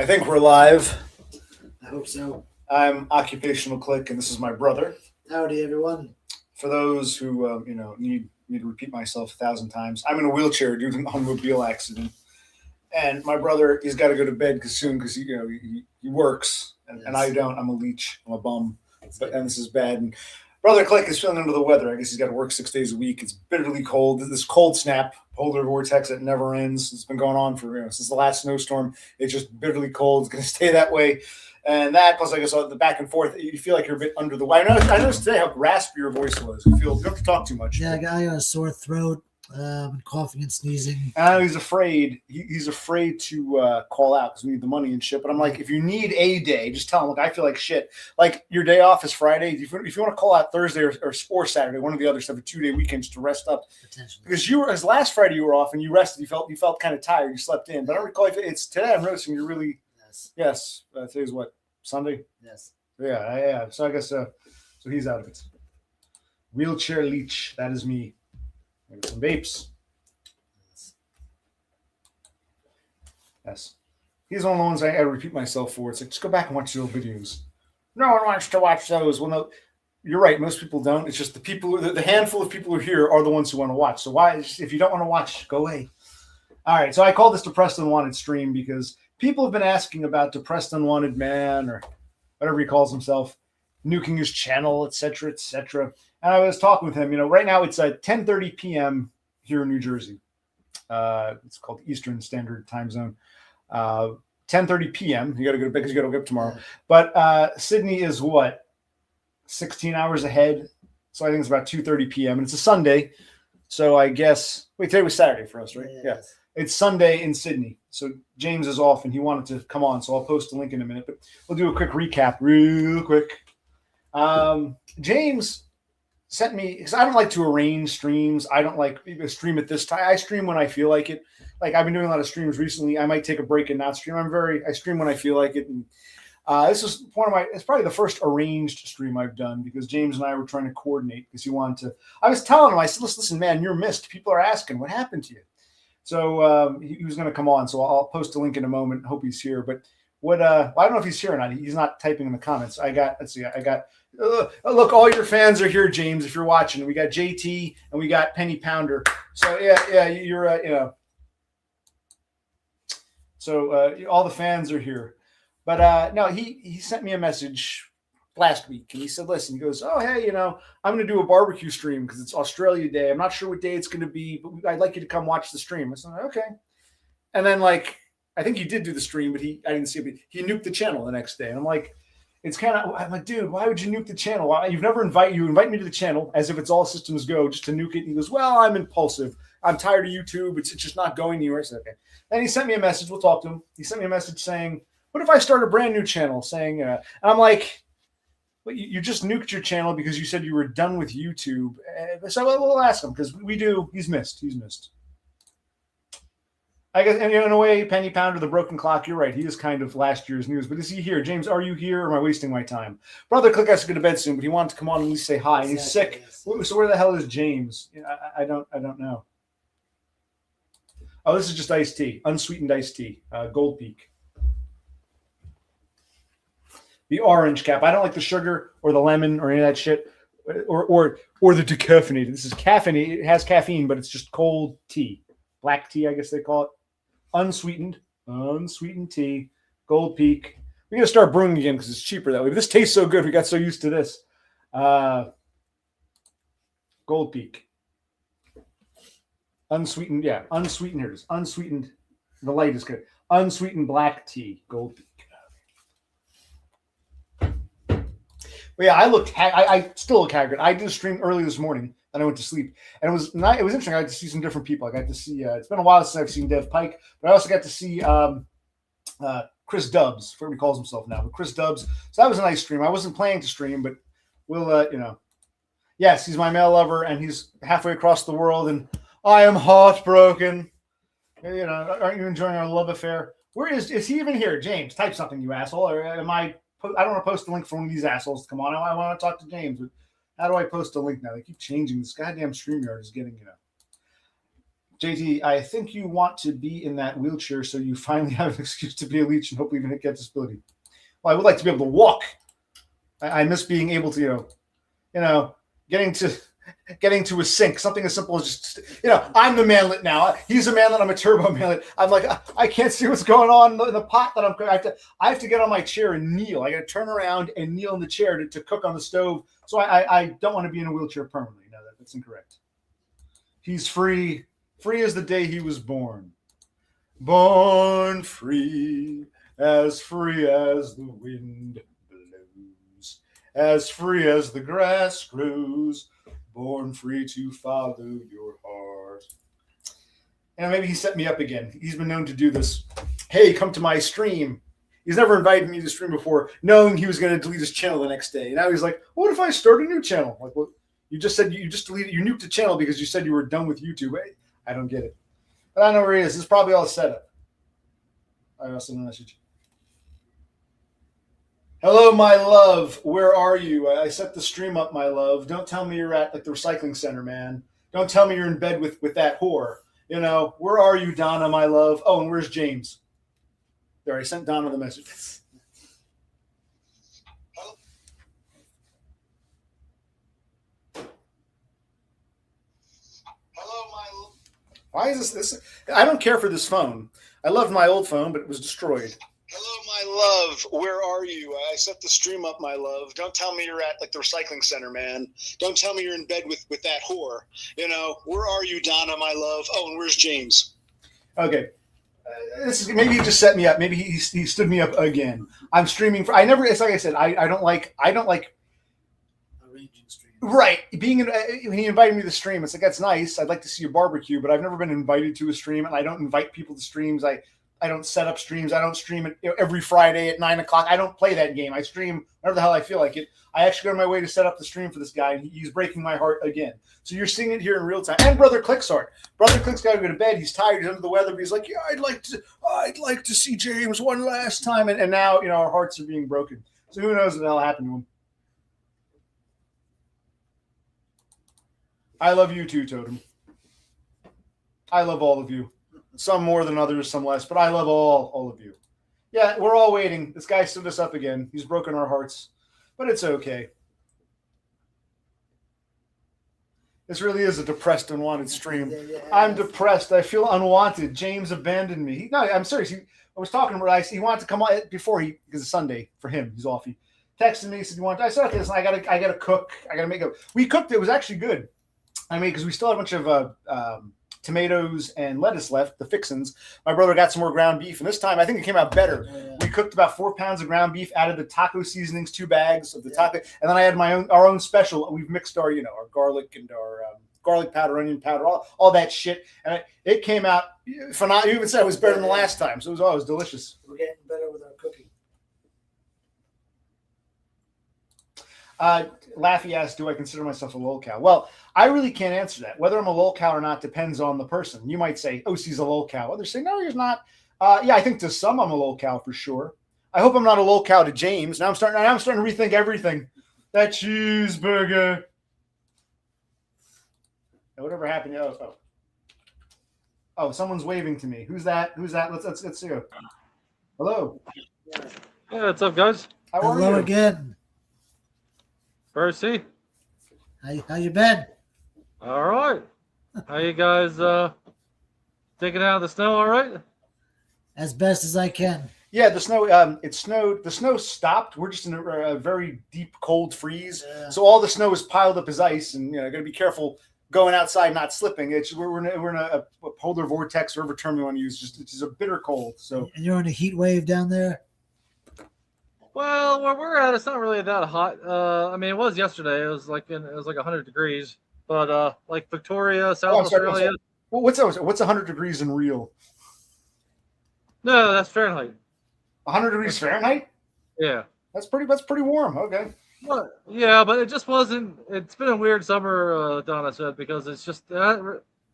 I think we're live. I hope so. I'm Occupational Click, and this is my brother. Howdy, everyone. For those who need me to repeat myself 1,000 times, I'm in a wheelchair due to an automobile accident, and my brother he's got to go to bed soon because he works, and I don't. I'm a leech. I'm a bum, and this is bad. And brother Click is feeling under the weather. I guess he's got to work 6 days a week. It's bitterly cold. This cold snap, polar vortex that never ends. It's been going on for since the last snowstorm. It's just bitterly cold. It's going to stay that way. And that plus, I guess, the back and forth, you feel like you're a bit under the weather. I noticed today how raspy your voice was. You don't have to talk too much. Yeah, I got a sore throat, coughing and sneezing. I know he's afraid. He's afraid to call out because we need the money and shit. But I'm like, if you need a day, just tell him, look, I feel like shit. Like, your day off is Friday. If you want to call out Thursday or Saturday, one of the others, have a 2-day weekend just to rest up. Because as last Friday you were off and you rested, you felt kind of tired. You slept in. But I don't recall if it's today. I'm noticing you're really. Yes. Today's what? Sunday? Yes. Yeah. So I guess so he's out of it. Wheelchair leech. That is me. I got some vapes. Yes. He's one of the ones I repeat myself for. It's like, just go back and watch the old videos. No one wants to watch those. Well, no, you're right. Most people don't. It's just the handful of people who are here are the ones who want to watch. So why, if you don't want to watch, go away. All right. So I call this Depressed Unwanted stream because people have been asking about Depressed Unwanted Man or whatever he calls himself, nuking his channel, etc., etc. And I was talking with him. Right now it's 10:30 p.m. here in New Jersey. It's called Eastern Standard Time Zone. 10:30 p.m. You got to go to bed because you got to wake up tomorrow. But Sydney is what? 16 hours ahead. So I think it's about 2:30 p.m. and it's a Sunday. So I guess today was Saturday for us, right? Yeah. It's Sunday in Sydney. So James is off and he wanted to come on. So I'll post a link in a minute, but we'll do a quick recap real quick. James sent me, because I don't like to arrange streams. I don't like to stream at this time. I stream when I feel like it. Like I've been doing a lot of streams recently. I might take a break and not stream. I stream when I feel like it. And this is it's probably the first arranged stream I've done because James and I were trying to coordinate because he wanted to. I was telling him, I said, listen, man, you're missed. People are asking, what happened to you? So he was going to come on. So I'll post a link in a moment. Hope he's here. But I don't know if he's here or not. He's not typing in the comments. Look, all your fans are here, James, if you're watching. We got JT and we got Penny Pounder. So yeah, you're So all the fans are here. But no, he sent me a message last week and he said, listen, he goes, oh, hey, I'm going to do a barbecue stream because it's Australia Day. I'm not sure what day it's going to be, but I'd like you to come watch the stream. I said, okay. And then I think he did do the stream, but I didn't see it. But he nuked the channel the next day. And I'm like, I'm like, dude, why would you nuke the channel? You invite me to the channel as if it's all systems go just to nuke it. And he goes, well, I'm impulsive. I'm tired of YouTube. It's just not going anywhere. I said, okay. Then he sent me a message. We'll talk to him. He sent me a message saying, what if I start a brand new channel? Saying, and I'm like, well, you just nuked your channel because you said you were done with YouTube. So we'll ask him because he's missed. I guess, and in a way, Penny Pounder, the broken clock, you're right. He is kind of last year's news. But is he here? James, are you here or am I wasting my time? Brother Click has to go to bed soon, but he wanted to come on and at least say hi. And he's sick. So where the hell is James? I don't know. Oh, this is just iced tea. Unsweetened iced tea. Gold Peak. The orange cap. I don't like the sugar or the lemon or any of that shit. Or the decaffeinated. This is caffeine. It has caffeine, but it's just cold tea. Black tea, I guess they call it. Unsweetened tea, Gold Peak. We're going to start brewing again because it's cheaper that way. But this tastes so good. We got so used to this. Gold Peak. Unsweetened, yeah. Unsweetened, here it is. Unsweetened. The light is good. Unsweetened black tea, Gold Peak. But yeah, I still look haggard. I did a stream early this morning. Then I went to sleep, and it was interesting. I got to see some different people. I got to see. It's been a while since I've seen Dev Pike, but I also got to see Chris Dubs, whatever he calls himself now. But Chris Dubs. So that was a nice stream. I wasn't planning to stream, but we'll, yes, he's my male lover, and he's halfway across the world, and I am heartbroken. Aren't you enjoying our love affair? Where is he even here? James, type something, you asshole. Or am I don't want to post a link for one of these assholes to come on. I want to talk to James, but how do I post a link now? They keep changing. This goddamn StreamYard is getting, JT, I think you want to be in that wheelchair so you finally have an excuse to be a leech and hopefully even get disability. Well, I would like to be able to walk. I miss being able to, getting to a sink. Something as simple as just, I'm the manlet now. He's a manlet. I'm a turbo manlet. I'm like, I can't see what's going on in the pot that I have to get on my chair and kneel. I got to turn around and kneel in the chair to cook on the stove. So I don't want to be in a wheelchair permanently. No, that's incorrect. He's free. Free as the day he was born. Born free as the wind blows, as free as the grass grows, born free to follow your heart. And maybe he set me up again. He's been known to do this. Hey, come to my stream. He's never invited me to stream before, knowing he was going to delete his channel the next day. And now he's like, what if I start a new channel? Like, well, you just said you just deleted, you nuked the channel because you said you were done with YouTube. Hey, I don't get it. But I know where he is. This is probably all set up. I also know message. Hello, my love. Where are you? I set the stream up, my love. Don't tell me you're at like the recycling center, man. Don't tell me you're in bed with that whore. Where are you, Donna, my love? Oh, and where's James? There, I sent Donna the message. Why is this? I don't care for this phone. I loved my old phone, but it was destroyed. Hello, my love. Where are you? I set the stream up, my love. Don't tell me you're at like the recycling center, man. Don't tell me you're in bed with that whore. Where are you, Donna, my love? Oh, and where's James? Okay. Maybe he just set me up. Maybe he stood me up again. I'm streaming for. It's like I said. I don't like Arranging streams. Right. When he invited me to the stream, it's like, that's nice. I'd like to see your barbecue, but I've never been invited to a stream, and I don't invite people to streams. I don't set up streams. I don't stream it every Friday at 9:00. I don't play that game. I stream whenever the hell I feel like it. I actually go on my way to set up the stream for this guy, and he's breaking my heart again. So you're seeing it here in real time. And Brother Click's heart. Brother Click's got to go to bed. He's tired. He's under the weather, but he's like, yeah, I'd like to see James one last time. And now, our hearts are being broken. So who knows what the hell happened to him. I love you too, Totem. I love all of you. Some more than others, some less, but I love all of you. Yeah, we're all waiting. This guy stood us up again. He's broken our hearts, but it's okay. This really is a depressed, unwanted stream. I'm depressed. I feel unwanted. James abandoned me. No, I'm serious. I was talking about he wanted to come on before because it's Sunday for him. He's off. He texted me. He said, I said, okay, listen, I gotta cook. I gotta make we cooked. It was actually good. I mean, because we still had a bunch of tomatoes and lettuce left, the fixins. My brother got some more ground beef, and this time I think it came out better. Yeah. We cooked about 4 pounds of ground beef, added the taco seasonings, 2 bags of the taco, and then I had our own special. We've mixed our garlic and our garlic powder, onion powder, all that shit, and it came out phenomenal. You even said it was better than the last time, so it was always delicious. We're getting better with our cooking. Laffy asked, do I consider myself a lolcow? Well, I really can't answer that. Whether I'm a lolcow or not depends on the person. You might say, OC's a lolcow. Others say, no, he's not. Yeah, I think to some I'm a lolcow for sure. I hope I'm not a lolcow to James. Now I'm starting to rethink everything. That cheeseburger. And whatever happened. Oh, someone's waving to me. Who's that? Let's see. Hello. Yeah, what's up, guys? How are you? Hello again. Percy. How you been? All right. How you guys digging out of the snow? All right. As best as I can. Yeah, the snow. It snowed. The snow stopped. We're just in a very deep, cold freeze. Yeah. So all the snow is piled up as ice, and got to be careful going outside, not slipping. We're in a polar vortex, or whatever term you want to use. It's just a bitter cold. So. And you're in a heat wave down there. Well, where we're at, it's not really that hot. I mean, it was yesterday. It was like 100 degrees. But like Victoria, South Australia. Well, what's 100 degrees in real? No, that's Fahrenheit. 100 degrees Fahrenheit? Yeah. That's pretty warm. Okay. Well, yeah, but it just wasn't. It's been a weird summer, Donna said, because it's just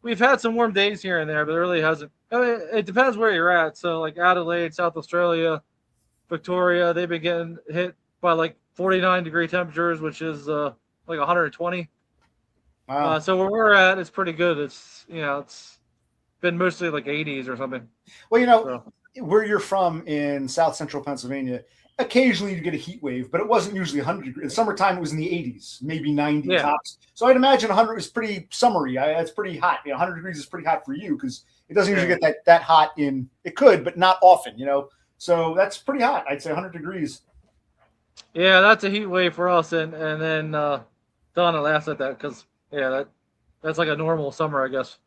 we've had some warm days here and there, but it really hasn't. I mean, it depends where you're at. So like Adelaide, South Australia, Victoria, they've been getting hit by like 49-degree temperatures, which is like 120. Wow. So where we're at, it's pretty good. It's been mostly like 80s or something. Well, So, where you're from in South Central Pennsylvania, occasionally you get a heat wave, but it wasn't usually 100 degrees. In summertime, it was in the 80s, maybe 90 yeah, tops. So I'd imagine 100 is pretty summery. That's pretty hot. 100 degrees is pretty hot for you because it doesn't usually yeah, get that hot in. It could, but not often. So that's pretty hot. I'd say 100 degrees. yeah. That's a heat wave for us, and then Donna laughs at that because that's like a normal summer, I guess.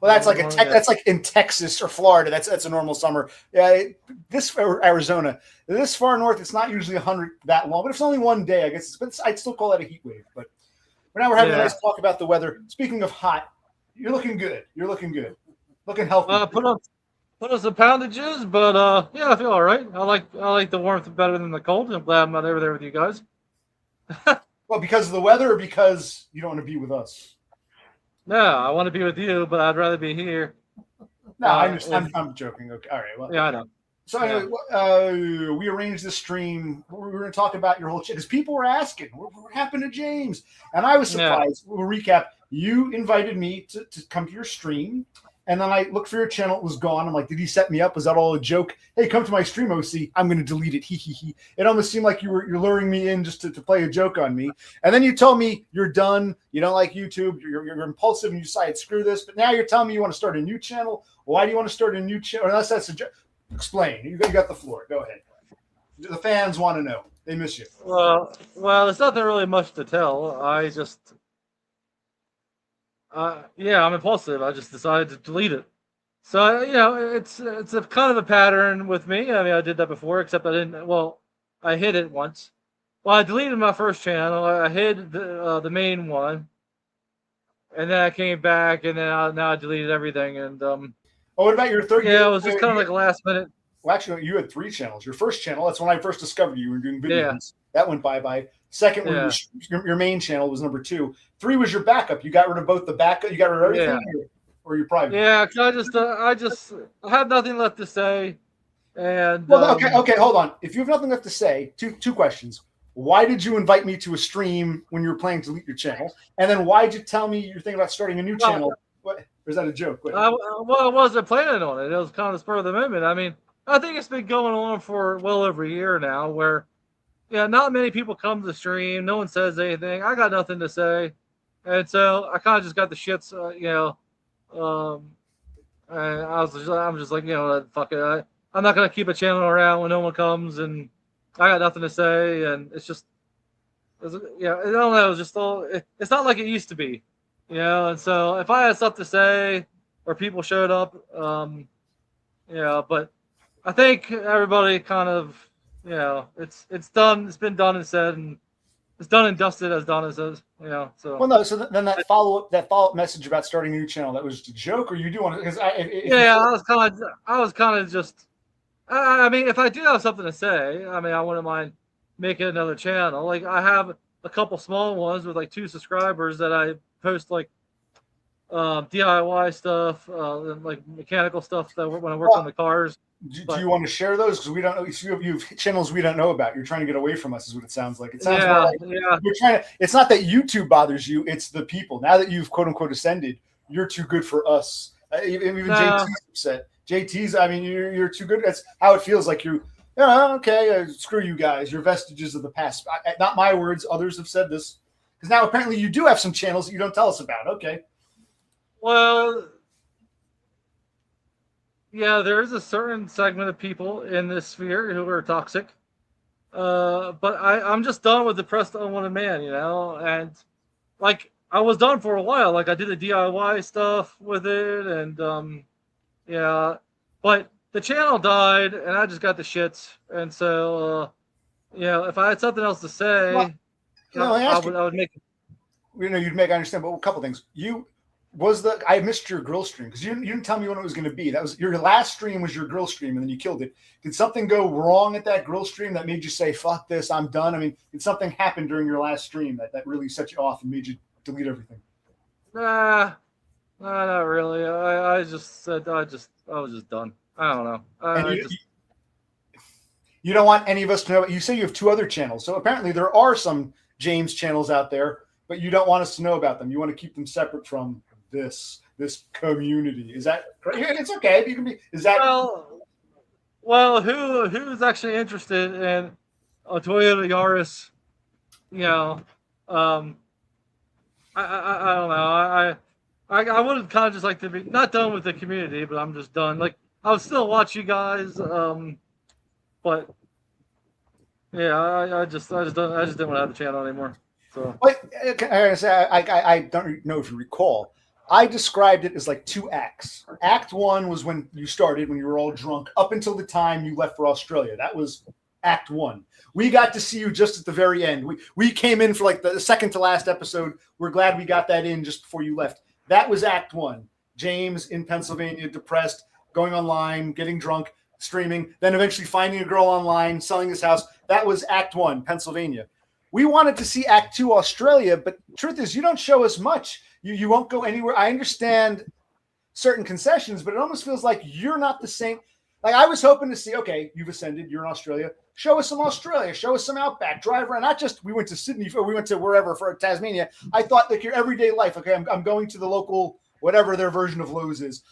Well, that's like Yeah. that's like in Texas or Florida. That's a normal summer. Yeah, this or Arizona, this far north, it's not usually 100 that long. But if it's only one day, I guess I'd still call that a heat wave. But now we're having a Yeah. nice talk about the weather. Speaking of hot, you're looking good. You're looking good. Looking healthy. Put on some poundages, but yeah, I feel all right. I like the warmth better than the cold. I'm glad I'm not over there with you guys. Well, because of the weather, or because you don't want to be with us? No, I want to be with you, but I'd rather be here. No, I understand. I'm joking. Okay, all right. Well, Yeah, I know. so anyway, we arranged this stream. We were going to talk about your whole because people were asking what happened to James, and I was surprised. Yeah. We'll recap. You invited me to come to your stream, and then I looked for your channel. It was gone. I'm like, did he set me up? Was that all a joke? Hey, come to my stream, OC. I'm going to delete it. He he he. It almost seemed like you're luring me in just to play a joke on me. And then you told me you're done. You don't like YouTube. You're impulsive, and you decided screw this. But now you're telling me you want to start a new channel. Why do you want to start a new channel? Unless that's a joke. Explain. You got the floor. Go ahead. The fans want to know. They miss you. Well, there's nothing really much to tell. I just, I'm impulsive. I just decided to delete it. So it's a kind of a pattern with me. I mean, I did that before, except I didn't. Well, I hid it once. Well, I deleted my first channel. I hid the main one, and then I came back, and then now I deleted everything. And what about your third? Yeah, it was just kind of like a last minute. Well, actually, you had 3 channels. Your first channel, that's when I first discovered you were doing videos. Yeah. That went bye-bye. Second one, your main channel was number 2. 3 was your backup. You got rid of both the backup. You got rid of everything, or your private. Yeah, cause I have nothing left to say. And well, okay, hold on. If you have nothing left to say, two questions. Why did you invite me to a stream when you were planning to delete your channel? And then why did you tell me you're thinking about starting a new channel? What? Or is that a joke? I wasn't planning on it. It was kind of spur of the moment. I mean, I think it's been going on for well over a year now where, not many people come to the stream. No one says anything. I got nothing to say. And so I kind of just got the shits, and I'm just like, fuck it. I'm not going to keep a channel around when no one comes and I got nothing to say. And it's just, I don't know. It's just it's not like it used to be. And so if I had stuff to say or people showed up, but I think everybody kind of, it's done. It's been done and said, and it's done and dusted, as Donna says. So. Well, no. So then that follow up message about starting a new channel, that was a joke, or you do want to? Because I was kind of just. I mean, if I do have something to say, I mean, I wouldn't mind making another channel. Like I have a couple small ones with like 2 subscribers that I post like DIY stuff, and like mechanical stuff that when I work on the cars. Do you want to share those? Because we don't know. You have channels we don't know about. You're trying to get away from us, is what it sounds like. It sounds you're trying to. It's not that YouTube bothers you; it's the people. Now that you've quote unquote ascended, you're too good for us. Even JT's upset. JT's. I mean, you're too good. That's how it feels like you. Okay, screw you guys. You're vestiges of the past. Not my words. Others have said this. Because now apparently you do have some channels that you don't tell us about. Okay. Well, yeah, there is a certain segment of people in this sphere who are toxic. But I'm just done with depressed unwanted man, and like I was done for a while. Like I did the DIY stuff with it, and but the channel died, and I just got the shits. And so, if I had something else to say, I would make. You'd make. I understand, but a couple things. I missed your grill stream because you didn't tell me when it was going to be. That was your last stream was your grill stream, and then you killed it. Did something go wrong at that grill stream that made you say, fuck this, I'm done? I mean, did something happen during your last stream that really set you off and made you delete everything? Nah, not really. I just said I was just done. I don't know. You don't want any of us to know. You say you have 2 other channels. So apparently there are some James channels out there, but you don't want us to know about them. You want to keep them separate from this. this community. Is that correct? Yeah, it's okay. You can be. Is that well, who's actually interested in a Toyota Yaris? You know, um, I don't know. I would kind of just like to be not done with the community, but I'm just done. Like I would still watch you guys, but yeah, I just didn't want to have the channel anymore. So Like, I don't know if you recall. I described it as like two acts. Act one was when you started, when you were all drunk, up until the time you left for Australia. That was Act one. We got to see you just at the very end. We came in for like the second to last episode. We're glad we got that in just before you left. That was Act one. James in Pennsylvania, depressed, going online, getting drunk, streaming, then eventually finding a girl online, selling his house. That was Act one, Pennsylvania. We wanted to see Act two, Australia, but truth is, you don't show us much. You won't go anywhere. I understand certain concessions, but it almost feels like you're not the same. Like I was hoping to see, okay, you've ascended, you're in Australia. Show us some Australia, show us some Outback, drive around. Not just we went to Sydney, or we went to wherever for Tasmania. I thought like your everyday life. Okay, I'm going to the local whatever their version of Lowe's is.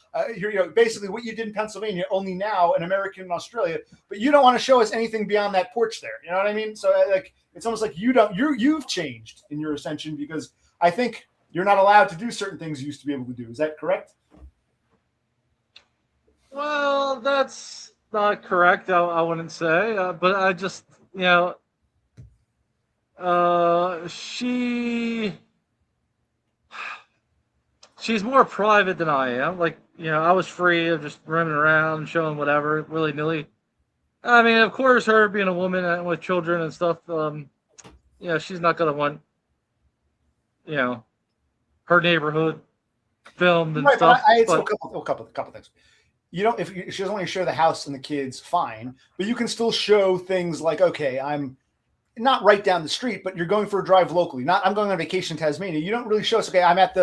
Basically what you did in Pennsylvania, only now an American in Australia. But you don't want to show us anything beyond that porch there. You know what I mean? So like it's almost like you've changed in your ascension because I think you're not allowed to do certain things you used to be able to do. Is that correct? well, that's not correct. I wouldn't say, but I just she's more private than I am. Like I was free of just roaming around, showing whatever willy nilly. I mean, of course, her being a woman and with children and stuff, she's not gonna want, her neighborhood filmed and Right, but stuff. I'd say a couple things. You don't if she doesn't want to show the house and the kids, fine, but you can still show things like, okay, I'm not right down the street, but you're going for a drive locally. Not I'm going on vacation in Tasmania. You don't really show us, okay, I'm at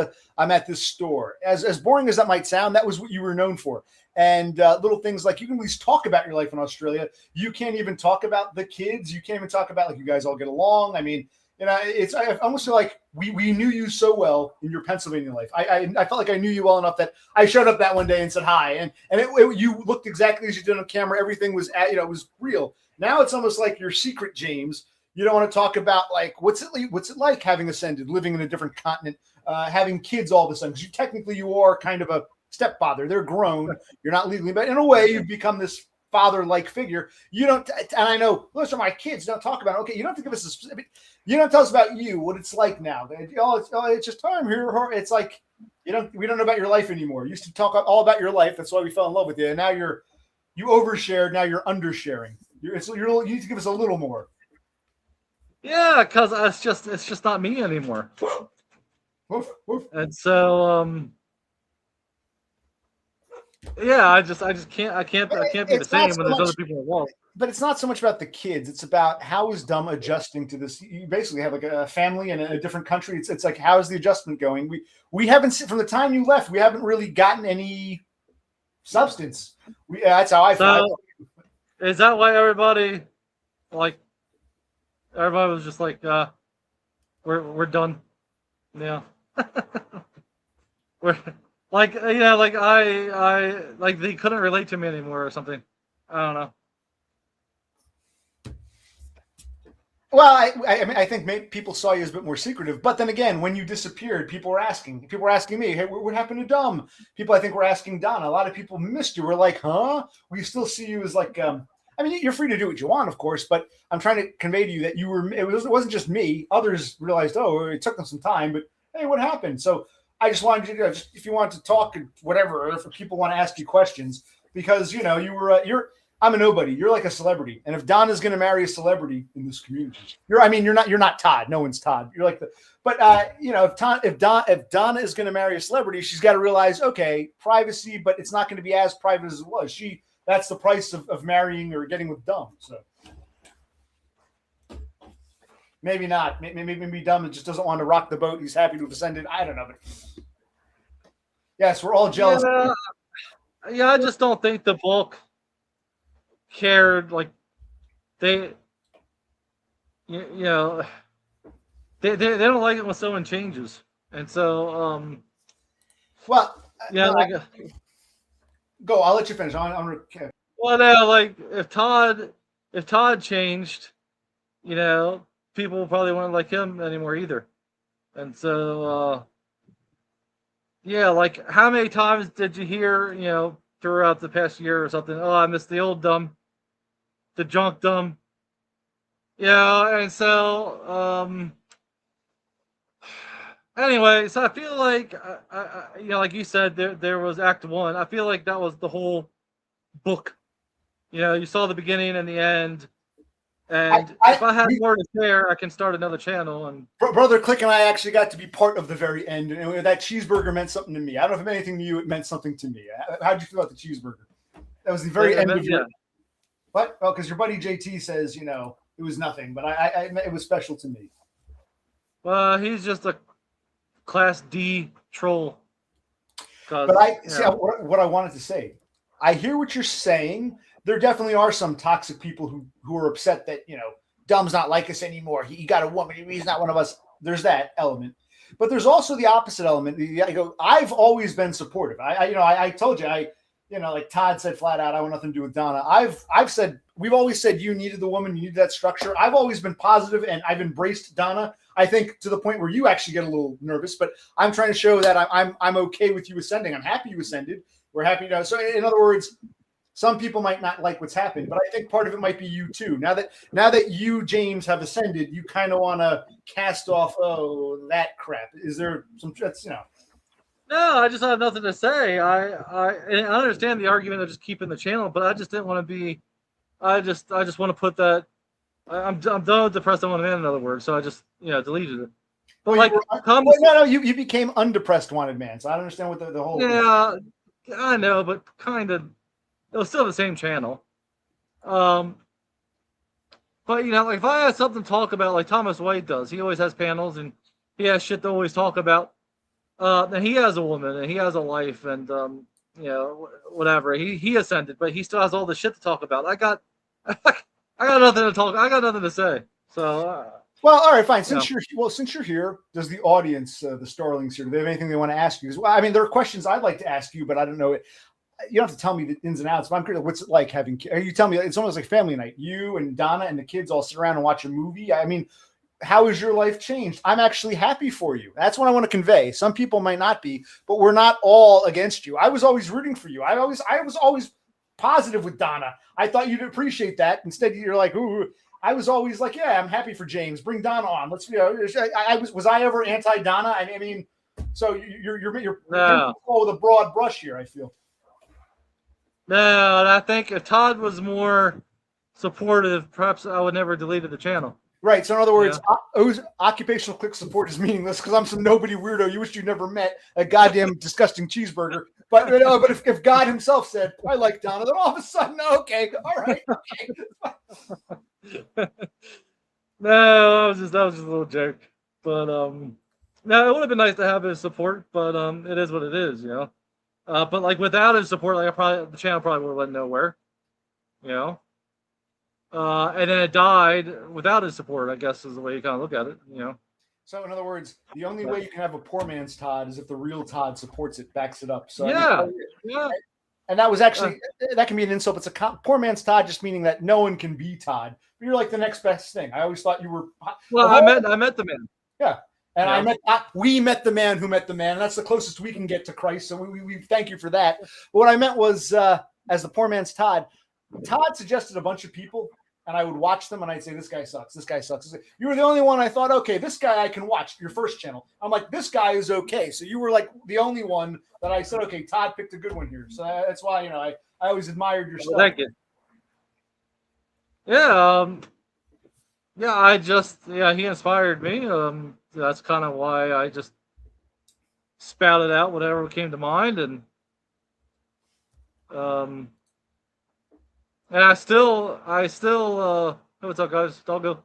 this store. As boring as that might sound, that was what you were known for. And little things like you can at least talk about your life in Australia. You can't even talk about the kids. You can't even talk about like you guys all get along. I mean, I almost feel like we knew you so well in your Pennsylvania life. I felt like I knew you well enough that I showed up that one day and said hi, and you looked exactly as you did on camera. Everything was it was real. Now it's almost like your secret, James. You don't want to talk about like what's it like having ascended, living in a different continent, having kids all of a sudden. Because you are kind of a stepfather. They're grown. You're not legally, but in a way, you've become this father-like figure. You don't, and I know those are my kids. Don't talk about it. Okay, you don't have to give us a specific. You don't tell us about you, what it's like now. It's just time here. It's like we don't know about your life anymore. You used to talk all about your life. That's why we fell in love with you. And now you overshared. Now you're undersharing. You need to give us a little more. Yeah, because it's just not me anymore. Woof, woof. And so yeah, I can't be the same when there's other people involved. But it's not so much about the kids. It's about how is Dumb adjusting to this. You basically have like a family in a different country. It's like how is the adjustment going? We haven't from the time you left. We haven't really gotten any substance. That's how I feel. Is that why everybody was just like, we're done? Yeah. We're like I like they couldn't relate to me anymore or something. I don't know. Well, I think maybe people saw you as a bit more secretive. But then again, when you disappeared, people were asking me, hey, what happened to Dumb? People, I think, were asking Donna. A lot of people missed you. We're like, huh? We still see you as like, I mean, you're free to do what you want, of course, but I'm trying to convey to you that it wasn't just me. Others realized, oh, it took them some time, but hey, what happened? So I just wanted you to, if you want to talk, whatever, or if people want to ask you questions, because, I'm a nobody. You're like a celebrity. And if Donna's going to marry a celebrity in this community, you're not Todd. No one's Todd. You're like if Donna is going to marry a celebrity, she's got to realize, okay, privacy, but it's not going to be as private as it was. That's the price of marrying or getting with Dumb. So maybe not. Maybe Dumb just doesn't want to rock the boat. He's happy to have ascended. I don't know. But yes, we're all jealous. Yeah, I just don't think the bulk cared. Like they don't like it when someone changes. And so well, Yeah, no, like go. I'll let you finish. Okay. well, no, like if Todd changed, you know, people probably wouldn't like him anymore either. And so, yeah, like how many times did you hear, you know, throughout the past year or something? Oh, I miss the old dumb, the drunk dumb. Yeah, and so, anyway, so I feel like, you know, like you said, there was Act One. I feel like that was the whole book. You know, you saw the beginning and the end. And if I had more to share, I can start another channel. And Brother Click and I actually got to be part of the very end, and that cheeseburger meant something to me. I don't know if it meant anything to you. It meant something to me. How'd you feel about the cheeseburger? That was the very end of your. What? Well, because your buddy JT says, you know, it was nothing, but it was special to me. Well, he's just a Class D troll. But I see what I wanted to say. I hear what you're saying. There definitely are some toxic people who are upset that, you know, Dumb's not like us anymore. He got a woman. He's not one of us. There's that element. But there's also the opposite element. I've always been supportive. I told you, like Todd said flat out, I want nothing to do with Donna. I've said, we've always said you needed the woman, you needed that structure. I've always been positive, and I've embraced Donna. I think to the point where you actually get a little nervous, but I'm trying to show that I'm okay with you ascending. I'm happy you ascended. We're happy to. So in other words, some people might not like what's happened, but I think part of it might be you too. Now that you, James, have ascended, you kind of want to cast off, that crap. Is there some? That's, you know. No, I just have nothing to say. I understand the argument of just keeping the channel, but I just didn't want to be. I just want to put that. I'm done with Depressed Wanted Man, in other words. So I just deleted it. But you became Undepressed Wanted Man. So I don't understand what the whole. Yeah, I know, but kind of. It was still the same channel. But like if I had something to talk about, like Thomas Wade does, he always has panels and he has shit to always talk about. And he has a woman and he has a life and whatever. He ascended, but he still has all the shit to talk about. I got nothing to talk. I got nothing to say. So. Well, all right, fine. Since you're here, does the audience, the Starlings here, do they have anything they want to ask you? Well, I mean, there are questions I'd like to ask you, but I don't know it. You don't have to tell me the ins and outs, but I'm curious, what's it like having kids? You tell me it's almost like family night. You and Donna and the kids all sit around and watch a movie. I mean, how has your life changed? I'm actually happy for you. That's what I want to convey. Some people might not be, but we're not all against you. I was always rooting for you. I was always positive with Donna. I thought you'd appreciate that. Instead, you're like, ooh. I was always like, yeah, I'm happy for James. Bring Donna on. Let's, was I ever anti Donna? I mean, so you're with a broad brush here, I feel. No, and I think if Todd was more supportive, perhaps I would never have deleted the channel. Right. So in other words, occupational click support is meaningless because I'm some nobody weirdo you wish you never met, a goddamn disgusting cheeseburger. But if God himself said, I like Donna, then all of a sudden, okay, all right, okay. No, that was just a little joke. But no, it would have been nice to have his support, but it is what it is, you know. But like without his support, like the channel probably would have went nowhere, you know. And then it died without his support, I guess is the way you kind of look at it, you know. So in other words, the only way you can have a poor man's Todd is if the real Todd supports it, backs it up. So yeah. And that was actually that can be an insult. It's a poor man's Todd, just meaning that no one can be Todd. You're like the next best thing. I always thought you were. Well, I met the man. Yeah. And we met the man who met the man. And that's the closest we can get to Christ. So we thank you for that. But what I meant was, as the poor man's Todd suggested a bunch of people, and I would watch them, and I'd say, this guy sucks. This guy sucks. You were the only one I thought, okay, this guy I can watch, your first channel. I'm like, this guy is okay. So you were like the only one that I said, okay, Todd picked a good one here. So that's why, I always admired your stuff. Thank you. Yeah. He inspired me. That's kind of why I just spouted out whatever came to mind, and I still what's up, guys? Doggo.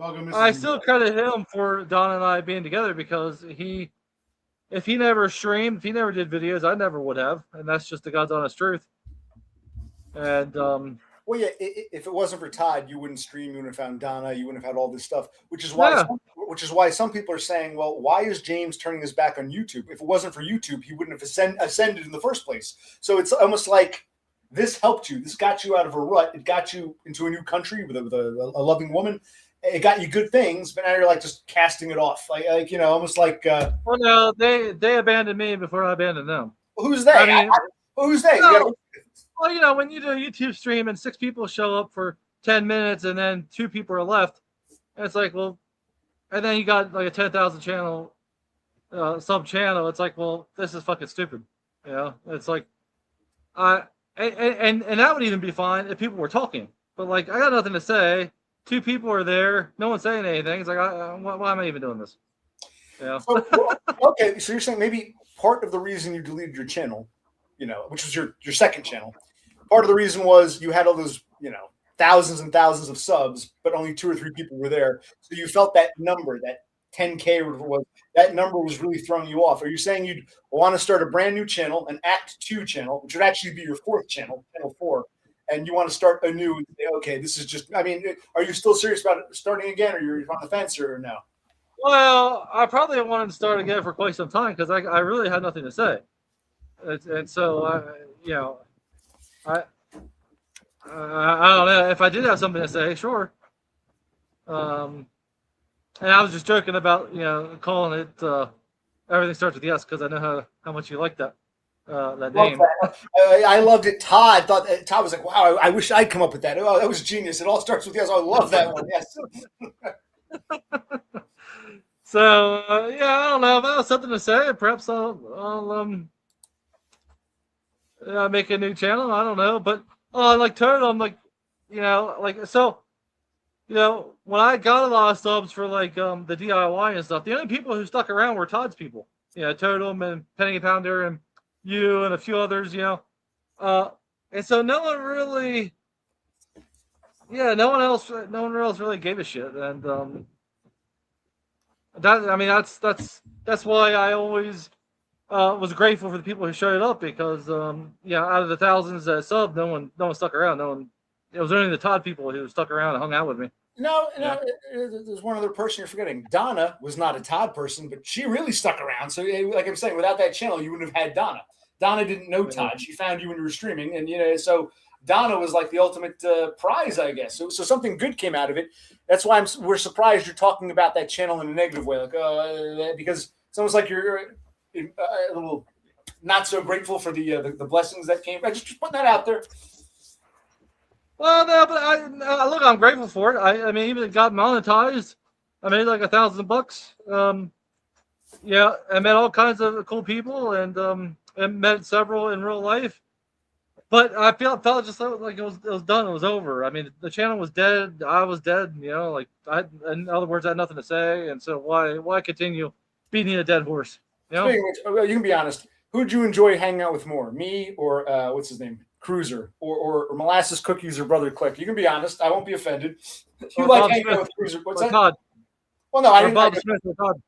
I still credit him for Don and I being together because if he never streamed, if he never did videos, I never would have, and that's just the God's honest truth. And well, yeah, if it wasn't for Todd, you wouldn't stream, you wouldn't have found Donna, you wouldn't have had all this stuff, which is why which is why some people are saying, well, why is James turning his back on YouTube? If it wasn't for YouTube, he wouldn't have ascended in the first place. So it's almost like this helped you. This got you out of a rut. It got you into a new country with a loving woman. It got you good things, but now you're like just casting it off, like almost like. Well, no, they abandoned me before I abandoned them. Who's they? I mean, who's they? No, well, when you do a YouTube stream and 6 people show up for 10 minutes and then 2 people are left, and it's like, well, and then you got like a 10,000 channel sub channel. It's like, well, this is fucking stupid. It's like, and that would even be fine if people were talking. But like, I got nothing to say. 2 people are there. No one's saying anything. It's like, why am I even doing this? Yeah. Okay, so you're saying maybe part of the reason you deleted your channel, which was your second channel, part of the reason was you had all those, thousands and thousands of subs, but only 2 or 3 people were there. So you felt that number, that 10K or whatever it was, that number was really throwing you off. Are you saying you'd want to start a brand new channel, an Act 2 channel, which would actually be your 4th channel, channel 4, and you want to start anew and say, okay, this is just, are you still serious about it starting again, or you're on the fence, or no? Well, I probably wanted to start again for quite some time because I really had nothing to say. And so, I don't know. If I did have something to say, sure. And I was just joking about, calling it Everything Starts with Yes because I know how much you like that name. I loved it. Todd was like, wow, I wish I'd come up with that. Oh, that was genius. It all starts with yes. I love that one. Yes. So, I don't know. If I have something to say, perhaps I'll make a new channel. I don't know. But like Toad, I'm like, when I got a lot of subs for like the DIY and stuff, the only people who stuck around were Todd's people. Totem and Penny Pounder and you and a few others, and so no one really, no one else really gave a shit. And that's why I always was grateful for the people who showed up because out of the thousands that subbed, no one stuck around. It was only the Todd people who stuck around and hung out with me. No, there's one other person you're forgetting. Donna was not a Todd person, but she really stuck around. So, like I'm saying, without that channel, you wouldn't have had Donna. Donna didn't know Todd. She found you when you were streaming, and so Donna was like the ultimate prize, I guess. So something good came out of it. That's why we're surprised you're talking about that channel in a negative way, because it's almost like you're a little not so grateful for the blessings that came. I just putting that out there. Well, no, but look, I'm grateful for it. I mean, even it got monetized. I made like $1,000. I met all kinds of cool people and met several in real life. But I felt just like it was done. It was over. I mean, the channel was dead. I was dead. In other words, I had nothing to say. And so why continue beating a dead horse? Speaking of which, you can be honest. Who'd you enjoy hanging out with more, me or what's his name? Cruiser or Molasses Cookies or Brother Click. You can be honest. I won't be offended. You like Bob hanging Smith. out with Cruiser. What's that? Todd. Well, no, I didn't. Bob Smith or Todd.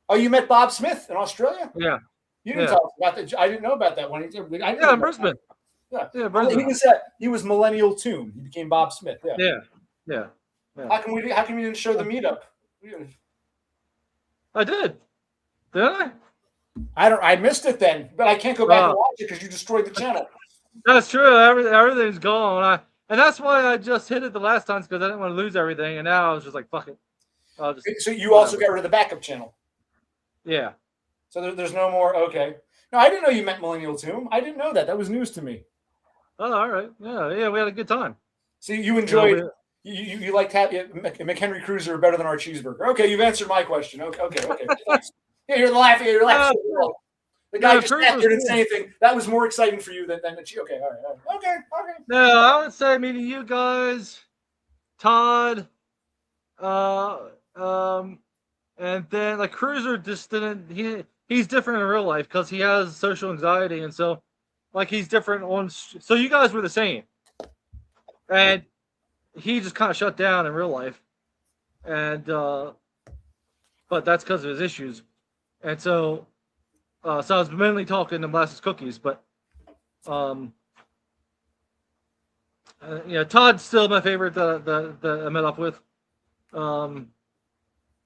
Oh, you met Bob Smith in Australia? Yeah. You didn't talk about that. I didn't know about that one. In Brisbane. Yeah, Brisbane. He was Millennial Toon. He became Bob Smith. Yeah. How come we didn't show the meetup? I did. Did I? I missed it then, but I can't go back and watch it because you destroyed the channel. That's true. Everything's gone. And that's why I just hit it the last time because I didn't want to lose everything. And now I was just like, fuck it. So you also got rid of the backup channel. Yeah. So there's no more. Okay. No, I didn't know you meant Millennial Tomb. I didn't know that. That was news to me. Oh, all right. Yeah. We had a good time. So you enjoyed. You liked McHenry Cruiser better than our cheeseburger. Okay, you've answered my question. Okay. Yeah, you're laughing. The guy just sat there, didn't say anything. That was more exciting for you than the cheese. Okay, all right. Okay. No, I would say meeting you guys, Todd, and then like Cruiser just didn't. He's different in real life because he has social anxiety, and so like he's different on. So you guys were the same, and he just kind of shut down in real life, and but that's because of his issues, and so I was mainly talking to Molasses Cookies, but Todd's still my favorite that I met up with.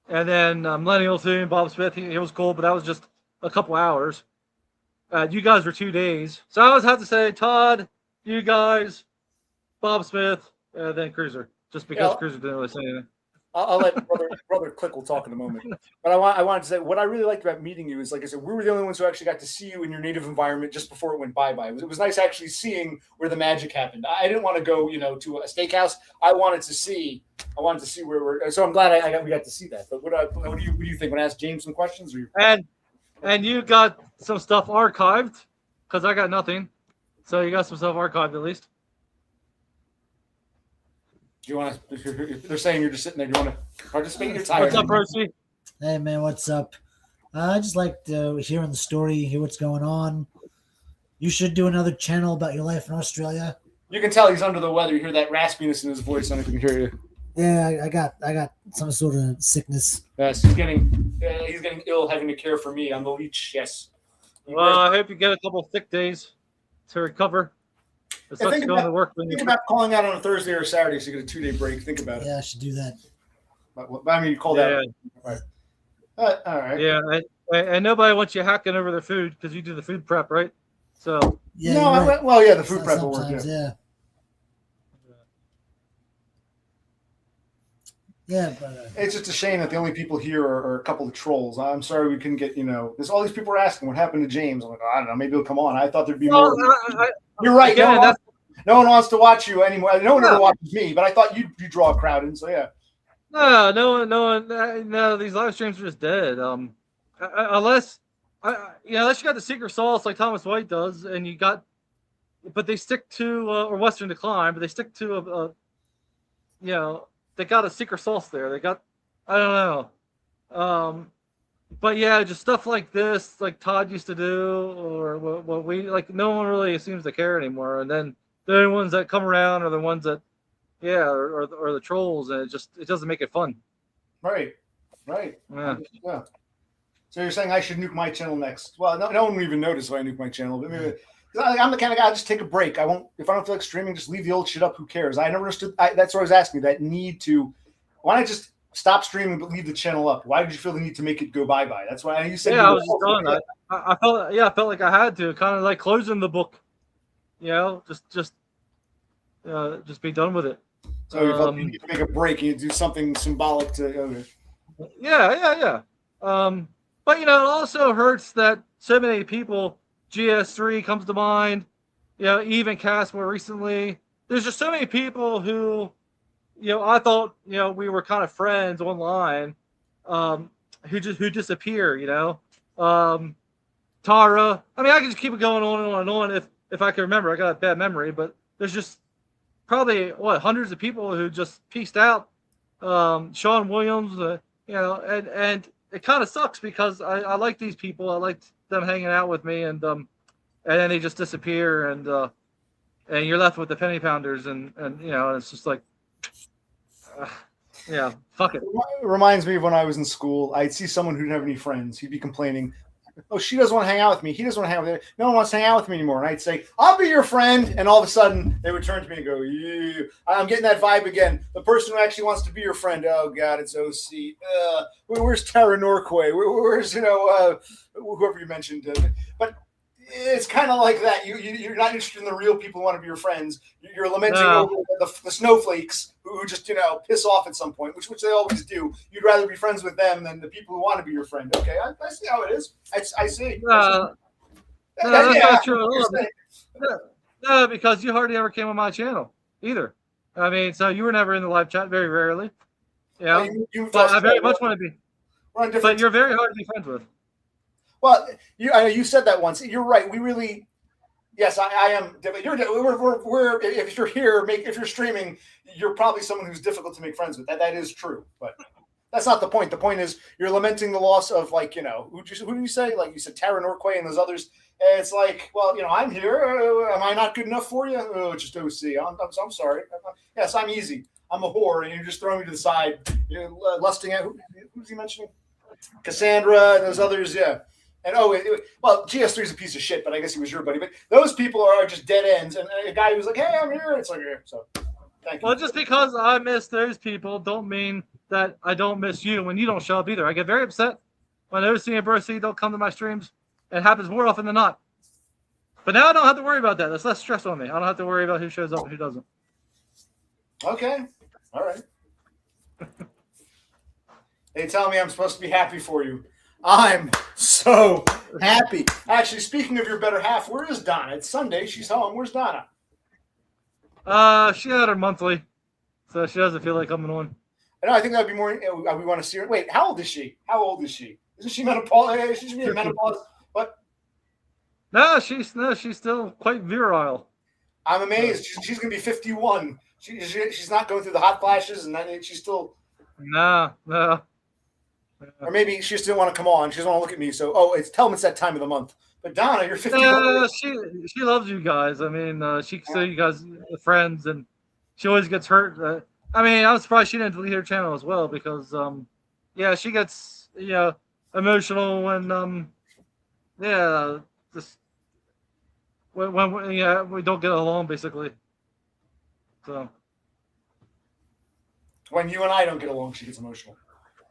And then Millennial Team, Bob Smith, he was cool, but that was just a couple hours. You guys were 2 days. So I always have to say Todd, you guys, Bob Smith, then Cruiser. Just because Cruiser didn't really say anything. I'll let brother Click will talk in a moment. But I wanted to say what I really liked about meeting you is, like I said, we were the only ones who actually got to see you in your native environment just before it went bye-bye. It was nice actually seeing where the magic happened. I didn't want to go, to a steakhouse. I wanted to see where we're. So I'm glad we got to see that. But what do you think? Want to ask James some questions? Or and you got some stuff archived because I got nothing. So you got some stuff archived at least. Do you want to? They're saying you're just sitting there. Do you want to participate? You're tired. What's up, Percy? Hey man, what's up? I just like to hearing the story, hear what's going on. You should do another channel about your life in Australia. You can tell he's under the weather. You hear that raspiness in his voice. I don't know if you can hear you. Yeah, I got some sort of sickness. Yes, he's getting ill, having to care for me. I'm the leech. Yes. Well, I hope you get a couple of thick days to recover. It sucks going to work. Think about calling out on a Thursday or Saturday so you get a 2-day break. Think about it. Yeah, I should do that. But I mean, you call that. All right. Yeah, and nobody wants you hacking over their food because you do the food prep, right? So yeah. No, right. well, yeah, the food prep will work. Yeah. Yeah, but it's just a shame that the only people here are a couple of trolls. I'm sorry we couldn't get. There's all these people are asking what happened to James. I'm like, I don't know, maybe he'll come on. I thought there'd be more. You're right. Again, no one wants to watch you anymore. No one ever watches me, but I thought you draw a crowd in. So yeah. No one. These live streams are just dead. Unless you got the secret sauce like Thomas White does, and you got, but they stick to or Western Decline, but they stick to they got a secret sauce there. They got, I don't know, but yeah, just stuff like this, like Todd used to do, or what we like. No one really seems to care anymore, and then the only ones that come around are the ones that. Yeah, or the trolls, and it doesn't make it fun. Right. Yeah. So you're saying I should nuke my channel next? Well, no one will even notice if I nuke my channel. But maybe I'm the kind of guy. I just take a break. If I don't feel like streaming, just leave the old shit up. Who cares? I never understood. That's what I was asking. That need to. Why not just stop streaming but leave the channel up? Why did you feel the need to make it go bye? That's why you said. Yeah, I was just done. I felt like I had to, kind of like closing the book. Just be done with it. So you need to make a break. You do something symbolic to. Yeah. But it also hurts that so many people. GS3 comes to mind. Even Cass more recently. There's just so many people who, I thought we were kind of friends online, who disappear. Tara. I mean, I can just keep it going on and on and on if I can remember. I got a bad memory, but there's just. Probably hundreds of people who just pieced out. Sean Williams, and it kind of sucks because I like these people. I liked them hanging out with me, and then they just disappear, and you're left with the penny pounders, and it's just like, fuck it. It reminds me of when I was in school. I'd see someone who didn't have any friends. He'd be complaining. Oh, she doesn't want to hang out with me. He doesn't want to hang out with me. No one wants to hang out with me anymore. And I'd say, I'll be your friend. And all of a sudden, they would turn to me and go, yeah. I'm getting that vibe again. The person who actually wants to be your friend. Oh, God, it's OC. Where's Tara Norquay? Where's, whoever you mentioned. But it's kind of like that. You're not interested in the real people who want to be your friends. You're lamenting over the snowflakes who just, piss off at some point, which they always do. You'd rather be friends with them than the people who want to be your friend. Okay, I see how it is. I see. That's not true. No, because you hardly ever came on my channel either. I mean, so you were never in the live chat, very rarely. Yeah, but I very much want to be. But you're very hard to be friends with. Well, you said that once. You're right. We really, yes, I am. We're if you're here, if you're streaming, you're probably someone who's difficult to make friends with. That is true, but that's not the point. The point is you're lamenting the loss of who did you say? Like you said, Tara Norquay and those others. And it's like, well, I'm here. Am I not good enough for you? Oh, just OC. I'm sorry. Yes, I'm easy. I'm a whore, and you're just throwing me to the side. You're lusting at who's he mentioning? Cassandra and those others. Yeah. And GS3 is a piece of shit, but I guess he was your buddy. But those people are just dead ends. And a guy who's like, hey, I'm here. It's like, so thank you. Well, just because I miss those people don't mean that I don't miss you when you don't show up either. I get very upset when I see a birthday you don't come to my streams. It happens more often than not. But now I don't have to worry about that. There's less stress on me. I don't have to worry about who shows up and who doesn't. Okay. All right. They tell me I'm supposed to be happy for you. I'm so happy. Actually, speaking of your better half, where is Donna? It's Sunday. She's home. Where's Donna? She had her monthly, so she doesn't feel like coming on. I know. I think that'd be more. We want to see her. Wait, how old is she? How old is she? Isn't she menopause? She should be in menopause. What? No, she's still quite virile. I'm amazed. She's going to be 51. She's not going through the hot flashes, and then she's still. No. Or maybe she just didn't want to come on. She doesn't want to look at me. So, tell them it's that time of the month. But Donna, you're 51. She loves you guys. I mean, she consider you guys friends, and she always gets hurt. I mean, I was surprised she didn't delete her channel as well because, she gets emotional when just when we don't get along basically. So when you and I don't get along, she gets emotional.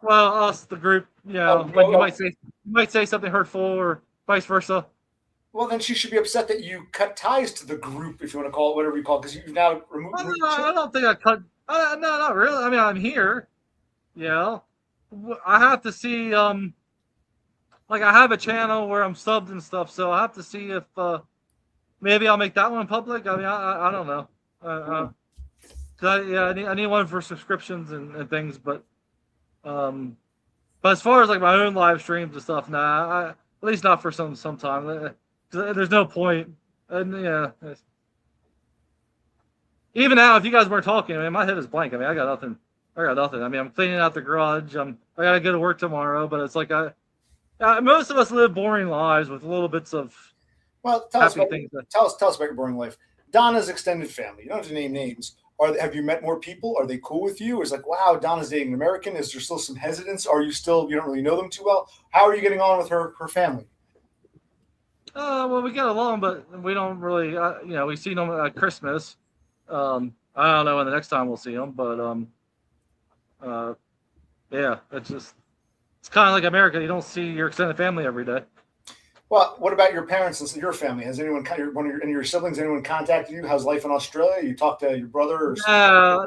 Well, us, the group, when you might say something hurtful or vice versa. Well, then she should be upset that you cut ties to the group, if you want to call it whatever you call it, because you've now removed. I don't think I cut. No, not really. I mean, I'm here. I have to see. Like I have a channel where I'm subbed and stuff, so I have to see if maybe I'll make that one public. I mean, I don't know. I need one for subscriptions and things, but as far as like my own live streams and stuff, at least not for some time. There's no point. And even now, if you guys weren't talking, I mean, my head is blank. I mean, I got nothing. I mean, I'm cleaning out the garage. I gotta go to work tomorrow, but it's like most of us live boring lives with little bits of tell us about your boring life. Donna's extended family. You don't have to name names. Have you met more people? Are they cool with you? It's like, wow, Donna's dating an American. Is there still some hesitance? Are you still, you don't really know them too well? How are you getting on with her family? Well, we get along, but we don't really, we see them at Christmas. I don't know when the next time we'll see them, but it's kind of like America. You don't see your extended family every day. Well, what about your parents and your family? Has anyone, your siblings, anyone contacted you? How's life in Australia? You talked to your brother? Or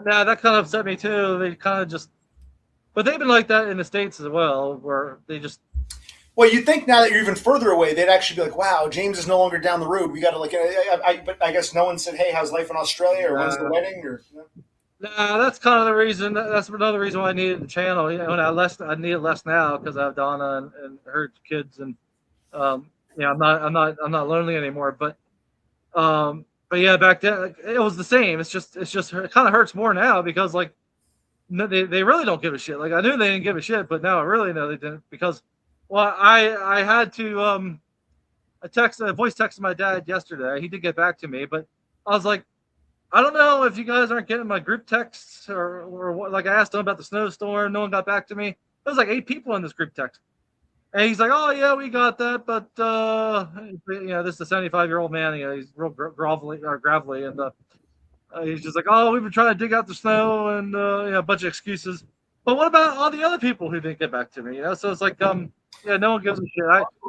that kind of upset me too. They kind of just, but they've been like that in the States as well, where they just. Well, you'd think now that you're even further away, they'd actually be like, wow, James is no longer down the road. We got to but I guess no one said, hey, how's life in Australia? Or when's the wedding? Or. That's kind of the reason. That's another reason why I needed the channel. I need it less now because I have Donna and her kids and. I'm not lonely anymore, but back then it was the same. It kind of hurts more now because like they really don't give a shit. Like I knew they didn't give a shit, but now I really know they didn't because I had to voice text my dad yesterday. He did get back to me, but I was like, I don't know if you guys aren't getting my group texts or what. Like I asked him about the snowstorm, no one got back to me. There was like 8 people in this group text. And he's like, oh, yeah, we got that. But, this is a 75-year-old man. He's real gravelly. And he's just like, oh, we've been trying to dig out the snow and, a bunch of excuses. But what about all the other people who didn't get back to me? So it's like, no one gives a shit.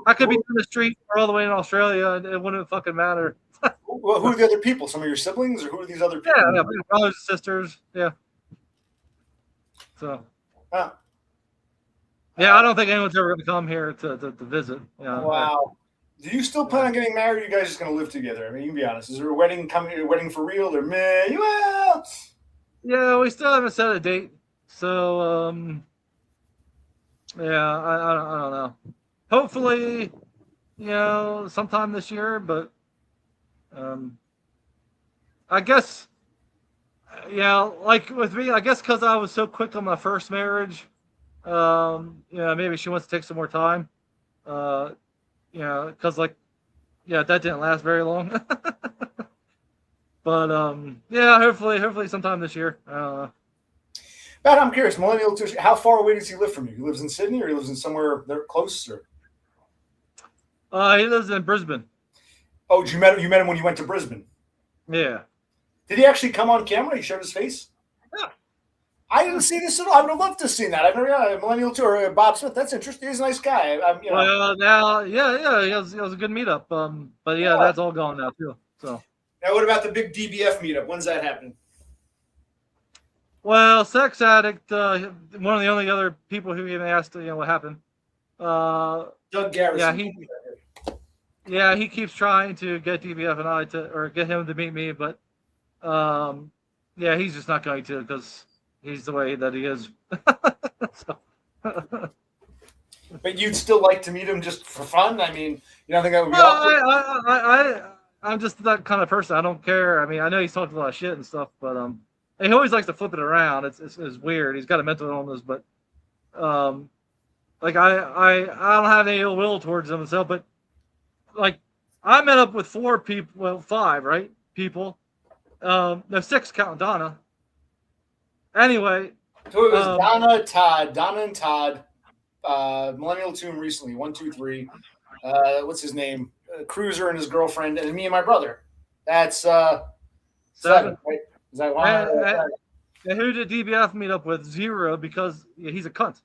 I could be in the street or all the way in Australia and it wouldn't fucking matter. Well, who are the other people? Some of your siblings or who are these other people? Yeah, brothers and sisters. Yeah. So. Yeah, I don't think anyone's ever going to come here to visit. Wow. Do you still plan on getting married? Or are you guys just going to live together? I mean, you can be honest. Is there a wedding coming? A wedding for real? Or meh? Well. Yeah, we still haven't set a date. So, I don't know. Hopefully, sometime this year. But I guess, like with me, I guess because I was so quick on my first marriage. Maybe she wants to take some more time. Because that didn't last very long. But hopefully sometime this year. Matt, I'm curious, millennial, how far away does he live from you? He lives in Sydney or he lives in somewhere there close? Or? He lives in Brisbane. Oh, you met him when you went to Brisbane? Yeah. Did he actually come on camera? He showed his face? Yeah. I didn't see this at all. I would have loved to have seen that. I've never Millennial Tour. Bob Smith. That's interesting. He's a nice guy. You know. Well, now, yeah, it was a good meetup. But yeah, that's all gone now too. So. Now, what about the big DBF meetup? When's that happening? Well, Sex Addict, one of the only other people who even asked, what happened. Doug Garrison. Yeah, he keeps trying to get DBF and I get him to meet me, but yeah, he's just not going to because he's the way that he is. So. But you'd still like to meet him just for fun? I mean, you don't think that would be awkward? I'm just that kind of person. I don't care. I mean, I know he's talked a lot of shit and stuff, but he always likes to flip it around. It's weird. He's got a mental illness, but like I don't have any ill will towards him and stuff. But like I met up with 4 people, well 5, right? People, no 6 counting Donna. Anyway, so it was Donna and Todd, Millennial Tomb recently. 1, 2, 3. What's his name? Cruiser and his girlfriend, and me and my brother. That's 7, right? Is that one? And who did DBF meet up with? 0, because he's a cunt,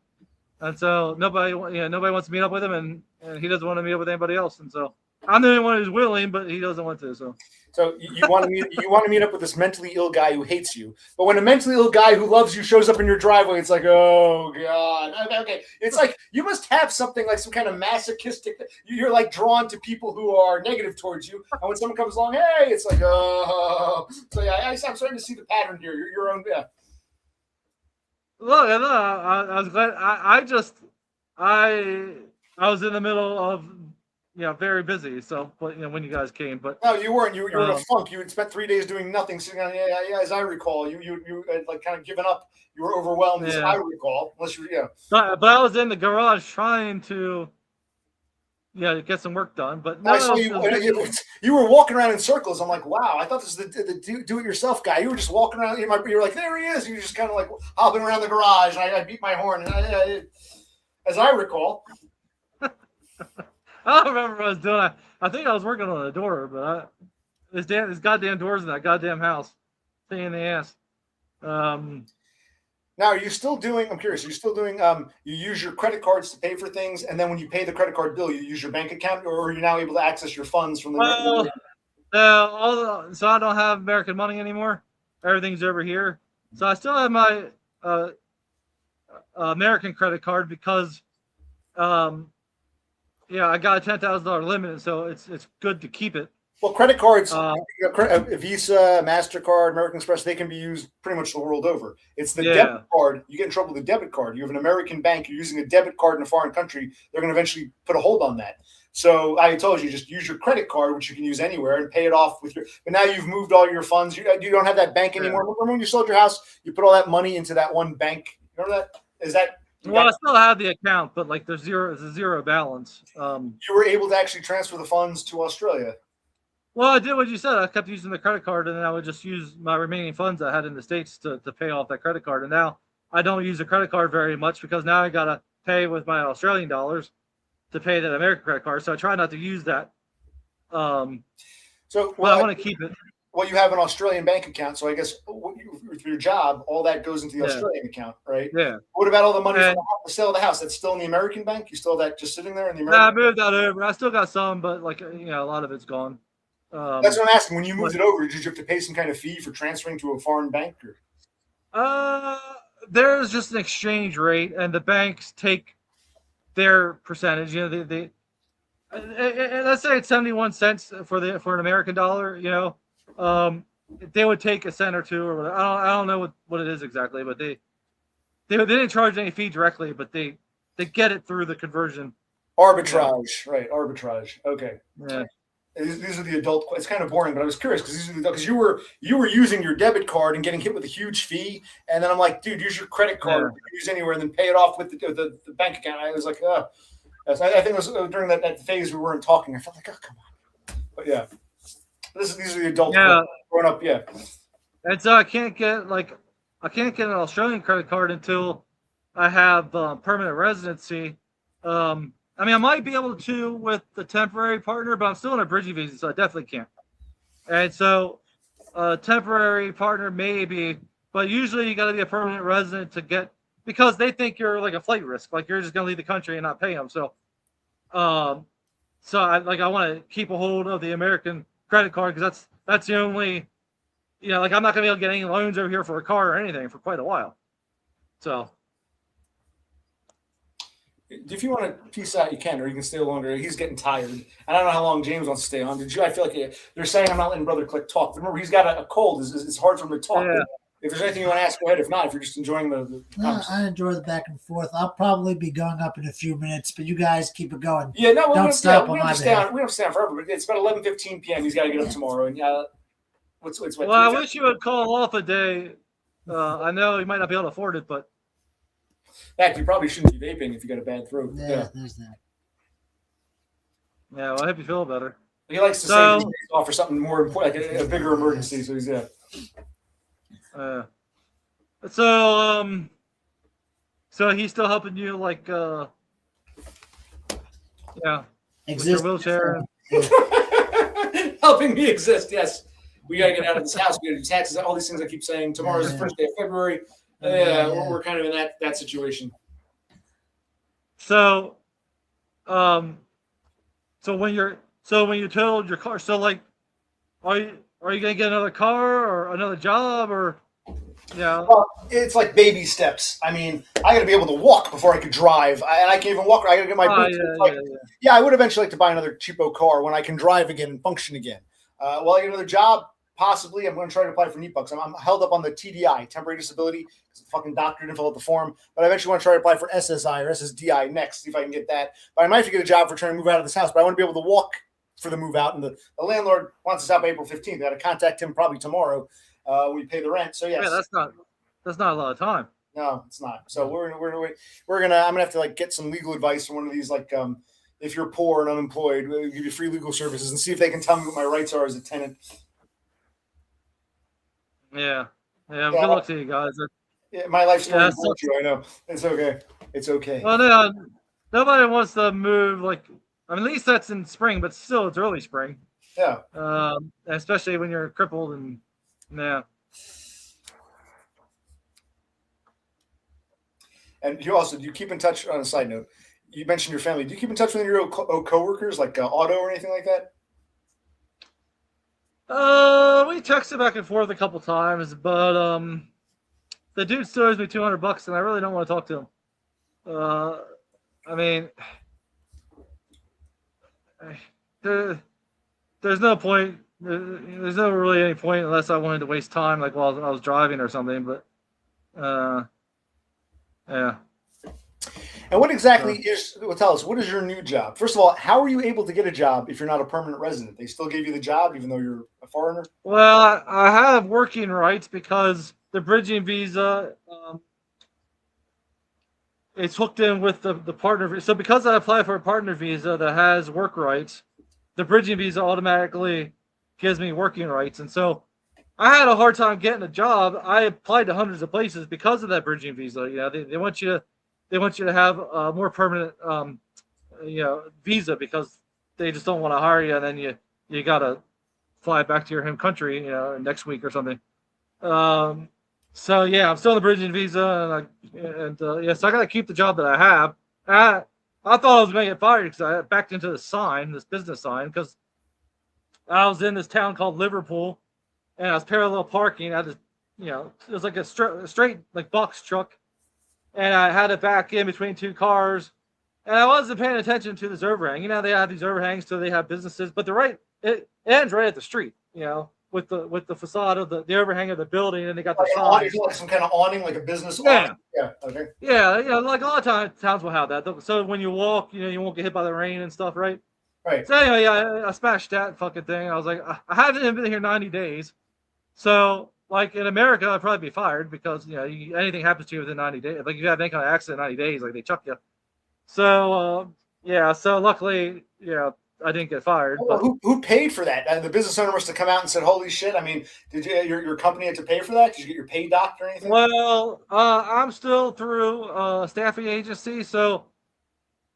and so nobody wants to meet up with him, and he doesn't want to meet up with anybody else, and so I'm the only one who's willing, but he doesn't want to. So you want to meet up with this mentally ill guy who hates you, but when a mentally ill guy who loves you shows up in your driveway, it's like, oh god. Okay, it's like you must have something like some kind of masochistic. You're like drawn to people who are negative towards you, and when someone comes along, hey, it's like, oh. So yeah, I'm starting to see the pattern here. Your own, yeah. Look, I was glad. I was in the middle of. Very busy. So, but when you guys came, but no, you weren't. You were in a funk. You had spent 3 days doing nothing, sitting on. Yeah. As I recall, you had like kind of given up. You were overwhelmed, as I recall. Unless you, But I was in the garage trying to, get some work done. But no, I saw you were walking around in circles. I'm like, wow. I thought this was the do-it-yourself guy. You were just walking around. You were like, there he is. You were just kind of like hopping around the garage. And I beat my horn. And as I recall. I don't remember what I was doing. I think I was working on a door, but this goddamn doors in that goddamn house. Pain in the ass. Now, are you still doing? I'm curious. Are you still doing? You use your credit cards to pay for things, and then when you pay the credit card bill, you use your bank account, or are you now able to access your funds from the? So I don't have American money anymore. Everything's over here. So I still have my American credit card because. I got a $10,000 limit, so it's good to keep it. Well, credit cards, Visa, MasterCard, American Express, they can be used pretty much the world over. It's the debit card. You get in trouble with the debit card. You have an American bank. You're using a debit card in a foreign country. They're going to eventually put a hold on that. So I told you, just use your credit card, which you can use anywhere, and pay it off with your. But now you've moved all your funds. You don't have that bank anymore. Remember when you sold your house? You put all that money into that one bank. Remember that? Is that? Well, I still have the account, but like there's a zero balance. You were able to actually transfer the funds to Australia. Well, I did what you said. I kept using the credit card, and then I would just use my remaining funds I had in the States to pay off that credit card. And now I don't use the credit card very much because now I got to pay with my Australian dollars to pay that American credit card. So I try not to use that. I want to keep it. Well, you have an Australian bank account, so I guess with your job, all that goes into the Australian account, right? Yeah. What about all the money from the sale of the house? That's still in the American bank? You still have that just sitting there in the American bank? I moved that over. I still got some, but a lot of it's gone. That's what I'm asking. When you moved it over, did you have to pay some kind of fee for transferring to a foreign bank? There's just an exchange rate, and the banks take their percentage. Let's say it's 71 cents for an American dollar. They would take a cent or two or whatever. I don't know what it is exactly, but they didn't charge any fee directly, but they get it through the conversion. Arbitrage, right? Arbitrage. Okay. Yeah. These are the adult. It's kind of boring, but I was curious because you were using your debit card and getting hit with a huge fee, and then I'm like, dude, use your credit card, use anywhere, and then pay it off with the bank account. I was like, I think it was during that phase we weren't talking. I felt like, oh, come on. But yeah. These are the adults growing up, And so I can't get an Australian credit card until I have permanent residency. I might be able to with the temporary partner, but I'm still on a bridging visa, so I definitely can't. And so, temporary partner maybe, but usually you got to be a permanent resident to get, because they think you're like a flight risk, like you're just gonna leave the country and not pay them. Um, so I want to keep a hold of the American credit card because that's the only, like I'm not gonna be able to get any loans over here for a car or anything for quite a while. So. If you want to peace out, you can, or you can stay longer. He's getting tired. I don't know how long James wants to stay on. I feel like they're saying I'm not letting Brother Click talk. But remember, he's got a cold. It's hard for him to talk. Yeah. If there's anything you want to ask, go ahead. If not, if you're just enjoying the I enjoy the back and forth. I'll probably be going up in a few minutes, but you guys keep it going. Yeah, no, don't stop on we my don't stay on. We don't stay on forever. But it's about 11:15 p.m. He's got to get up tomorrow. And well, I wish you would call off a day. I know you might not be able to afford it, but. In fact, you probably shouldn't be vaping if you got a bad throat. Yeah, there's that. Yeah, well, I hope you feel better. He likes to say he's off for something more important, like a bigger emergency. So he's So he's still helping you, like, with your wheelchair. Helping me exist. Yes, we got to get out of this house. We got to do taxes. All these things I keep saying. Tomorrow's the first day of February. We're kind of in that situation. So, so when you totaled your car, so like, are you gonna get another car or another job or? Yeah. Well, it's like baby steps. I mean, I got to be able to walk before I could drive, and I can't even walk. I got to get my boots. I would eventually like to buy another cheapo car when I can drive again and function again. Well, I get another job. Possibly, I'm going to try to apply for NEPA. I'm held up on the TDI, temporary disability, because the fucking doctor didn't fill out the form. But I eventually want to try to apply for SSI or SSDI next, see if I can get that. But I might have to get a job for trying to move out of this house. But I want to be able to walk for the move out. And the landlord wants us out by April 15th. I got to contact him probably tomorrow when we pay the rent. So, yes. Yeah, that's not a lot of time. No, it's not. So I'm gonna have to like get some legal advice from one of these if you're poor and unemployed, we'll give you free legal services and see if they can tell me what my rights are as a tenant. Yeah. Good luck to you guys. My life story is you. I know. It's okay. It's okay. Well, nobody wants to move. Like, at least that's in spring, but still, it's early spring. Yeah. Especially when you're crippled and yeah. And do you keep in touch? On a side note, you mentioned your family. Do you keep in touch with your coworkers, like Otto or anything like that? We texted back and forth a couple times, but the dude still owes me $200, and I really don't want to talk to him. I mean, there's no point. There's no really any point unless I wanted to waste time, like while I was driving or something. But yeah. And what exactly tell us, what is your new job? First of all, how are you able to get a job if you're not a permanent resident? They still gave you the job even though you're a foreigner? Well, I have working rights because the bridging visa is hooked in with the partner. So because I apply for a partner visa that has work rights, the bridging visa automatically gives me working rights. And so I had a hard time getting a job. I applied to hundreds of places because of that bridging visa. They want you to have a more permanent, visa because they just don't want to hire you, and then you gotta fly back to your home country, next week or something. So yeah, I'm still on the bridging visa, so I gotta keep the job that I have. I thought I was going to get fired because I backed into this business sign, because I was in this town called Liverpool, and I was parallel parking. I just, it was like a straight like box truck. And I had it back in between two cars, and I wasn't paying attention to this overhang. They have these overhangs, so they have businesses, but it ends right at the street, with the facade of the overhang of the building, and they got the sign. Like some kind of awning, like a business awning. Yeah. Okay. Yeah, like a lot of towns will have that. So when you walk, you won't get hit by the rain and stuff, right? Right. So anyway, I smashed that fucking thing. I was like, I haven't even been here 90 days, so. Like in America, I'd probably be fired because anything happens to you within 90 days. Like if you have any kind of accident in 90 days, like they chuck you. So so luckily, I didn't get fired. But who paid for that? The business owner must have come out and said, "Holy shit!" I mean, did your company have to pay for that? Did you get your pay docked or anything? Well, I'm still through a staffing agency, so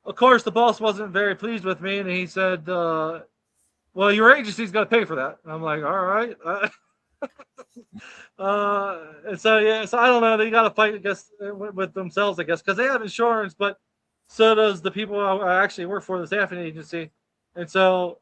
of course the boss wasn't very pleased with me, and he said, "Well, your agency's got to pay for that." And I'm like, "All right." So yeah, so I don't know. They got to fight, I guess, with themselves, I guess, because they have insurance, but so does the people I actually work for, the staffing agency, and so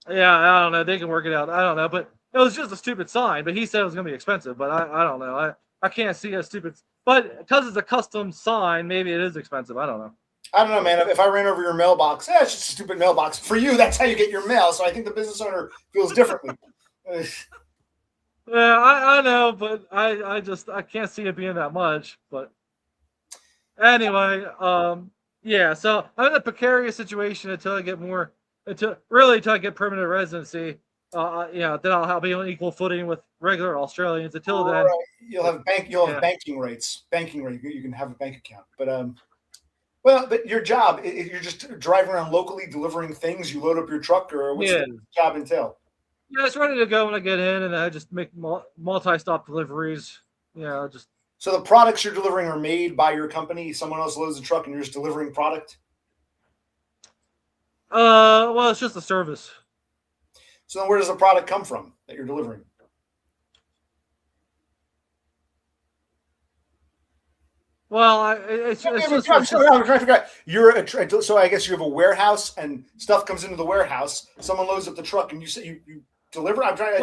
yeah, I don't know. They can work it out. I don't know, but it was just a stupid sign. But he said it was going to be expensive, but I don't know. I can't see a stupid, but because it's a custom sign, maybe it is expensive. I don't know. I don't know, man. If I ran over your mailbox, it's just a stupid mailbox. For you, that's how you get your mail. So I think the business owner feels differently. Yeah, I know, but I can't see it being that much. But anyway, yeah. So I'm in a precarious situation until I get more, until I get permanent residency. Yeah, then I'll be on equal footing with regular Australians. Until then, Right. You'll have banking rates. Banking rate. You can have a bank account. Well, but your job, you're just driving around locally delivering things. You load up your truck, or what's yeah. the job entail? Yeah, it's ready to go when I get in, and I just make multi-stop deliveries. Yeah, just So the products you're delivering are made by your company. Someone else loads the truck, and you're just delivering product. well, it's just a service. So then, where does the product come from that you're delivering? Well, it's just I'm trying to figure out. So I guess you have a warehouse, and stuff comes into the warehouse. Someone loads up the truck, and you say you deliver. I'm trying.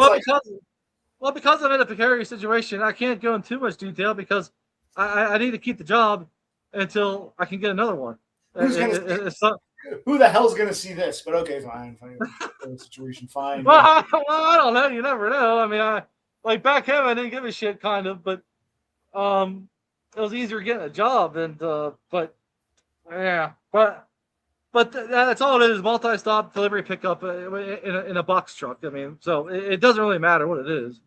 Because I'm in a precarious situation, I can't go in too much detail because I need to keep the job until I can get another one. Who the hell's going to see this? But okay, fine. Situation, fine. Well, I don't know. You never know. I mean, like back home, I didn't give a shit, kind of, but it was easier getting a job, and but yeah, but that's all it is: multi-stop delivery pickup in a box truck. I mean, so it doesn't really matter what it is.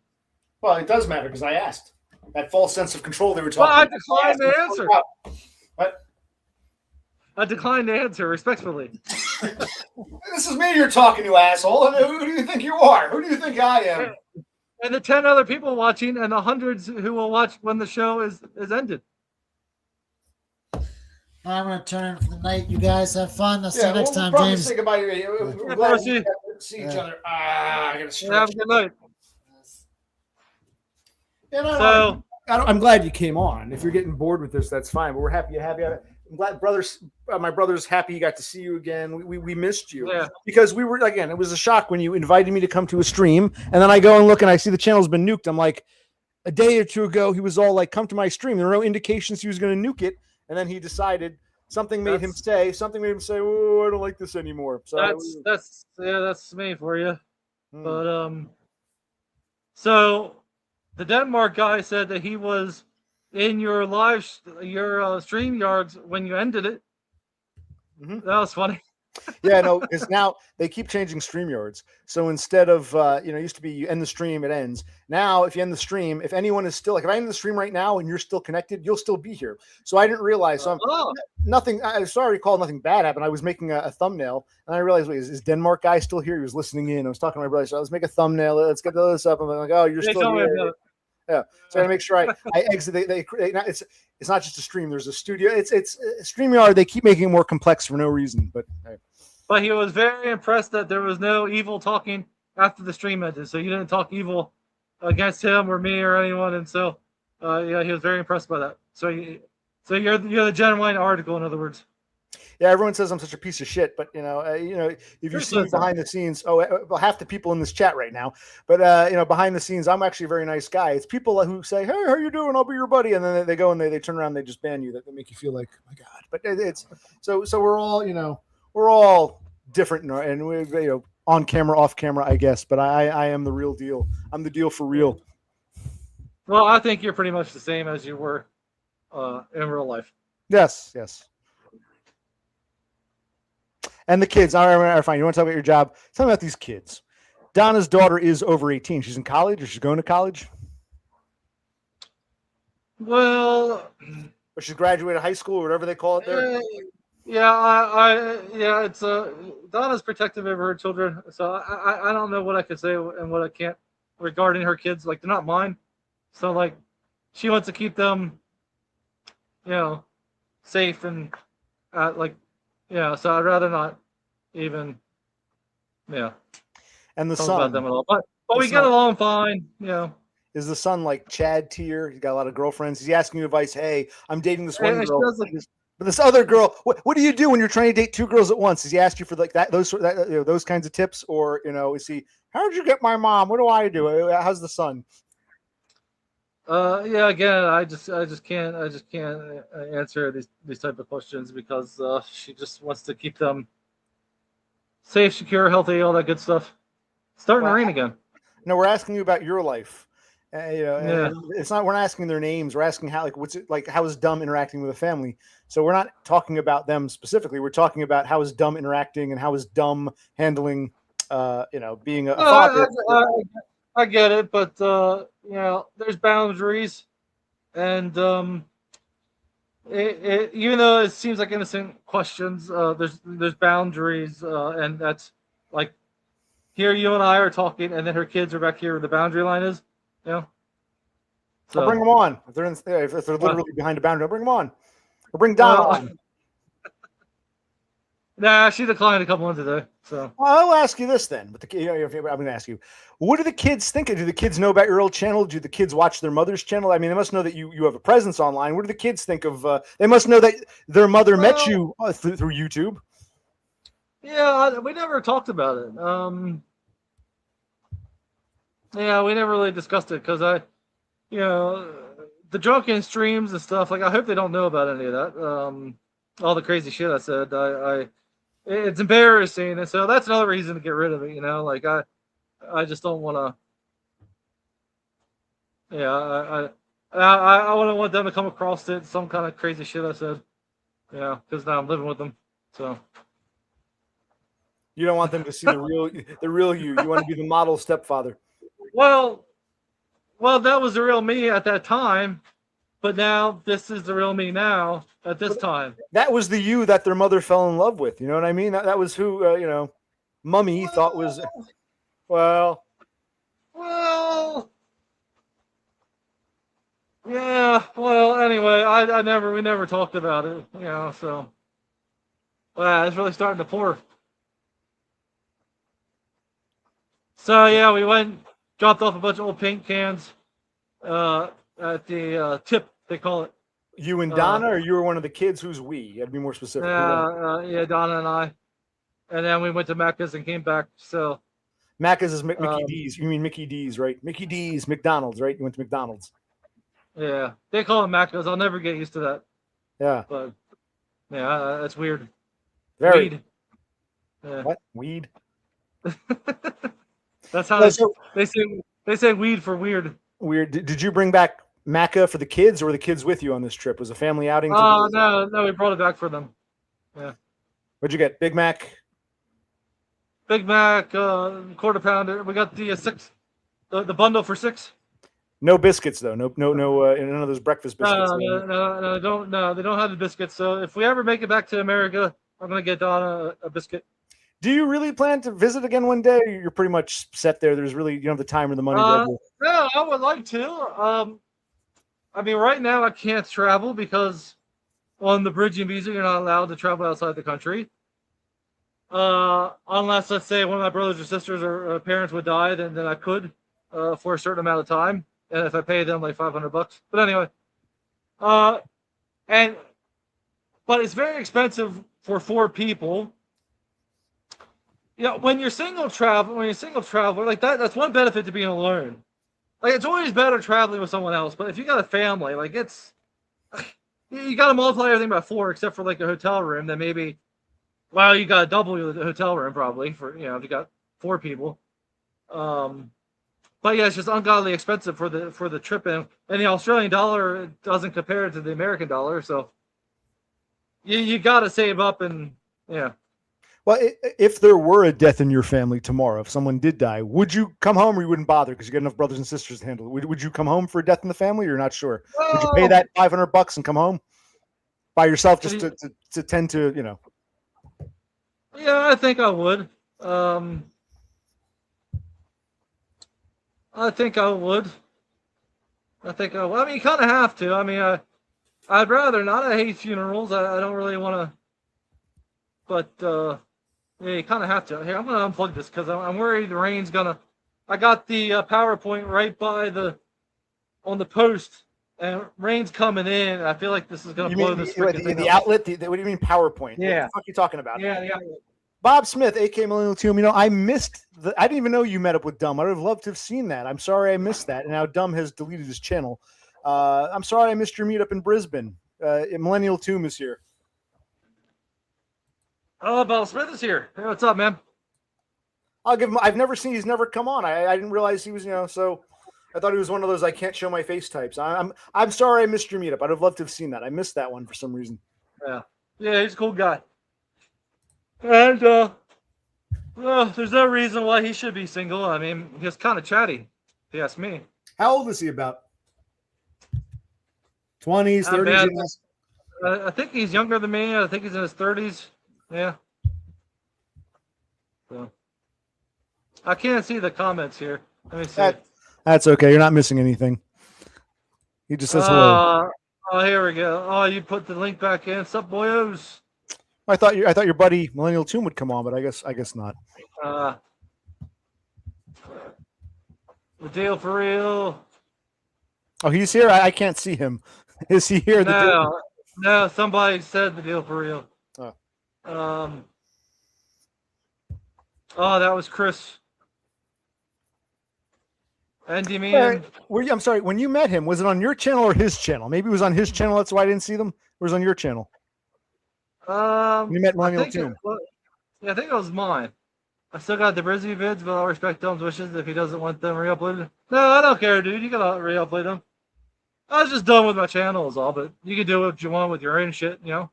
Well, it does matter because I asked. That false sense of control they were Well, I talking declined the answer. What? I declined to answer respectfully. This is me you're talking to, asshole. Who do you think you are? Who do you think I am? And the 10 other people watching, and the hundreds who will watch when the show is ended. I'm going to turn in for the night. You guys have fun. I'll see you next time, probably James. say goodbye. We're glad we see each other. I gotta stretch. Have a good night. So I'm glad you came on. If you're getting bored with this, that's fine. But we're happy to have you. I'm glad my brother's happy he got to see you again. We missed you because we were, again, it was a shock when you invited me to come to a stream, and then I go and look and I see the channel's been nuked. I'm like, a day or two ago he was all like, come to my stream. There were no indications he was going to nuke it, and then he decided something made him say, oh, I don't like this anymore. So that's me for you. But so the Denmark guy said that he was in your stream yards when you ended it. Mm-hmm. That was funny. Yeah, no, because now they keep changing StreamYards. So instead of it used to be you end the stream, it ends. Now, if you end the stream, if anyone is still, like, if I end the stream right now and you're still connected, you'll still be here. So I didn't realize. So nothing. I'm sorry to call nothing bad happened. I was making a thumbnail and I realized, wait, is Denmark guy still here? He was listening in. I was talking to my brother. So let's make a thumbnail. Let's get this up. I'm like, oh, you're still here. Yeah, so I make sure I exit. It's not just a stream. There's a studio. It's StreamYard. They keep making it more complex for no reason. But he was very impressed that there was no evil talking after the stream ended. So you didn't talk evil against him or me or anyone. And so yeah, he was very impressed by that. So you're the genuine article, in other words. Yeah, everyone says I'm such a piece of shit, but if you see me behind the scenes, well, half the people in this chat right now, but behind the scenes, I'm actually a very nice guy. It's people who say, "Hey, how you doing? I'll be your buddy," and then they go and they turn around, and they just ban you. That make you feel like, oh my God. But it's so we're all different, and we on camera, off camera, I guess. But I am the real deal. I'm the deal for real. Well, I think you're pretty much the same as you were in real life. Yes. And the kids, all right, fine. You want to talk about your job? Tell me about these kids. Donna's daughter is over 18. She's in college, or she's going to college? Well, or she's graduated high school, or whatever they call it there. Yeah, it's Donna's protective over her children, so I don't know what I could say and what I can't regarding her kids. Like, they're not mine, so like she wants to keep them, safe and so I'd rather not even, And the talk son about them at all. But we get along fine, Is the son like Chad tier? He's got a lot of girlfriends. Is he asking you advice? Hey, I'm dating this one And she girl, does, like, but this other girl. What do you do when you're trying to date two girls at once? Does he ask you for like those kinds of tips, or is he? How'd you get my mom? What do I do? How's the son? yeah. Again, I just can't answer these type of questions because she just wants to keep them safe, secure, healthy, all that good stuff. It's starting to rain again. No, we're asking you about your life. Yeah. And it's not. We're not asking their names. We're asking how, like, what's it like? How is Dumb interacting with a family? So we're not talking about them specifically. We're talking about how is Dumb interacting and how is Dumb handling, being a No, father. I get it, but there's boundaries, and even though it seems like innocent questions, there's boundaries, and that's like here you and I are talking, and then her kids are back here where the boundary line is, you know. I'll bring So them on if they're literally behind a boundary. I'll bring them on. Or bring Donna on. nah, she declined a couple ones today. So Well, I'll ask you this then. But I'm going to ask you, what do the kids think? Do the kids know about your old channel? Do the kids watch their mother's channel? I mean, they must know that you have a presence online. What do the kids think of? They must know that their mother met you through YouTube. Yeah, we never talked about it. Yeah, we never really discussed it because the drunken streams and stuff. Like, I hope they don't know about any of that. All the crazy shit I said. It's embarrassing, and so that's another reason to get rid of it. Like I just don't want to. Yeah, I wouldn't want them to come across it some kind of crazy shit I said. Because now I'm living with them, so. You don't want them to see the real you. You want to be the model stepfather. Well, that was the real me at that time, but now this is the real me now at this time. That was the you that their mother fell in love with. You know what I mean? That was who Mummy thought was. Well, yeah. Well, anyway, we never talked about it. So. Wow, it's really starting to pour. So yeah, we went, dropped off a bunch of old paint cans at the tip, they call it. You and Donna, or you were one of the kids? Who's we? You got to be more specific. Yeah, Donna and I, and then we went to Mecca's and came back. So Macca's is Mickey D's. You mean Mickey D's, right? Mickey D's, McDonald's, right? You went to McDonald's. Yeah, they call it Mecca's. I'll never get used to that. Yeah, but yeah, that's weird. Very. Weed. Yeah. What weed? That's how they say weed for weird. Weird. Did you bring back Macca for the kids, or were the kids with you on this trip? Was a family outing? No, we brought it back for them. Yeah. What'd you get? Big Mac. Big Mac, quarter pounder. We got the six, the bundle for 6. No biscuits though. No, none of those breakfast biscuits. No, they don't have the biscuits. So if we ever make it back to America, I'm gonna get Donna a biscuit. Do you really plan to visit again one day? You're pretty much set there. There's really, you don't have the time or the money. No, I would like to. I mean, right now I can't travel because on the bridging visa, you're not allowed to travel outside the country. Unless, let's say, one of my brothers or sisters or parents would die, then I could for a certain amount of time, and if I pay them like $500. But anyway, but it's very expensive for 4 people. When you're single traveler, like that's one benefit to being alone. Like, it's always better traveling with someone else, but if you got a family, like, you got to multiply everything by 4, except for like a hotel room. Then maybe, well, you got to double the hotel room probably for if you got 4 people. But yeah, it's just ungodly expensive for the trip, and the Australian dollar doesn't compare to the American dollar, so you got to save up and yeah. Well, if there were a death in your family tomorrow, if someone did die, would you come home, or you wouldn't bother because you got enough brothers and sisters to handle it? Would you come home for a death in the family? Or you're not sure. Would you pay that $500 and come home by yourself just to tend to Yeah, I think I would. I think I would. I mean, you kind of have to. I mean, I'd rather not. I hate funerals. I don't really want to. But yeah, you kind of have to. Here, I'm gonna unplug this because I'm worried the rain's gonna. I got the PowerPoint right by the on the post, and rain's coming in. I feel like this is gonna You blow mean this the, freaking thing the up. outlet? What do you mean PowerPoint? What Yeah. the fuck are you talking about? Yeah. Bob Smith, AK Millennial Tomb. I missed I didn't even know you met up with Dumb. I would have loved to have seen that. I'm sorry I missed that. And now Dumb has deleted his channel. I'm sorry I missed your meetup in Brisbane. Millennial Tomb is here. Oh, Bob Smith is here. Hey, what's up, man? I'll give him. He's never come on. I didn't realize he was. So I thought he was one of those I can't show my face types. I'm sorry I missed your meetup. I'd have loved to have seen that. I missed that one for some reason. Yeah, he's a cool guy. And there's no reason why he should be single. I mean, he's kind of chatty, if you ask me. How old is he? About 20s, 30s. I think he's younger than me. I think he's in his 30s. Yeah. So I can't see the comments here. Let me see. That's okay. You're not missing anything. He just says hello. Oh, here we go. Oh, you put the link back in. What's up, boyos? I thought your buddy Millennial Tomb would come on, but I guess not. The deal for real. Oh, he's here. I can't see him. Is he here? No. Somebody said the deal for real. Oh. Oh, that was Chris. Andy, man. I'm sorry. When you met him, was it on your channel or his channel? Maybe it was on his channel. That's why I didn't see them. Or was it on your channel? You met Millennial Tomb. I think it was mine. I still got the Brizzy vids, but I'll respect Dom's wishes if he doesn't want them re-uploaded. No, I don't care, dude. You can re-upload them. I was just done with my channel is all, but you can do what you want with your own shit, you know?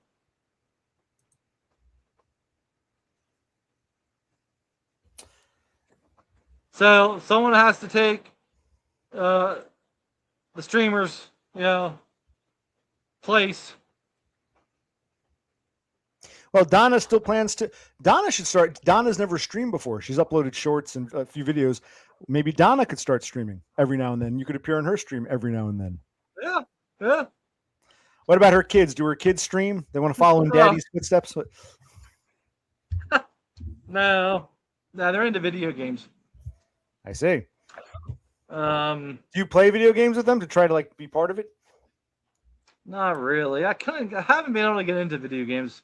So someone has to take the streamer's, place. Well, Donna still plans to. Donna should start. Donna's never streamed before. She's uploaded shorts and a few videos. Maybe Donna could start streaming every now and then. You could appear on her stream every now and then. Yeah. What about her kids? Do her kids stream? They want to follow in Daddy's footsteps? No, they're into video games. I see. Do you play video games with them to try to be part of it? Not really. I haven't been able to get into video games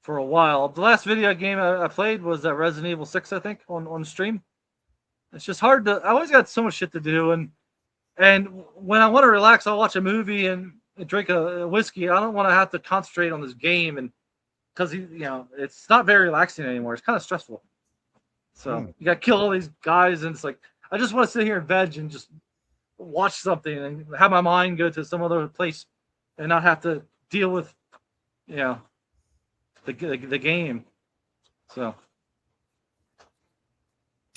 for a while. The last video game I played was Resident Evil 6, I think, on stream. It's just hard to. I always got so much shit to do, and when I want to relax, I'll watch a movie and drink a whiskey. I don't want to have to concentrate on this game, and because it's not very relaxing anymore. It's kind of stressful. So you got to kill all these guys, and it's like I just want to sit here and veg and just watch something and have my mind go to some other place, and not have to deal with, the game. So.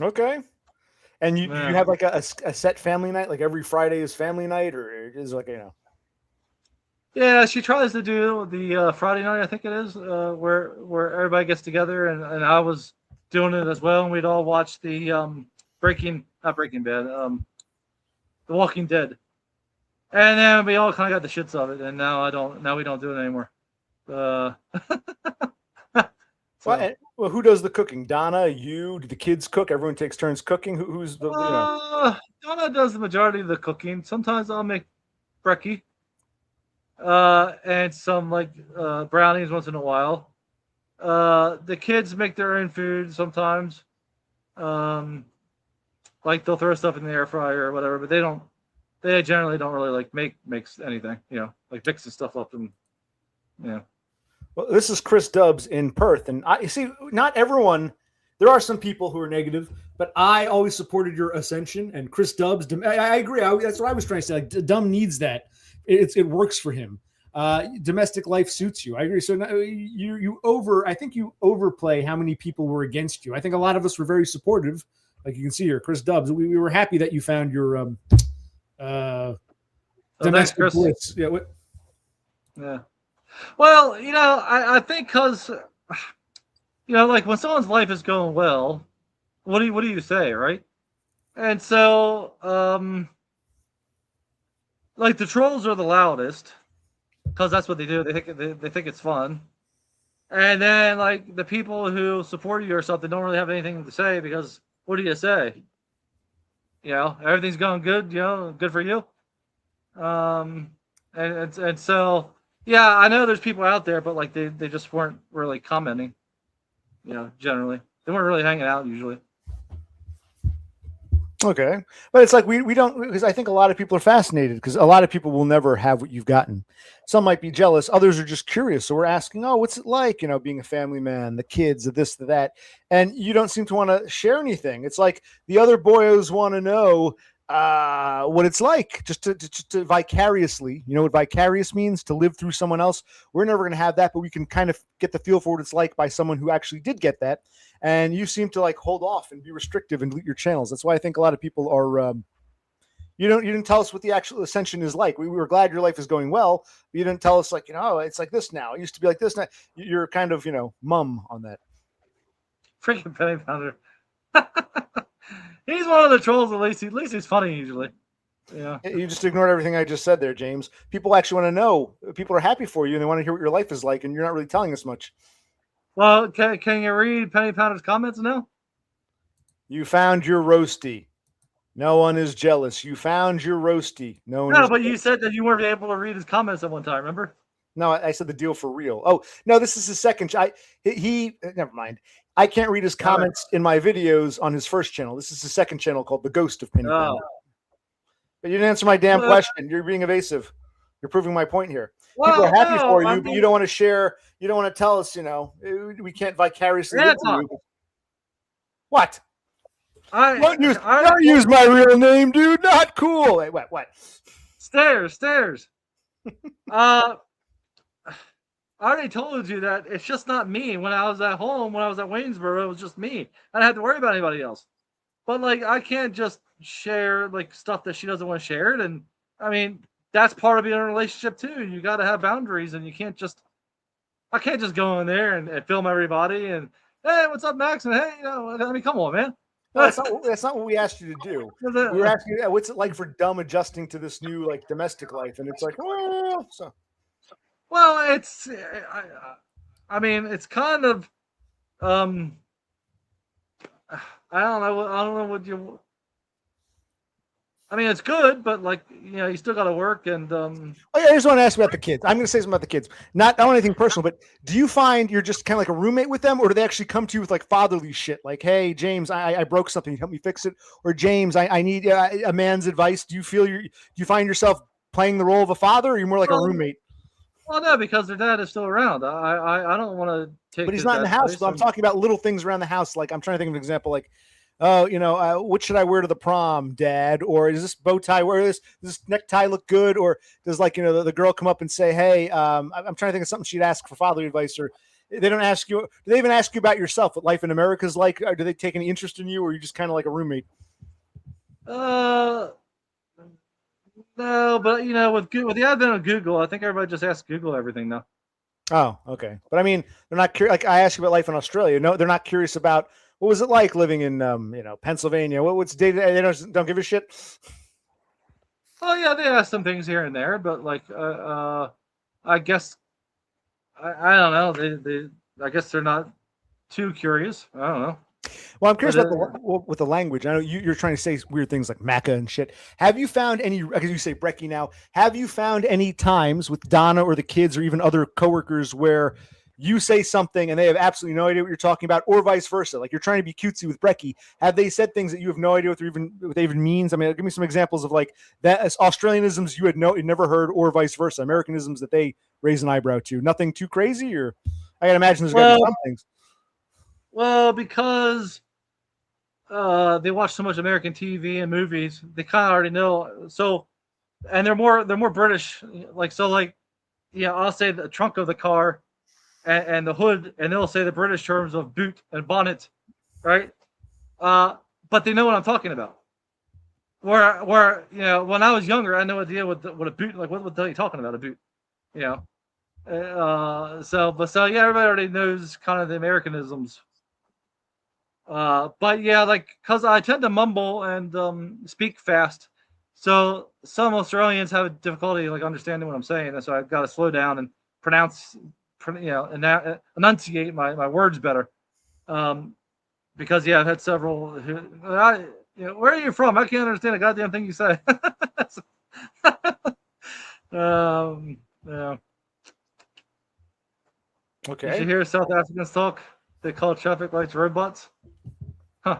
Okay. And you have a set family night, like every Friday is family night, or is it Yeah, she tries to do the Friday night, I think it is, where everybody gets together, and I was doing it as well, and we'd all watch the The Walking Dead, and then we all kind of got the shits of it, and now we don't do it anymore. Well, who does the cooking? Donna, you? Do the kids cook? Everyone takes turns cooking. Who's the? Donna does the majority of the cooking. Sometimes I'll make brekkie, and some brownies once in a while. The kids make their own food sometimes. They'll throw stuff in the air fryer or whatever, but they generally don't really make anything, mixing stuff up and. Well, this is Chris Dubbs in Perth, and I see not everyone. There are some people who are negative, but I always supported your ascension. And Chris Dubbs, I agree. That's what I was trying to say. Dumb needs that. It works for him. Domestic life suits you. I agree. So now I think you overplay how many people were against you. I think a lot of us were very supportive. Like you can see here, Chris Dubbs. We were happy that you found your domestic bliss. Yeah. Yeah. Well, I think because, when someone's life is going well, what do you say, right? And so, the trolls are the loudest because that's what they do. They think it's fun, and then the people who support you or something don't really have anything to say because what do you say? Everything's going good. Good for you. And so yeah, I know there's people out there, but like they just weren't really commenting. Generally they weren't really hanging out usually. Okay, but it's like we don't, because I think a lot of people are fascinated because a lot of people will never have what you've gotten. Some might be jealous, others are just curious. So we're asking, oh, what's it like, being a family man, the kids, the this, the that, and you don't seem to want to share anything. It's like the other boyos want to know what it's like, just to vicariously, you know what vicarious means, to live through someone else. We're never going to have that, but we can kind of get the feel for what it's like by someone who actually did get that. And you seem to like hold off and be restrictive and delete your channels. That's why I think a lot of people are. You didn't tell us what the actual ascension is like. We were glad your life is going well, but you didn't tell us like, it's like this now. It used to be like this now. You're kind of mum on that. Freaking penny pounder. He's one of the trolls. At least he's funny usually. Yeah. You just ignored everything I just said there, James. People actually want to know. People are happy for you and they want to hear what your life is like, and you're not really telling us much. Well, can you read Penny Pounder's comments now? You found your roasty. No one is jealous. You found your roasty. No, but you said that you weren't able to read his comments at one time. Remember? No, I said the deal for real. Oh no, this is his second. He never mind. I can't read his comments in my videos on his first channel. This is his second channel called The Ghost of Penny Pounder. But you didn't answer my damn question. You're being evasive. You're proving my point here. People are happy for you, but you don't want to share. You don't want to tell us. We can't vicariously live through you. What? Don't use my real name, dude. Not cool. Wait, what? Stairs. I already told you that it's just not me. When I was at home, when I was at Waynesboro, it was just me. I didn't have to worry about anybody else. But like, I can't just share like stuff that she doesn't want shared. And I mean, that's part of being in a relationship too. You got to have boundaries, and I can't just go in there and film everybody and hey, what's up, Max? And hey, I mean, come on, man. That's not what we asked you to do. We were asking you, what's it like for dumb adjusting to this new like domestic life, and it's like, well, it's. I mean, it's kind of. I don't know what you. I mean, it's good, but like, you still got to work and. I just want to ask about the kids. I'm going to say something about the kids. Not anything personal, but do you find you're just kind of like a roommate with them, or do they actually come to you with like fatherly shit? Like, hey, James, I broke something. You help me fix it. Or James, I need a man's advice. Do you find yourself playing the role of a father, or are you more like a roommate? Well, no, because their dad is still around. I don't want to take. But he's not in the house. So I'm talking about little things around the house. Like, I'm trying to think of an example. Like, oh, what should I wear to the prom, Dad? Or is this bow tie? Does this necktie look good? Or does the girl come up and say, hey, I'm trying to think of something she'd ask for fatherly advice, or they don't ask you. Do they even ask you about yourself? What life in America is like? Or do they take any interest in you, or are you just kind of like a roommate? No, but with the advent of Google, I think everybody just asks Google everything now. Oh, okay. But I mean, they're not curious. Like I asked you about life in Australia. No, they're not curious about what was it like living in Pennsylvania. What's day to day? They don't give a shit. Oh yeah, they ask some things here and there, but like I guess I don't know. I guess they're not too curious. I don't know. Well, I'm curious about with the language. I know you're trying to say weird things like Macca and shit. Have you found any, because you say Brecky now, have you found any times with Donna or the kids or even other coworkers where you say something and they have absolutely no idea what you're talking about, or vice versa? Like you're trying to be cutesy with Brecky. Have they said things that you have no idea what they even means? I mean, give me some examples of like that as Australianisms you had never heard, or vice versa, Americanisms that they raise an eyebrow to. Nothing too crazy, or I gotta imagine there's got to be some things. Well, because they watch so much American TV and movies, they kind of already know. So, and they're more British. I'll say the trunk of the car and the hood, and they'll say the British terms of boot and bonnet, right? But they know what I'm talking about. Where when I was younger, I had no idea what a boot, like what are you talking about, a boot, So yeah, everybody already knows kind of the Americanisms. But yeah, like, cause I tend to mumble and speak fast, so some Australians have a difficulty like understanding what I'm saying, and so I've got to slow down and enunciate my words better. Because I've had several. Where are you from? I can't understand a goddamn thing you say. Yeah. Did Okay. you hear South Africans talk? They call traffic lights robots. Huh.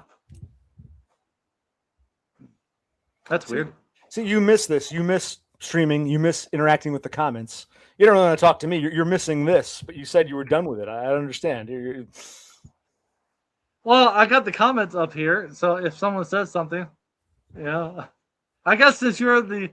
That's weird. See, you miss this. You miss streaming. You miss interacting with the comments. You don't want to talk to me. You're missing this, but you said you were done with it. I don't understand. Well, I got the comments up here, so if someone says something, I guess since you're the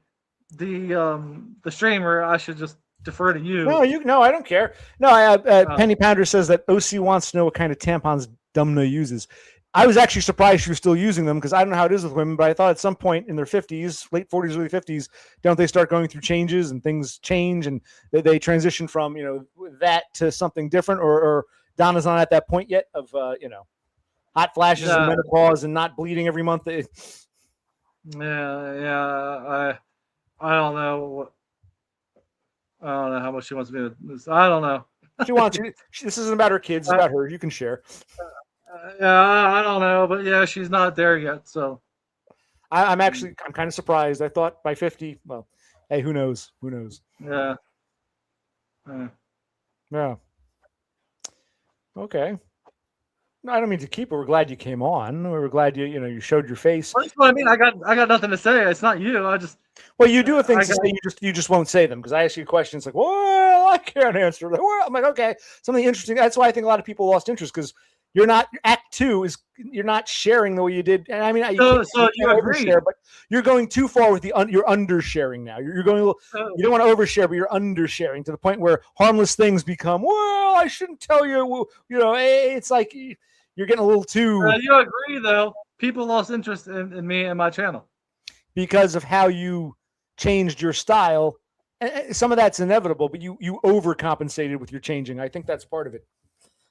streamer, I should just defer to you. No, I don't care. No, Penny Pounder says that OC wants to know what kind of tampons Dumna uses. I was actually surprised she was still using them because I don't know how it is with women, but I thought at some point in their 50s, late 40s, early 50s, don't they start going through changes and things change and they transition from, that to something different or Donna's not at that point yet of, hot flashes and menopause and not bleeding every month. I don't know. I don't know how much she wants me to. I don't know. She wants you. This isn't about her kids. It's about her. You can share. I don't know, but yeah, she's not there yet. So I'm kind of surprised. I thought by 50. Well, hey, who knows? Who knows? Yeah. Yeah. Okay. No, I don't mean to keep it. We're glad you came on. We're glad you showed your face. That's what I mean. I got nothing to say. It's not you. Well, you do have things to say. You just won't say them because I ask you questions like, well, I can't answer. Like, well, I'm like, okay, something interesting. That's why I think a lot of people lost interest because you're not Act 2 is you're not sharing the way you did. And I mean, you agree, but you're going too far with you're undersharing now. You're going a little. You don't want to overshare, but you're undersharing to the point where harmless things become. Well, I shouldn't tell you. It's like. You're getting a little too. You agree, though. People lost interest in me and my channel because of how you changed your style. Some of that's inevitable, but you overcompensated with your changing. I think that's part of it.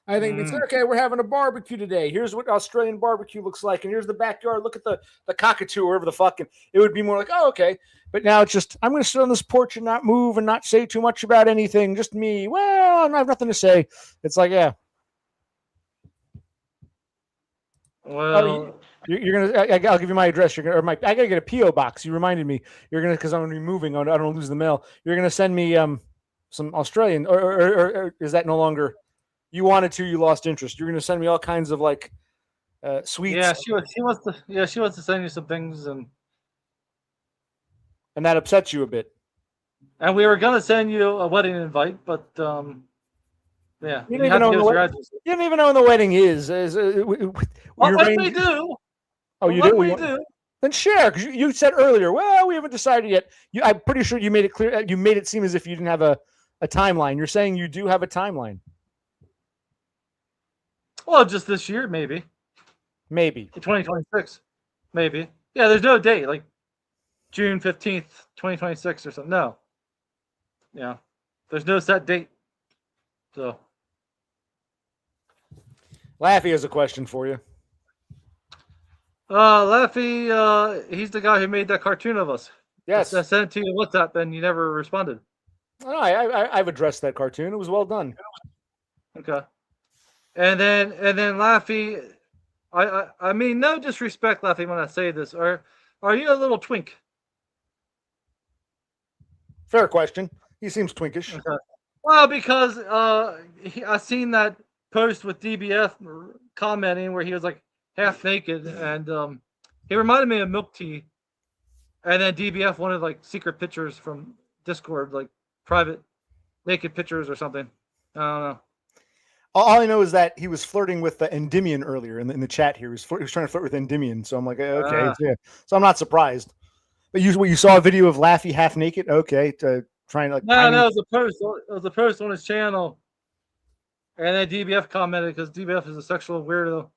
I think it's okay. We're having a barbecue today. Here's what Australian barbecue looks like, and here's the backyard. Look at the cockatoo, or whatever the fucking. It would be more like, oh, okay. But now it's just I'm going to sit on this porch and not move and not say too much about anything. Just me. Well, I have nothing to say. It's like, yeah. Well, you're gonna. I'll give you my address. I gotta get a PO box. You reminded me. You're gonna because I'm gonna be moving. I don't lose the mail. You're gonna send me some Australian or is that no longer? You wanted to. You lost interest. You're gonna send me all kinds of like sweets. Yeah, she wants to. Yeah, she wants to send you some things and that upsets you a bit. And we were gonna send you a wedding invite, but yeah, you don't even know when the wedding is. What we do? Oh, you do? We do. Then share, because you said earlier, well, we haven't decided yet. I'm pretty sure you made it clear. You made it seem as if you didn't have a timeline. You're saying you do have a timeline. Well, just this year, maybe. Maybe. 2026. Maybe. Yeah, there's no date, like June 15th, 2026 or something. No. Yeah. There's no set date. So. Laffy has a question for you. Laffy, he's the guy who made that cartoon of us. Yes. I sent it to you WhatsApp and you never responded. No, I've addressed that cartoon. It was well done. Okay. And then Laffy, I mean no disrespect, Laffy, when I say this. Are you a little twink? Fair question. He seems twinkish. Okay. Well, because I seen that post with DBF commenting where he was like half naked, and he reminded me of Milk Tea. And then DBF wanted like secret pictures from Discord, like private naked pictures or something. I don't know. All I know is that he was flirting with Endymion earlier in the chat here. He was trying to flirt with Endymion. So I'm like, okay, yeah. So I'm not surprised. But you saw a video of Laffy half naked? Okay, trying to like. No, it was a post. It was a post on his channel, and then DBF commented because DBF is a sexual weirdo.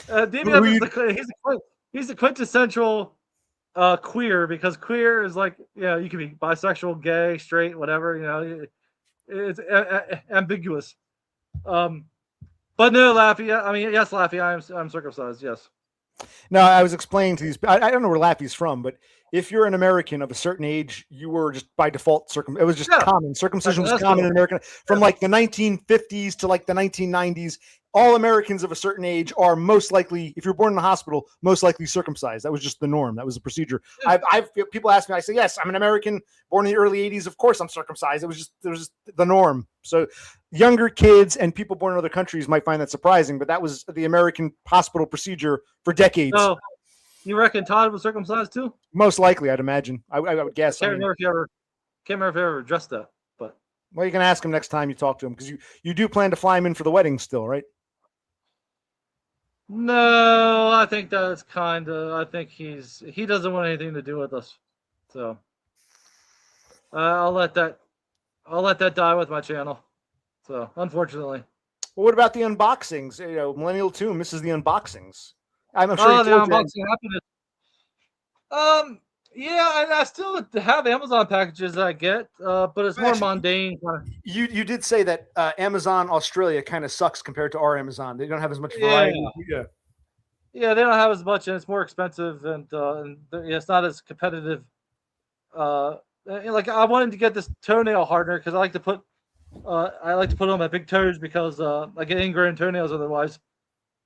DBF he's a quintessential queer, because queer is like, you can be bisexual, gay, straight, whatever. It's ambiguous. But no, Laffy. I mean, yes, Laffy. I'm circumcised. Yes. No, I was explaining to these. I don't know where Laffy's from, but if you're an American of a certain age, you were just by default it was just common. Circumcision was common in America from like the 1950s to like the 1990s. all Americans of a certain age are most likely, if you're born in the hospital, most likely circumcised. That was just the norm. That was the procedure. I've people ask me, I say, yes, I'm an American born in the early 80s. Of course I'm circumcised. It was just the norm. So younger kids and people born in other countries might find that surprising, but that was the American hospital procedure for decades. So you reckon Todd was circumcised too? Most likely, I'd imagine. I would guess. Can't remember if you ever addressed that, but well, you can ask him next time you talk to him, because you do plan to fly him in for the wedding still, right? no, I think that's kind of. I think he doesn't want anything to do with us, so I'll let that die with my channel. So unfortunately, well, what about the unboxings? You know, Millennial Tomb misses the unboxings. I'm sure the unboxing happiness. Yeah, and I still have Amazon packages I get, but it's more mundane. You did say that Amazon Australia kind of sucks compared to our Amazon. They don't have as much variety. Yeah, they don't have as much, and it's more expensive, and it's not as competitive. Like I wanted to get this toenail hardener because I like to put on my big toes because I get ingrown toenails otherwise.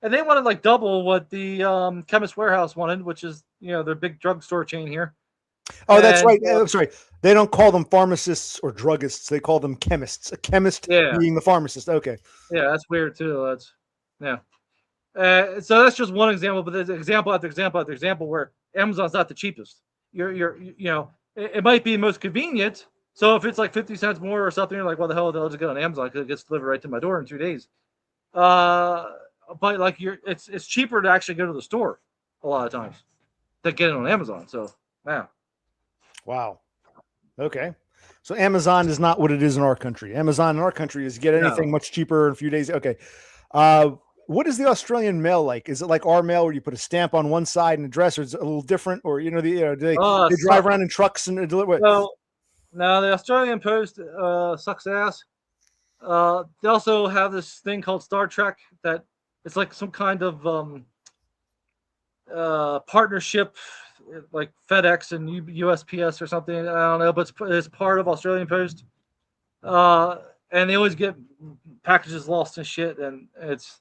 And they wanted like double what the Chemist Warehouse wanted, which is their big drugstore chain here. Oh, that's right. I'm sorry. They don't call them pharmacists or druggists. They call them chemists. A chemist being the pharmacist. Okay. Yeah, that's weird too. So that's just one example, but there's example after example after example where Amazon's not the cheapest. It might be most convenient. So if it's like 50 cents more or something, you're like, well, the hell, I'll just go on Amazon because it gets delivered right to my door in 2 days. But like it's cheaper to actually go to the store a lot of times to get it on Amazon. So yeah. Wow. Okay. So Amazon is not what it is in our country. Amazon in our country is get anything much cheaper in a few days. Okay. What is the Australian mail like? Is it like our mail where you put a stamp on one side and address, or is it a little different? Or do they drive around in trucks and deliver? No, the Australian Post sucks ass. They also have this thing called Star Trek that it's like some kind of partnership, like FedEx and USPS or something. I don't know, but it's part of Australian Post. And they always get packages lost and shit. And it's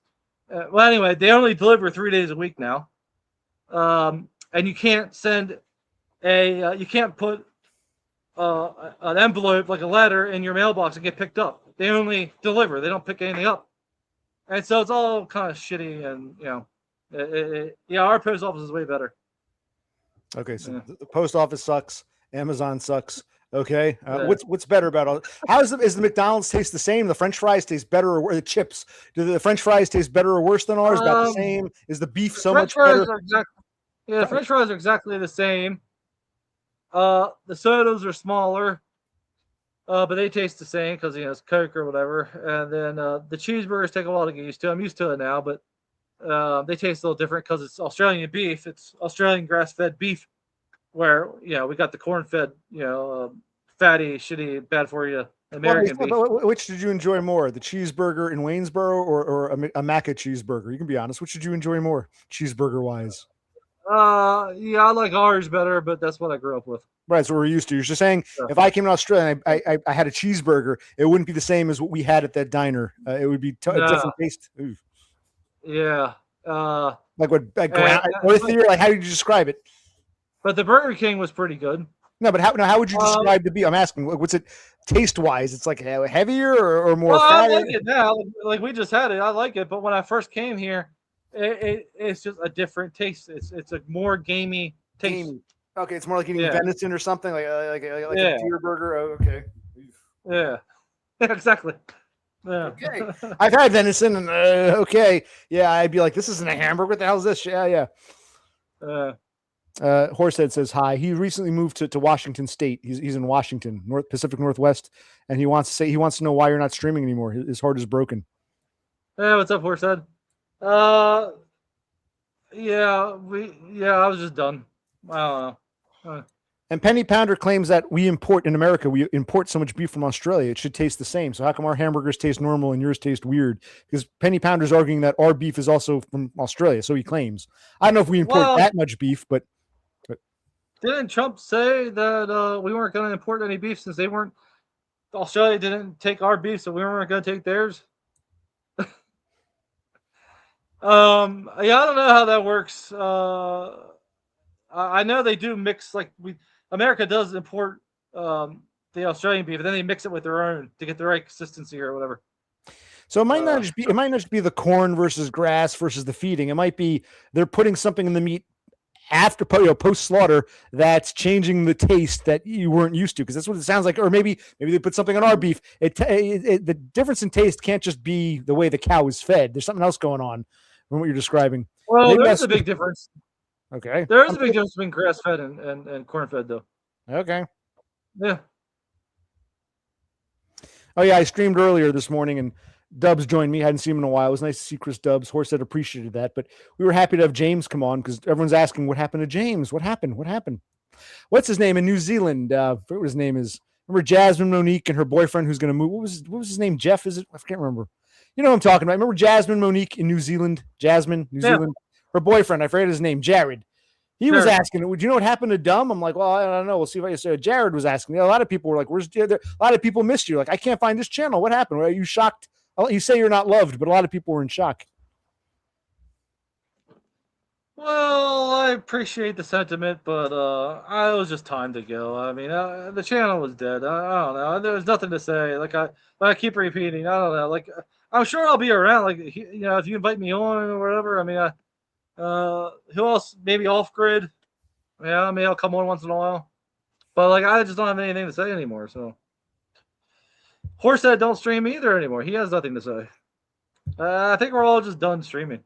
well, anyway, they only deliver 3 days a week now. And you can't send you can't put an envelope like a letter in your mailbox and get picked up. They only deliver. They don't pick anything up. And so it's all kind of shitty, and our post office is way better. Okay, so the post office sucks. Amazon sucks. Okay, what's better about all? Is the McDonald's taste the same? The French fries taste better, or the chips? Do the French fries taste better or worse than ours? About the same? Is the beef so much better? The French fries are exactly the same. The sodas are smaller, but they taste the same because it's Coke or whatever. And then the cheeseburgers take a while to get used to. I'm used to it now, but they taste a little different because it's Australian beef. It's Australian grass-fed beef, where we got the corn-fed, fatty, shitty, bad for you American beef. Which did you enjoy more, the cheeseburger in Waynesboro or a Macca cheeseburger? You can be honest. Which did you enjoy more, cheeseburger-wise? I like ours better, but that's what I grew up with. Right, that's what we're used to. You're just saying, if I came to Australia and I had a cheeseburger, it wouldn't be the same as what we had at that diner. It would be a different taste. Ooh. Yeah. Like what? Earthier? Like how did you describe it? But the Burger King was pretty good. No, but how would you describe the beef? I'm asking, what's it taste wise? It's like heavier or more fatty? I like it now. Like we just had it. I like it. But when I first came here, it's just a different taste. It's a more gamey taste. Okay, it's more like eating venison or something, like a deer burger. Oh, okay. Yeah, exactly. Yeah. Okay, I've had venison, and I'd be like, this isn't a hamburger. What the hell is this? Yeah. Horsehead says hi. He recently moved to Washington State. He's in Washington, Pacific Northwest, and he wants to know why you're not streaming anymore. His heart is broken. Hey, what's up, Horsehead? I was just done. I don't know. And Penny Pounder claims that we import so much beef from Australia. It should taste the same. So how come our hamburgers taste normal and yours taste weird? Because Penny Pounder's arguing that our beef is also from Australia. So he claims. I don't know if we import that much beef, but didn't Trump say that we weren't going to import any beef since Australia didn't take our beef, so we weren't going to take theirs? Yeah, I don't know how that works. I know they do mix like we America does import the Australian beef, and then they mix it with their own to get the right consistency or whatever. So it might not just be the corn versus grass versus the feeding. It might be they're putting something in the meat after post slaughter that's changing the taste that you weren't used to, because that's what it sounds like. Or maybe they put something on our beef. The difference in taste can't just be the way the cow is fed. There's something else going on from what you're describing. Well, Maybe there's that's a big difference. okay. There is a big difference between grass fed and corn fed, though. Okay. Yeah. Oh yeah, I streamed earlier this morning and Dubs joined me. I hadn't seen him in a while. It was nice to see Chris Dubs. Horsehead appreciated that, but we were happy to have James come on because everyone's asking what happened to James. What happened? What happened? What's his name in New Zealand? I forget what his name is. Remember Jasmine Monique and her boyfriend who's going to move? What was his name? Jeff? Is it? I can't remember. You know what I'm talking about. Remember Jasmine Monique in New Zealand? Jasmine, New Zealand. Her boyfriend. I forget his name. Jared. He was asking, "Would you know what happened to Dumb?" I'm like, "Well, I don't know. We'll see if I can say." Jared was asking. A lot of people were like, "Where's a lot of people missed you? Like, I can't find this channel. What happened? Are you shocked? You say you're not loved, but a lot of people were in shock." Well, I appreciate the sentiment, but I was just time to go. I mean, the channel was dead. I don't know. There was nothing to say. Like I keep repeating. I don't know. Like I'm sure I'll be around. Like you know, if you invite me on or whatever. I mean, who else? Maybe off grid. Yeah, maybe I'll come on once in a while. But like, I just don't have anything to say anymore. So, Horsehead don't stream either anymore. He has nothing to say. I think we're all just done streaming.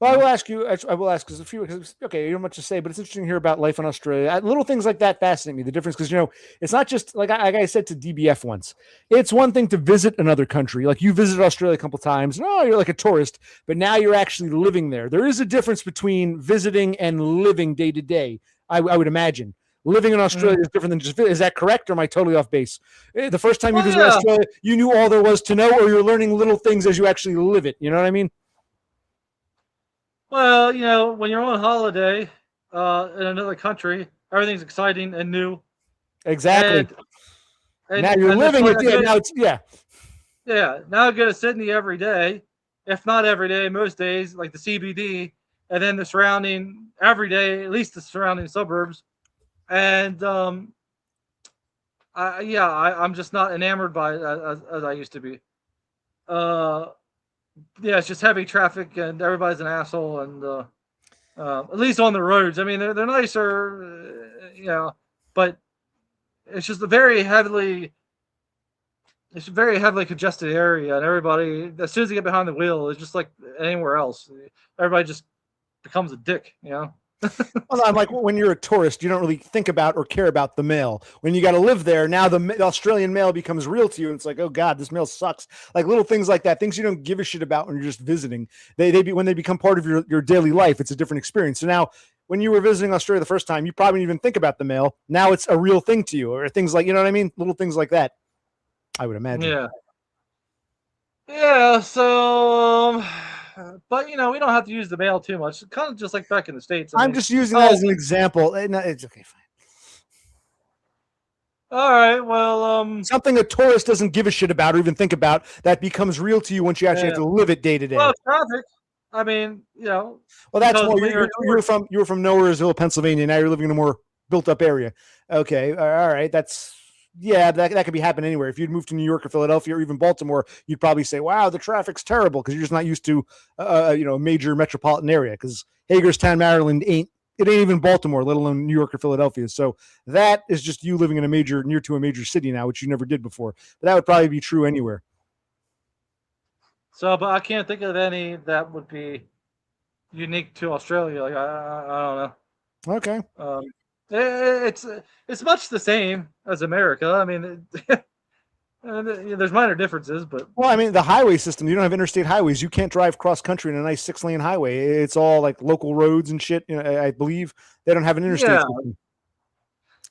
Well, I will ask you. I will ask because a few. Okay, you don't have much to say, but it's interesting to hear about life in Australia. Little things like that fascinate me. The difference, because it's not just like I said to DBF once. It's one thing to visit another country, like you visited Australia a couple times. No, you're like a tourist, but now you're actually living there. There is a difference between visiting and living day to day. I would imagine living in Australia is different than just. Is that correct, or am I totally off base? The first time you visited Australia, you knew all there was to know, or you're learning little things as you actually live it. You know what I mean? Well, you know, when you're on holiday in another country, everything's exciting and new. Exactly. And now you're living it. Yeah. Now it's Yeah. Now I go to Sydney every day, if not every day, most days, like the CBD, and then the surrounding every day, at least the surrounding suburbs. And I'm just not enamored by it as I used to be. Yeah, it's just heavy traffic and everybody's an asshole, and at least on the roads. I mean, they're nicer, but it's just a very heavily congested area, and everybody, as soon as they get behind the wheel, it's just like anywhere else. Everybody just becomes a dick, Well, I'm like, when you're a tourist, you don't really think about or care about the mail. When you got to live there, now the Australian mail becomes real to you. And it's like, oh God, this mail sucks. Like little things like that, things you don't give a shit about when you're just visiting. When they become part of your daily life, it's a different experience. So now when you were visiting Australia the first time, you probably didn't even think about the mail. Now it's a real thing to you, or things like, you know what I mean? Little things like that, I would imagine. Yeah. Yeah. So, but we don't have to use the mail too much. Kind of just like back in the States. I'm just using that as an example. It's okay, fine. All right. Well, something a tourist doesn't give a shit about or even think about that becomes real to you once you actually have to live it day to day. Well, traffic. I mean, Well, that's more. You were from Nowheresville, Pennsylvania. Now you're living in a more built up area. Okay. All right. That could be happening anywhere. If you'd moved to New York or Philadelphia or even Baltimore, you'd probably say, wow, the traffic's terrible, because you're just not used to a major metropolitan area, because Hagerstown, Maryland ain't even Baltimore, let alone New York or Philadelphia. So that is just you living in near to a major city now, which you never did before. But that would probably be true anywhere. So, but I can't think of any that would be unique to Australia. Like I don't know. Okay. It's much the same as America. I mean, there's minor differences, but I mean, the highway system. You don't have interstate highways. You can't drive cross country in a nice 6-lane highway. It's all like local roads and shit. I believe they don't have an interstate system.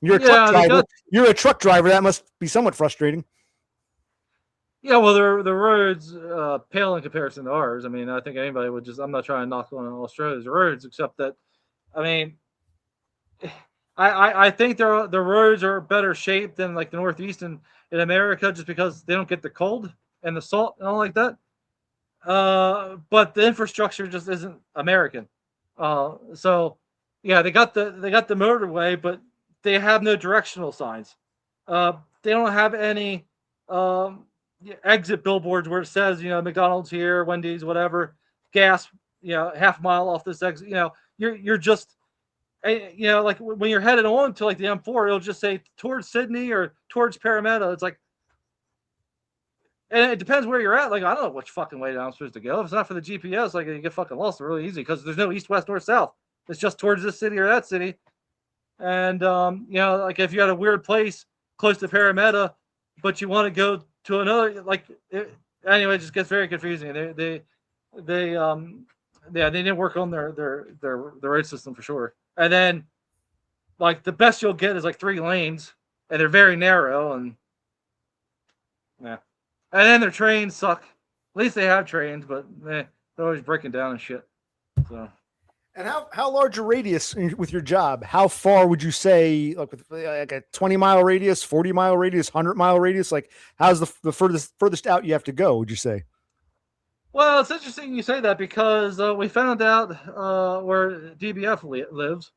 You're a truck driver. You're a truck driver. That must be somewhat frustrating. Yeah, well, the roads pale in comparison to ours. I mean, I think anybody would just. I'm not trying to knock on Australia's roads, except that, I mean, I think the roads are better shaped than like the Northeast in America, just because they don't get the cold and the salt and all like that. but the infrastructure just isn't American. So yeah, they got the motorway, but they have no directional signs. They don't have any exit billboards where it says, McDonald's here, Wendy's, whatever, gas, half mile off this exit. You're just, like when you're headed on to like the M4, it'll just say towards Sydney or towards Parramatta. It's like, and it depends where you're at. Like, I don't know which fucking way I'm supposed to go. If it's not for the GPS, like, you get fucking lost really easy because there's no east, west, north, south. It's just towards this city or that city. And, like if you had a weird place close to Parramatta, but you want to go to another, anyway, it just gets very confusing. They didn't work on their road system for sure. And then, like, the best you'll get is like 3 lanes, and they're very narrow, and yeah. And then their trains suck. At least they have trains, but they're always breaking down and shit. So. And how large a radius with your job? How far would you say, like a 20-mile radius, 40-mile radius, 100-mile radius? Like, how's the furthest out you have to go? Would you say? Well, it's interesting you say that because we found out where DBF lives,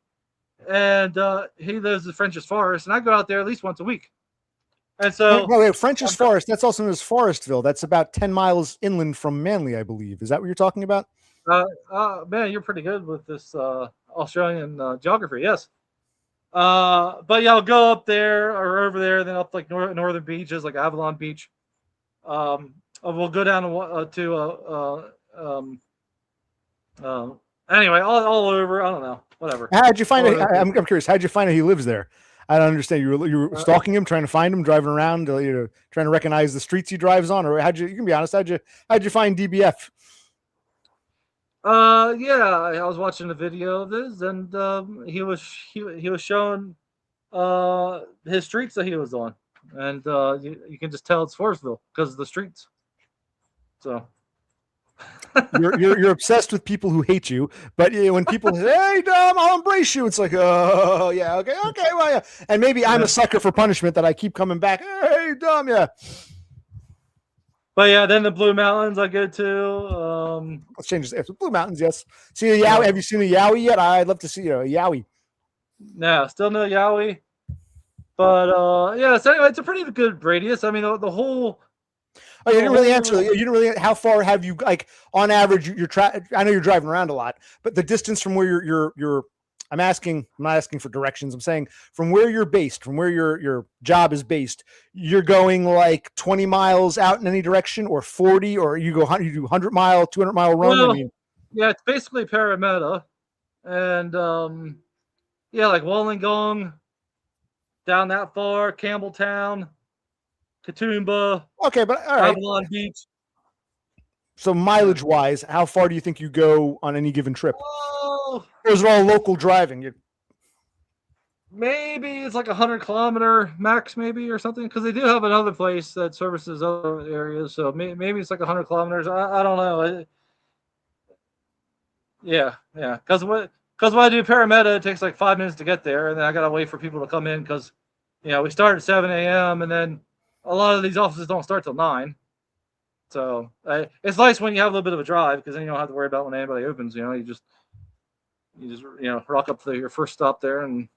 and he lives in French's Forest, and I go out there at least once a week. And so, wait, French's Forest, that's also known as Forestville. That's about 10 miles inland from Manly, I believe. Is that what you're talking about? Man, you're pretty good with this Australian geography. Yes. But yeah, I'll go up there or over there, then up like northern beaches, like Avalon Beach. We'll go down anyway, all over. I don't know. Whatever. How'd you find it? I'm curious. How'd you find out he lives there? I don't understand. You were stalking him, trying to find him, driving around, trying to recognize the streets he drives on, or you can be honest. How'd you find DBF? Yeah, I was watching a video of this, and he was showing his streets that he was on, and you can just tell it's Forestville because of the streets. So you're obsessed with people who hate you, but when people say, "Hey, Dom, I'll embrace you," it's like, "Oh, yeah, okay, well, yeah." And maybe I'm a sucker for punishment that I keep coming back. Hey, Dom, yeah. But yeah, then the Blue Mountains I go to. Let's change this. Blue Mountains, yes. See a Yowie? Have you seen a Yowie yet? I'd love to see a Yowie. No, still no Yowie. But yeah. So anyway, it's a pretty good radius. I mean, the whole. Oh, you didn't really answer. You didn't really. How far have you, like, on average? I know you're driving around a lot, but the distance from where you're. I'm not asking for directions. I'm saying from where you're based, from where your job is based, you're going like 20 miles out in any direction, or 40, or you do 100-mile, 200-mile run. Well, yeah, it's basically Parramatta, and yeah, like Wollongong, down that far, Campbelltown, Katoomba. Okay, but all right. Avalon Beach. So mileage wise, how far do you think you go on any given trip? Oh, those are all local driving. Maybe it's like 100-kilometer max, maybe, or something, because they do have another place that services other areas. So maybe it's like 100 kilometers. I don't know. Yeah. Because when I do Parramatta, it takes like 5 minutes to get there, and then I gotta wait for people to come in because, we start at 7 a.m. and then a lot of these offices don't start till 9. So it's nice when you have a little bit of a drive because then you don't have to worry about when anybody opens. You just rock up to your first stop there and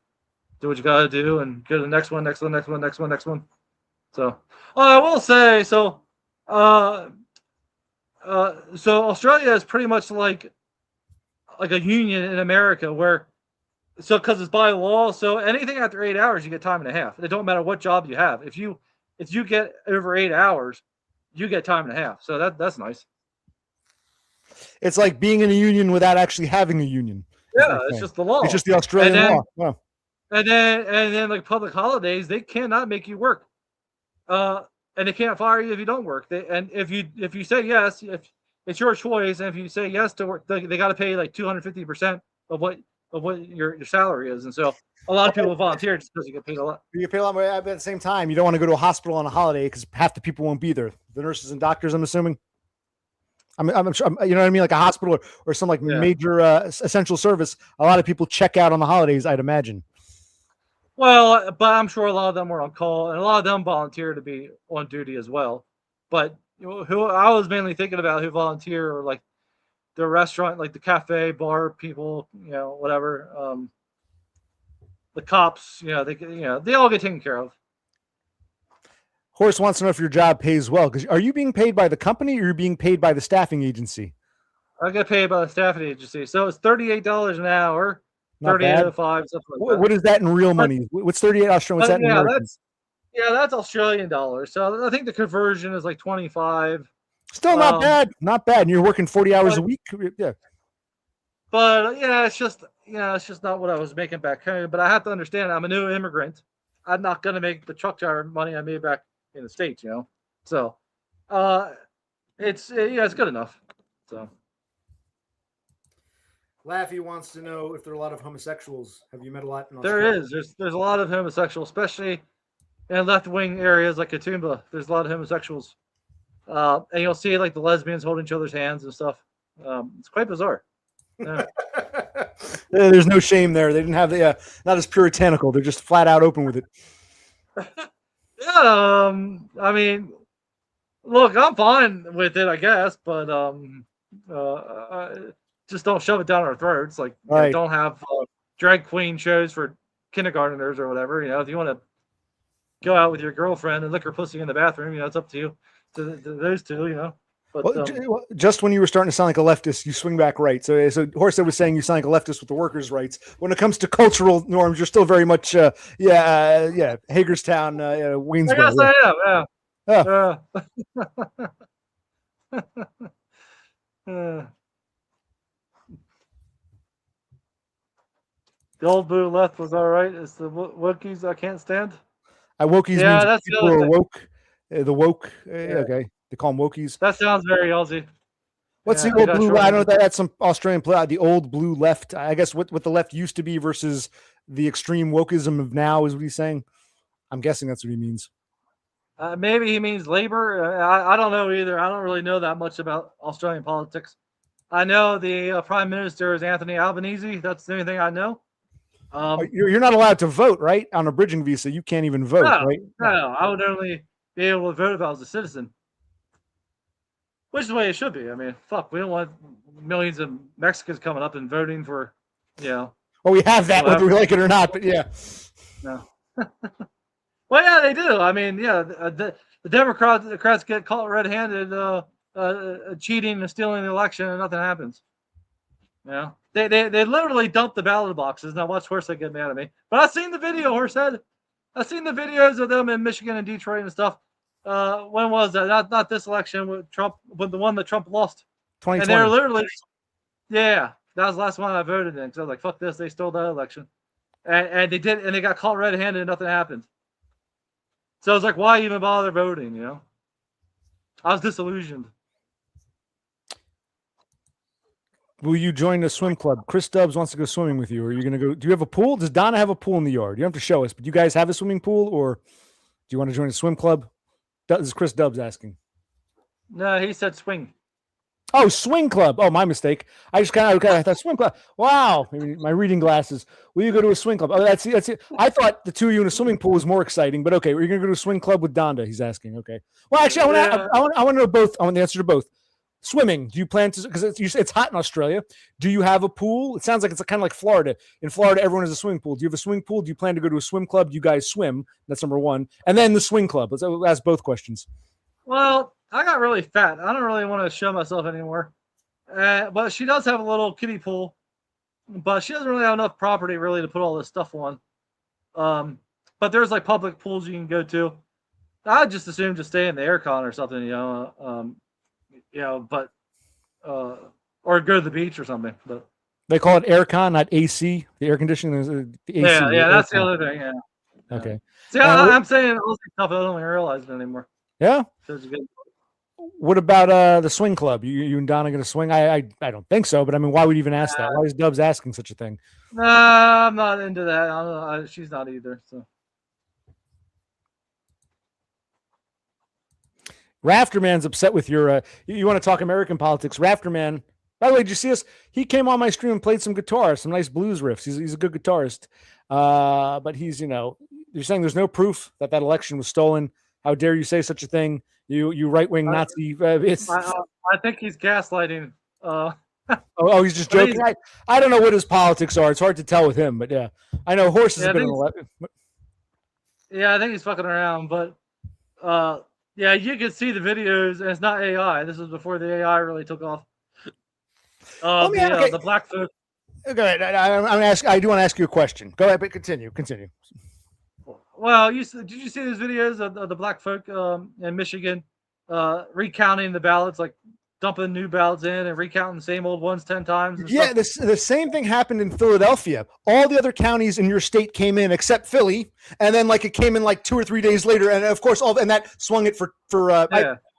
do what you gotta do and go to the next one. So I will say so. So Australia is pretty much like a union in America where because it's by law. So anything after 8 hours, you get time and a half. It don't matter what job you have. If you get over 8 hours, you get time and a half. So that's nice. It's like being in a union without actually having a union. Yeah, it's just the law. It's just the Australian law. Wow. And then like public holidays, they cannot make you work. And they can't fire you if you don't work. If you say yes, if it's your choice, and if you say yes to work, they got to pay like 250% of what your salary is. And so a lot of people volunteer just because you get paid a lot. You get paid a lot more, but at the same time, you don't want to go to a hospital on a holiday because half the people won't be there. The nurses and doctors, I'm assuming. I'm sure, you know what I mean? Like a hospital or some major essential service. A lot of people check out on the holidays, I'd imagine. Well, but I'm sure a lot of them were on call, and a lot of them volunteer to be on duty as well. But who I was mainly thinking about who volunteer or like the restaurant, like the cafe, bar people, whatever. The cops, they all get taken care of. Horace wants to know if your job pays well. Because are you being paid by the company or are you being paid by the staffing agency? I get paid by the staffing agency, so it's $38 an hour, Not 38.05, something like that. What is that in real money? What's 38 Australian? What's that in American? That's Australian dollars. So I think the conversion is like 25. Still not bad. Not bad. And you're working 40 hours a week. Yeah. But it's just not what I was making back home. But I have to understand, I'm a new immigrant. I'm not going to make the truck driver money I made back in the States, So, it's good enough. So. Laffy wants to know if there are a lot of homosexuals. Have you met a lot in Australia? There is. There's a lot of homosexuals, especially in left-wing areas like Katoomba. There's a lot of homosexuals. And you'll see like the lesbians holding each other's hands and stuff. It's quite bizarre. Yeah. There's no shame there. They didn't have the not as puritanical. They're just flat out open with it. Yeah. I mean, look, I'm fine with it, I guess, but just don't shove it down our throats. Like, right. Don't have drag queen shows for kindergartners or whatever. If you want to go out with your girlfriend and lick her pussy in the bathroom, it's up to you, to those two, But, just when you were starting to sound like a leftist, you swing back right. So Horace was saying you sound like a leftist with the workers' rights. When it comes to cultural norms, you're still very much, Hagerstown, Waynesboro. I guess I am, yeah. The old blue left was all right. It's the Wokies I can't stand. Wokies means that's people who are woke. The woke, okay. They call them Wokies. That sounds very Aussie. What's the old blue? I don't know. That's some Australian play. The old blue left. I guess what the left used to be versus the extreme wokeism of now is what he's saying. I'm guessing that's what he means. Maybe he means labor. I don't know either. I don't really know that much about Australian politics. I know the Prime Minister is Anthony Albanese. That's the only thing I know. You're not allowed to vote, right? On a bridging visa, you can't even vote, right? No, I would only be able to vote if I was a citizen. Which is the way it should be. I mean, fuck, we don't want millions of Mexicans coming up and voting for, Well, we have that whether we like it or not, but yeah. No. Well, yeah, they do. I mean, the Democrats get caught red-handed cheating and stealing the election, and nothing happens. They literally dump the ballot boxes. Now watch Horsehead get mad at me, but I've seen the video. Horsehead, I've seen the videos of them in Michigan and Detroit and stuff. When was that? Not this election with Trump, but the one that Trump lost. 2020. And they're literally, that was the last one I voted in. So I was like, fuck this, they stole that election, and they did, and they got caught red-handed, and nothing happened. So I was like, why even bother voting? I was disillusioned. Will you join the swim club? Chris Dubbs wants to go swimming with you. Are you going to go? Do you have a pool? Does Donna have a pool in the yard? You don't have to show us, but do you guys have a swimming pool, or do you want to join a swim club? This is Chris Dubbs asking. No, he said swing. Oh, swing club. Oh, my mistake. I just kind of I thought swim club. Wow, maybe my reading glasses. Will you go to a swing club? Oh, that's it. I thought the two of you in a swimming pool was more exciting, but okay, we're going to go to a swing club with Donda. He's asking. Okay. Well, actually, I want to know both. I want the answer to both. Swimming. Do you plan to? Because it's hot in Australia. Do you have a pool? It sounds like it's kind of like Florida. In Florida, everyone has a swimming pool. Do you have a swimming pool? Do you plan to go to a swim club? Do you guys swim? That's number one. And then the swing club. Let's ask both questions. Well, I got really fat. I don't really want to show myself anymore. But she does have a little kiddie pool, but she doesn't really have enough property really to put all this stuff on. But there's like public pools you can go to. I'd just assume just stay in the aircon or something, but or go to the beach or something. But they call it aircon, not AC. The air conditioning is the AC. Yeah, that's the other thing. Yeah. Okay. See, I'm saying all this stuff. I don't even realize it anymore. Yeah. What about the swing club? You and Donna going to swing? I don't think so, but I mean, why would you even ask that? Why is Dubs asking such a thing? Nah, I'm not into that. She's not either. So. Rafterman's upset with your. You want to talk American politics? Rafterman. By the way, did you see us? He came on my stream and played some guitar, some nice blues riffs. He's a good guitarist, but he's you're saying there's no proof that election was stolen. How dare you say such a thing? You right wing Nazi. I think he's gaslighting. Oh, he's just joking. I don't know what his politics are. It's hard to tell with him, but yeah, I know Horse has been on Yeah, I think he's fucking around, but yeah, you can see the videos, and it's not AI. This was before the AI really took off. The black folk. Go ahead. I do want to ask you a question. Go ahead, but continue. Well, did you see those videos of the black folk in Michigan recounting the ballots, like dumping new ballots in and recounting the same old ones 10 times? Yeah, the same thing happened in Philadelphia. All the other counties in your state came in except Philly, and then like it came in like 2 or 3 days later, and of course that swung it for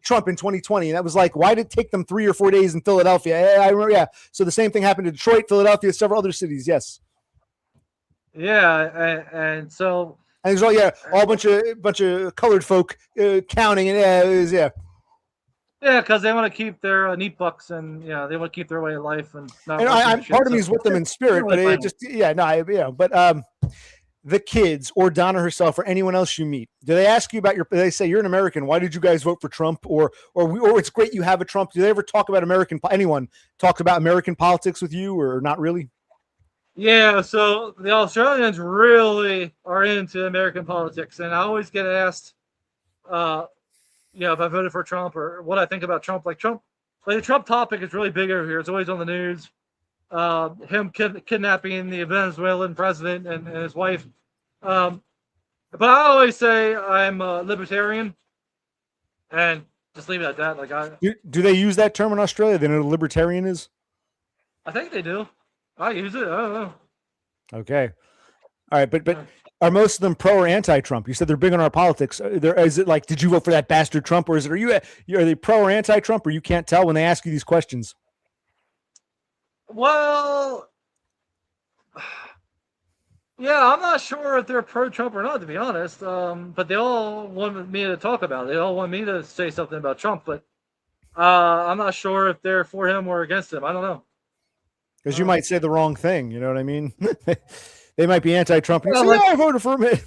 Trump in 2020. And that was like, why did it take them 3 or 4 days in Philadelphia? I remember. Yeah, so the same thing happened in Detroit, Philadelphia, several other cities. Yes. Yeah, and so. And there's all bunch of colored folk counting, and Yeah, because they want to keep their neat bucks, and they want to keep their way of life. And part of me is with them in spirit, but it just But the kids or Donna herself or anyone else you meet, do they ask you about they say you're an American? Why did you guys vote for Trump? Or it's great you have a Trump. Do they ever talk about anyone talk about American politics with you, or not really? Yeah, so the Australians really are into American politics, and I always get asked, if I voted for Trump or what I think about Trump. Like the Trump topic is really big over here. It's always on the news. Him kidnapping the Venezuelan president and his wife. But I always say I'm a libertarian, and just leave it at that. Do they use that term in Australia? They know what a libertarian is? I think they do. I use it. I don't know. Okay. All right, but are most of them pro or anti-Trump? You said they're big on our politics. Is it like, did you vote for that bastard Trump, or are they pro or anti-Trump, or you can't tell when they ask you these questions? Well, yeah, I'm not sure if they're pro-Trump or not, to be honest. But they all want me to talk about it. They all want me to say something about Trump, but I'm not sure if they're for him or against him. I don't know. Because you might say the wrong thing, you know what I mean? They might be anti-Trump. And you say, I voted for him.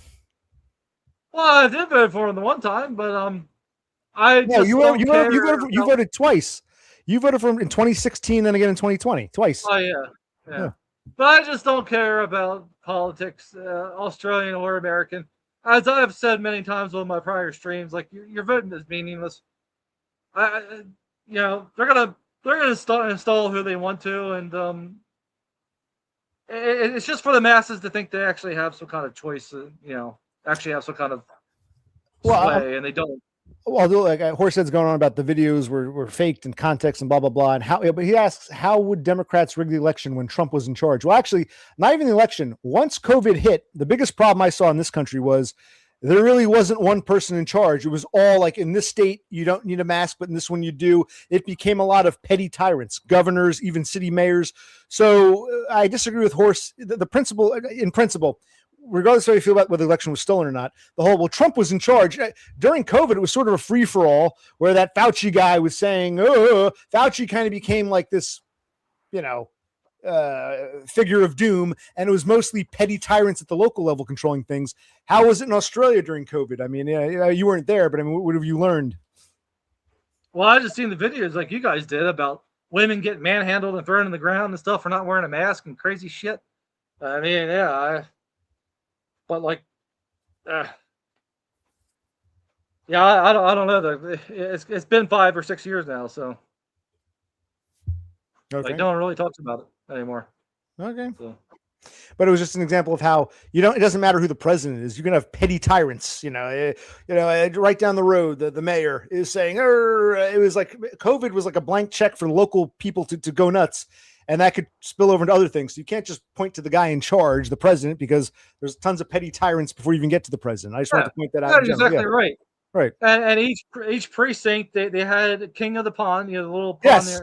Well, I did vote for him the one time, but you voted twice. You voted for him in 2016 and again in 2020, twice. Oh yeah. But I just don't care about politics, Australian or American. As I've said many times on my prior streams, like your voting is meaningless. They're gonna install who they want to, and it's just for the masses to think they actually have some kind of choice, actually have some kind of sway, and they don't. Well, like Horsehead's going on about the videos were faked in context and blah blah blah, and but he asks, how would Democrats rig the election when Trump was in charge? Well, actually, not even the election. Once COVID hit, the biggest problem I saw in this country was there really wasn't one person in charge. It was all like, in this state, you don't need a mask, but in this one you do. It became a lot of petty tyrants, governors, even city mayors. So I disagree with Horse. The principle, regardless of how you feel about whether the election was stolen or not, Trump was in charge. During COVID, it was sort of a free-for-all where that Fauci guy was saying, Fauci kind of became like this, figure of doom, and it was mostly petty tyrants at the local level controlling things. How was it in Australia during COVID? I mean, you weren't there, but I mean, what have you learned? Well, I just seen the videos like you guys did about women getting manhandled and thrown on the ground and stuff for not wearing a mask and crazy shit. I mean, but like, I don't know. It's been 5 or 6 years now, so okay. No one really talks about it anymore. Okay. So. But it was just an example of how it doesn't matter who the president is. You can have petty tyrants. Right down the road, the mayor is saying, it was like COVID was like a blank check for local people to go nuts. And that could spill over into other things. So you can't just point to the guy in charge, the president, because there's tons of petty tyrants before you even get to the president. I just want to point that out. That's exactly right. Right. And each precinct, they had king of the pond, the little pond. Yes.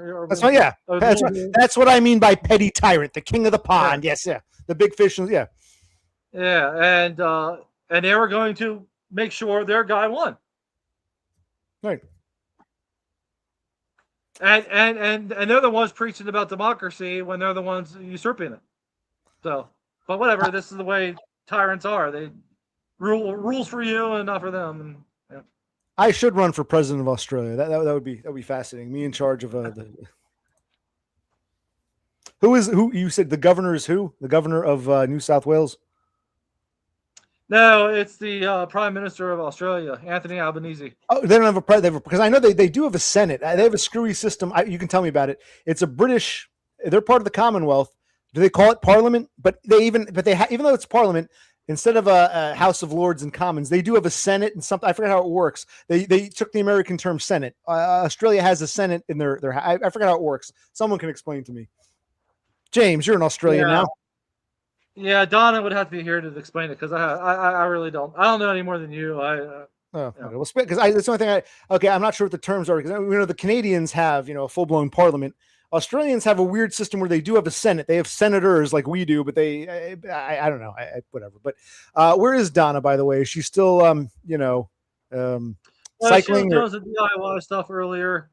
That's what I mean by petty tyrant, the king of the pond. Yeah. Yes. Yeah. The big fish. Yeah. Yeah. And they were going to make sure their guy won. Right. And they're the ones preaching about democracy when they're the ones usurping it. So, but whatever. This is the way tyrants are. They rules for you and not for them. And, I should run for president of Australia. That would be fascinating. Me in charge of the. Who you said the governor is who? The governor of New South Wales. No, it's the Prime Minister of Australia, Anthony Albanese. Oh, they don't have a president because I know they do have a Senate. They have a screwy system. You can tell me about it. It's a British. They're part of the Commonwealth. Do they call it Parliament? But even though it's Parliament, instead of a House of Lords and Commons, they do have a Senate and something. I forget how it works. They took the American term Senate. Australia has a Senate in their. I forget how it works. Someone can explain to me. James, you're in Australia now. Yeah, Donna would have to be here to explain it because I really don't. I don't know any more than you. Okay. Well, because that's the only thing. I'm not sure what the terms are because the Canadians have a full blown Parliament. Australians have a weird system where they do have a Senate. They have senators like we do, but I don't know. Whatever. But where is Donna, by the way? Is she still cycling? She was doing some DIY stuff earlier,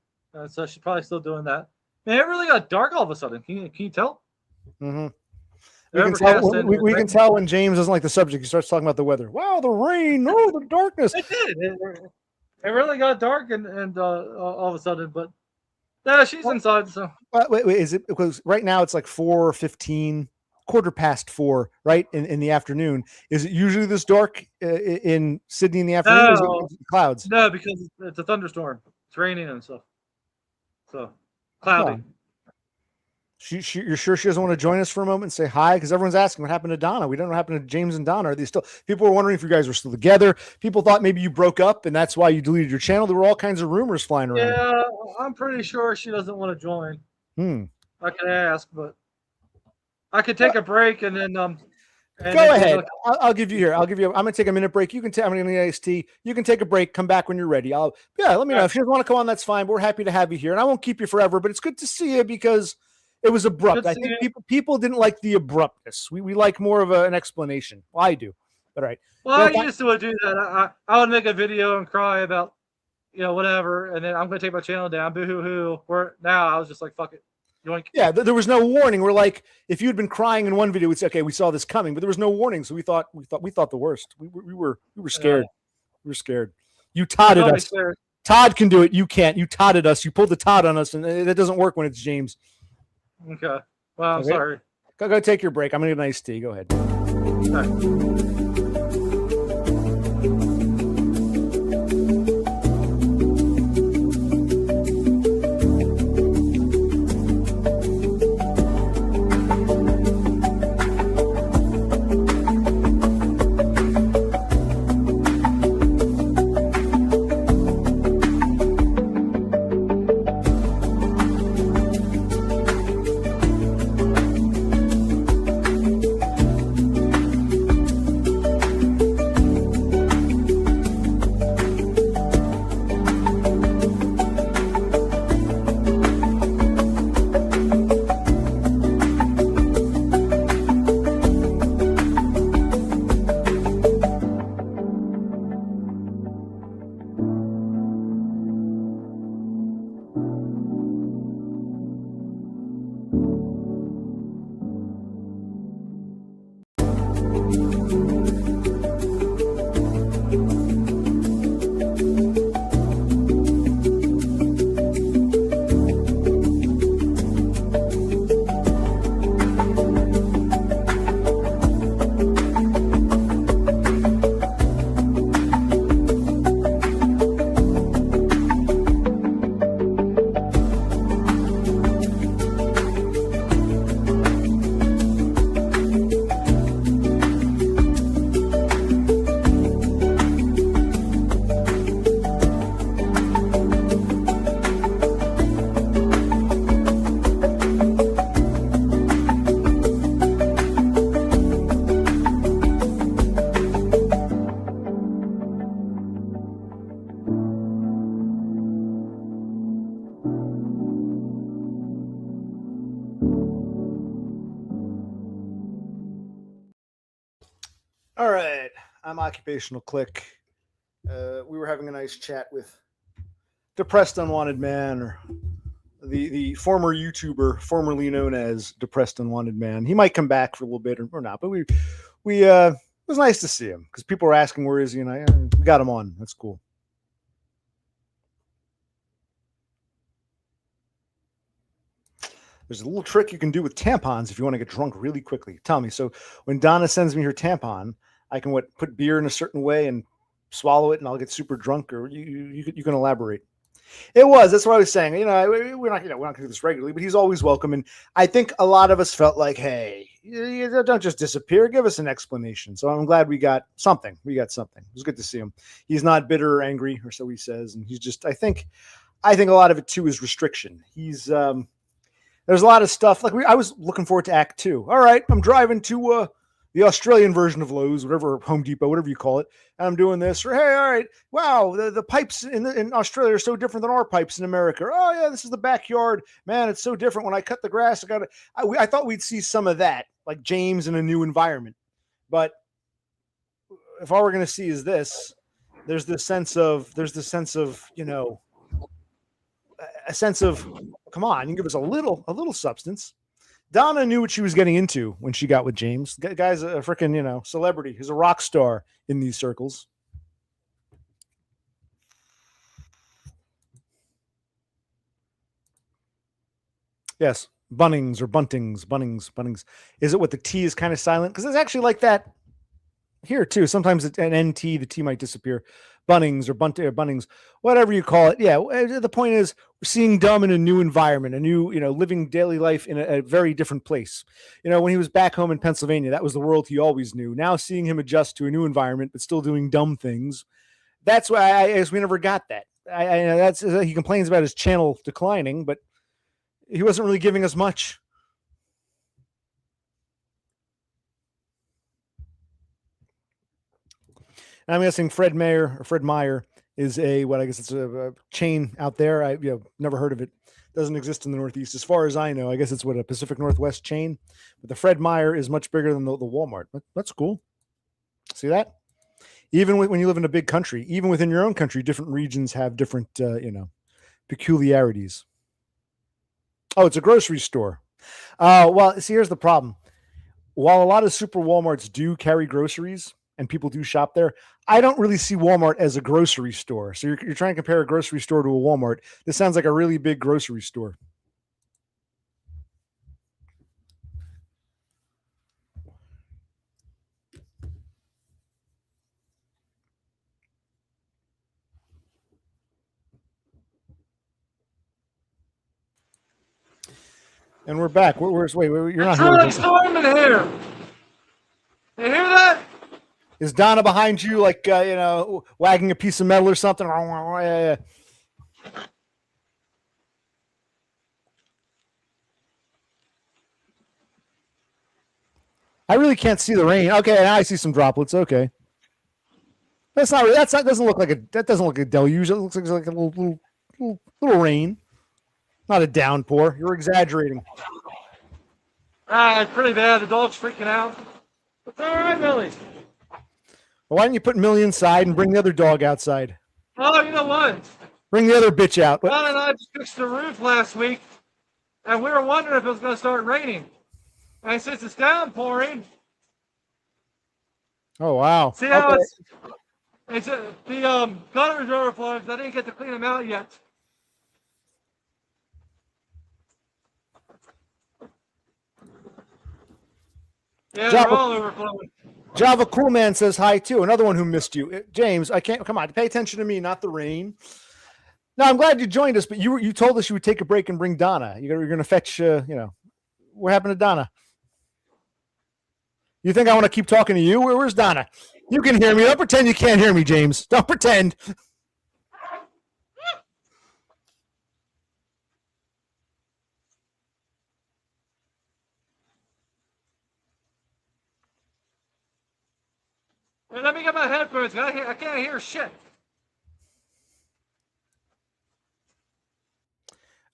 so she's probably still doing that. Man, it really got dark all of a sudden. Can you tell? Mm-hmm. We can tell when James doesn't like the subject. He starts talking about the weather. Wow, the rain! Oh, the darkness! It did. It really got dark and all of a sudden, but no, she's inside. So wait, is it because right now it's like 4:15, 4:15, right in the afternoon? Is it usually this dark in Sydney in the afternoon? No, or is it clouds. No, because it's a thunderstorm. It's raining and stuff. So cloudy. Oh. You're sure she doesn't want to join us for a moment and say hi? Because everyone's asking what happened to Donna. We don't know what happened to James and Donna. Are they still? People were wondering if you guys were still together. People thought maybe you broke up and that's why you deleted your channel. There were all kinds of rumors flying around. Yeah, I'm pretty sure she doesn't want to join. I could ask, but I could take a break and then go ahead. I'll give you here. I'm gonna take a minute break. You can I'm gonna get iced tea. You can take a break. Come back when you're ready. Let me know if you want to come on. That's fine. But we're happy to have you here, and I won't keep you forever. But it's good to see you because it was abrupt. I think people didn't like the abruptness. We like more of an explanation. Well, I do. All right. Well, I used to do that. I would make a video and cry about, whatever, and then I'm going to take my channel down. Boo hoo hoo. Where now I was just like, fuck it. Yoink. Yeah, there was no warning. We're like, if you'd been crying in one video, we'd say, okay, we saw this coming, but there was no warning, so we thought the worst. We were scared. We were scared. You todded us. Todd can do it. You can't. You todded us. You pulled the Todd on us, and that doesn't work when it's James. Okay. Well, I'm sorry. Go take your break. I'm going to get a nice tea. Go ahead. All right. All right, I'm Occupational Click. We were having a nice chat with Depressed Unwanted Man, or the former YouTuber, formerly known as Depressed Unwanted Man. He might come back for a little bit or not, but we it was nice to see him because people were asking where is he, and we got him on. That's cool. There's a little trick you can do with tampons if you want to get drunk really quickly. Tell me. So when Donna sends me her tampon, I can put beer in a certain way and swallow it, and I'll get super drunk. Or you can elaborate. It was. That's what I was saying. We're not going to do this regularly, but he's always welcome. And I think a lot of us felt like, hey, you don't just disappear. Give us an explanation. So I'm glad we got something. We got something. It was good to see him. He's not bitter or angry, or so he says. And he's just, I think a lot of it too is restriction. He's, there's a lot of stuff. Like I was looking forward to Act 2. All right, I'm driving to the Australian version of Lowe's, whatever, Home Depot, whatever you call it. And I'm doing this. Or, hey, all right, wow, the pipes in Australia are so different than our pipes in America. Oh, yeah, this is the backyard. Man, it's so different. When I cut the grass, I thought we'd see some of that, like James in a new environment. But if all we're going to see is this, there's this sense of, a sense of, come on, you give us a little substance. Donna knew what she was getting into when she got with James. The guy's a freaking, celebrity. He's a rock star in these circles. Yes. Bunnings or Bunnings. Is it what the T is kind of silent? Because it's actually like that here too. Sometimes an NT, the T might disappear. Bunnings or Bunnings, whatever you call it. Yeah. The point is we're seeing Dumb in a new environment, a new, living daily life in a very different place. When he was back home in Pennsylvania, that was the world he always knew. Now seeing him adjust to a new environment, but still doing dumb things. That's why I guess we never got that. That's he complains about his channel declining, but he wasn't really giving us much. I'm guessing Fred Meyer is I guess it's a chain out there. I never heard of it. Doesn't exist in the Northeast. As far as I know, I guess it's a Pacific Northwest chain. But the Fred Meyer is much bigger than the Walmart. That's cool. See that? Even when you live in a big country, even within your own country, different regions have different, peculiarities. Oh, it's a grocery store. Well, see, here's the problem. While a lot of super Walmarts do carry groceries and people do shop there, I don't really see Walmart as a grocery store. So you're trying to compare a grocery store to a Walmart. This sounds like a really big grocery store. And we're back. Wait, you're not here. It's storming here. You hear that? Is Donna behind you, like, wagging a piece of metal or something? Yeah. I really can't see the rain. Okay, now I see some droplets. Okay. That doesn't look like a deluge. It looks like a little rain. Not a downpour. You're exaggerating. It's pretty bad. The dog's freaking out. It's all right, Billy. Well, why don't you put Millie inside and bring the other dog outside? Oh, you know what? Bring the other bitch out. Don and I just fixed the roof last week, and we were wondering if it was going to start raining. And since it's downpouring, oh wow! See how it's the gutters are overflowing. I didn't get to clean them out yet. Yeah, they're all overflowing. Java Cool Man says hi too. Another one who missed you, James. I can't. Come on, pay attention to me, not the rain. No, I'm glad you joined us, but you told us you would take a break and bring Donna. You're going to fetch. What happened to Donna? You think I want to keep talking to you? Where's Donna? You can hear me. Don't pretend you can't hear me, James. Don't pretend. Hey, let me get my headphones. I can't hear shit.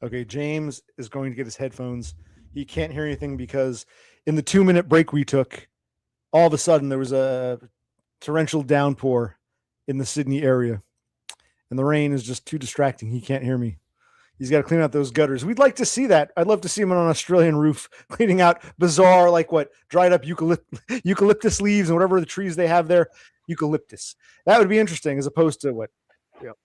Okay, James is going to get his headphones. He can't hear anything because in the 2-minute break we took, all of a sudden there was a torrential downpour in the Sydney area. And the rain is just too distracting. He can't hear me. He's got to clean out those gutters. We'd like to see that. I'd love to see him on an Australian roof cleaning out bizarre, dried up eucalyptus leaves and whatever the trees they have there. Eucalyptus. That would be interesting as opposed to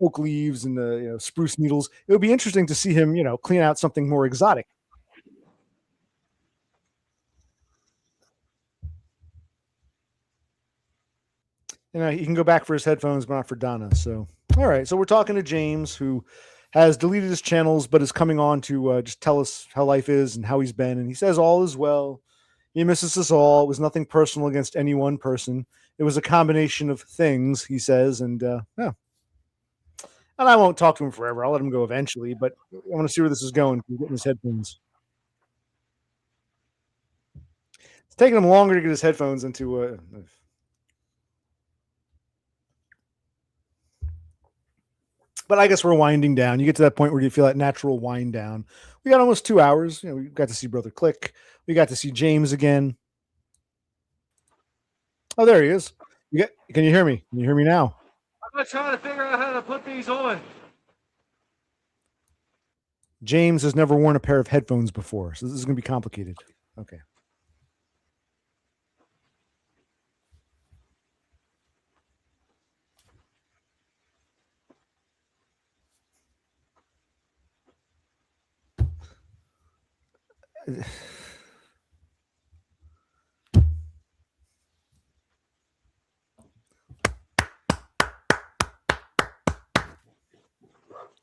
oak leaves and the spruce needles. It would be interesting to see him, clean out something more exotic. he can go back for his headphones, but not for Donna. So, all right. So we're talking to James, who has deleted his channels, but is coming on to just tell us how life is and how he's been. And he says all is well. He misses us all. It was nothing personal against any one person. It was a combination of things, he says. And yeah. And I won't talk to him forever. I'll let him go eventually, but I want to see where this is going. He's getting his headphones. It's taking him longer to get his headphones into. But I guess we're winding down. You get to that point where you feel that natural wind down. We got almost 2 hours. We got to see Brother Click. We got to see James again. Oh, there he is. Can you hear me? Can you hear me now? I'm trying to figure out how to put these on. James has never worn a pair of headphones before, so this is going to be complicated. Okay.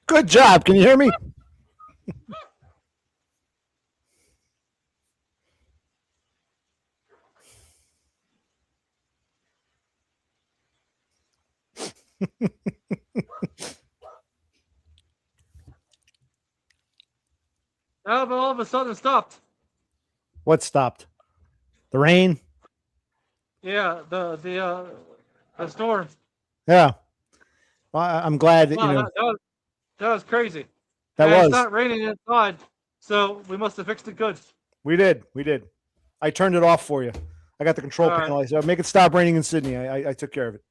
Good job. Can you hear me? But all of a sudden it stopped. What stopped? The rain? Yeah, the storm. Yeah. Well, I'm glad that, Wow, that was crazy. that And was. It's not raining inside, so we must have fixed it good. We did. I turned it off for you. I got the control All right. panel. I said, make it stop raining in Sydney. I took care of it.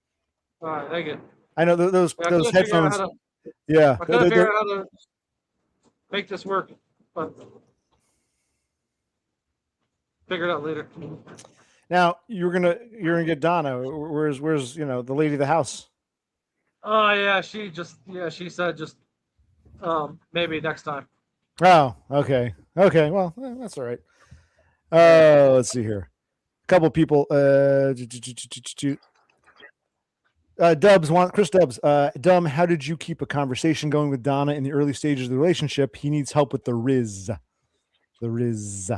All right, thank you. I know those Yeah, I couldn't figure out headphones. how to- Yeah. I couldn't figure out how to make this work, but figure it out later. Now you're gonna get Donna. Where's the lady of the house? Oh yeah, she said just maybe next time. Oh, okay. Well, that's all right. Let's see here. A couple people. Chris Dubs. Dumb. How did you keep a conversation going with Donna in the early stages of the relationship? He needs help with the Riz. The Riz.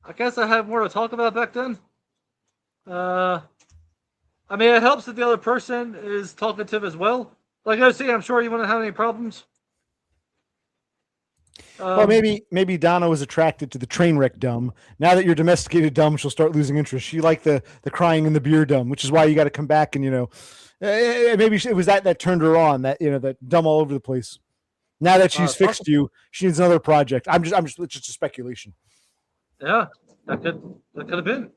I guess I had more to talk about back then. I mean, it helps that the other person is talkative as well. Like I see, I'm sure you wouldn't have any problems. Well, maybe Donna was attracted to the train wreck Dumb. Now that you're domesticated Dumb, she'll start losing interest. She liked the crying and the beer Dumb, which is why you got to come back and maybe it was that turned her on. That that Dumb all over the place. Now that she's fixed you, she needs another project. I'm just it's just a speculation. Yeah, that could have been.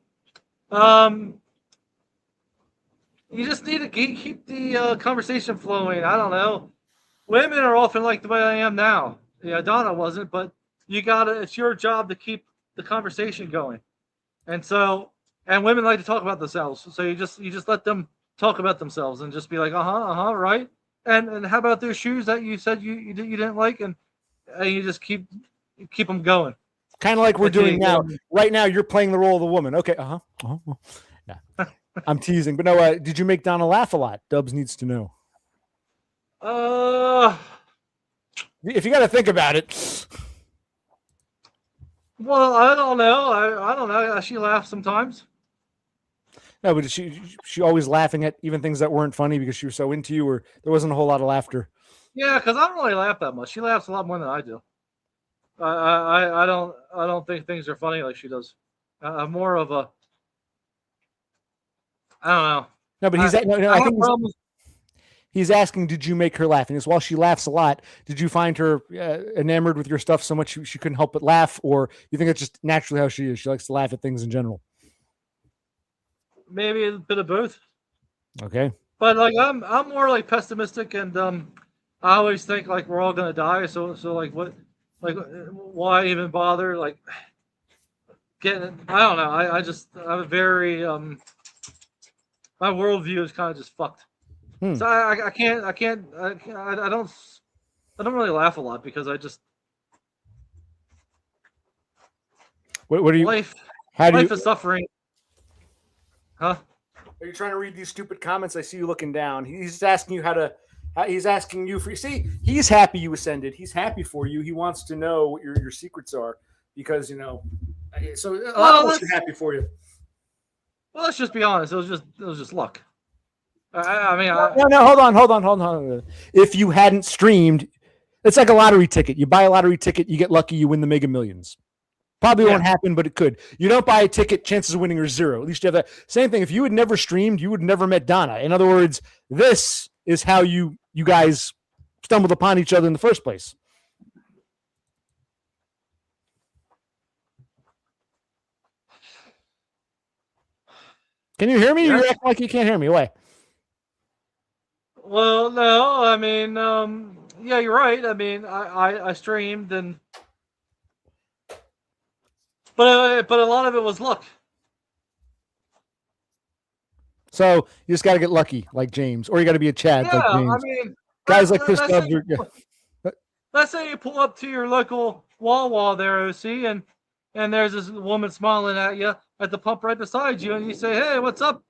You just need to keep the conversation flowing. I don't know. Women are often like the way I am now. Yeah, Donna wasn't, but it's your job to keep the conversation going. And women like to talk about themselves. So you just let them talk about themselves and just be like, right. And how about those shoes that you said you didn't like, and you just keep them going. Kind of like we're doing now. Right now, you're playing the role of the woman. Okay. Yeah. I'm teasing, but no. Did you make Donna laugh a lot? Dubs needs to know. If you got to think about it. Well, I don't know. I don't know. She laughs sometimes. No, but she always laughing at even things that weren't funny because she was so into you, or there wasn't a whole lot of laughter. Yeah, because I don't really laugh that much. She laughs a lot more than I do. I don't think things are funny like she does. I'm more of a. I don't know. No, but I think he's asking, did you make her laugh? And while she laughs a lot, did you find her enamored with your stuff so much she couldn't help but laugh, or you think it's just naturally how she is? She likes to laugh at things in general. Maybe a bit of both. Okay. But like I'm more like pessimistic, and I always think like we're all gonna die. So like what, like why even bother? Like getting, I don't know. I'm a very my worldview is kind of just fucked. So I don't really laugh a lot because I just What are you? Life, How do life you? is suffering. Huh? Are you trying to read these stupid comments? I see you looking down. He's asking you how to. He's asking you for. See, he's happy you ascended. He's happy for you. He wants to know what your secrets are because So a lot of us are happy for you. Well, let's just be honest. It was just luck. No. Hold on. If you hadn't streamed, it's like a lottery ticket. You buy a lottery ticket, you get lucky, you win the Mega Millions. Probably won't happen, but it could. You don't buy a ticket, chances of winning are zero. At least you have that. Same thing. If you had never streamed, you would never met Donna. In other words, this is how you guys stumbled upon each other in the first place. Can you hear me? Yeah. You act like you can't hear me. Why? Well, no. I mean, yeah, you're right. I mean, I streamed but a lot of it was luck. So you just got to get lucky, like James, or you got to be a Chad, Yeah, like James. I mean, Guys like Chris let's Stubbs. let's say you pull up to your local Wawa there, OC, and there's this woman smiling at you at the pump right beside you, and you say, "Hey, what's up?"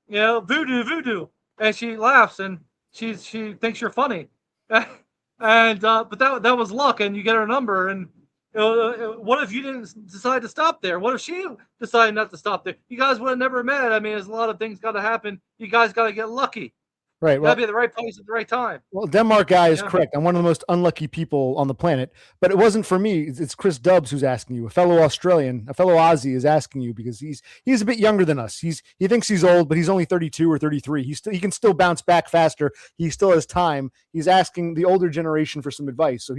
Voodoo, and she laughs and she thinks you're funny, and but that was luck, and you get her number, and what if you didn't decide to stop there? What if she decided not to stop there? You guys would have never met. I mean, there's a lot of things got to happen. You guys got to get lucky. Right. Well, gotta be at the right place at the right time. Well, Denmark guy is correct. I'm one of the most unlucky people on the planet, but it wasn't for me. It's Chris Dubbs who's asking you. A fellow Australian, a fellow Aussie is asking you because he's a bit younger than us. He thinks he's old, but he's only 32 or 33. He can still bounce back faster. He still has time. He's asking the older generation for some advice. So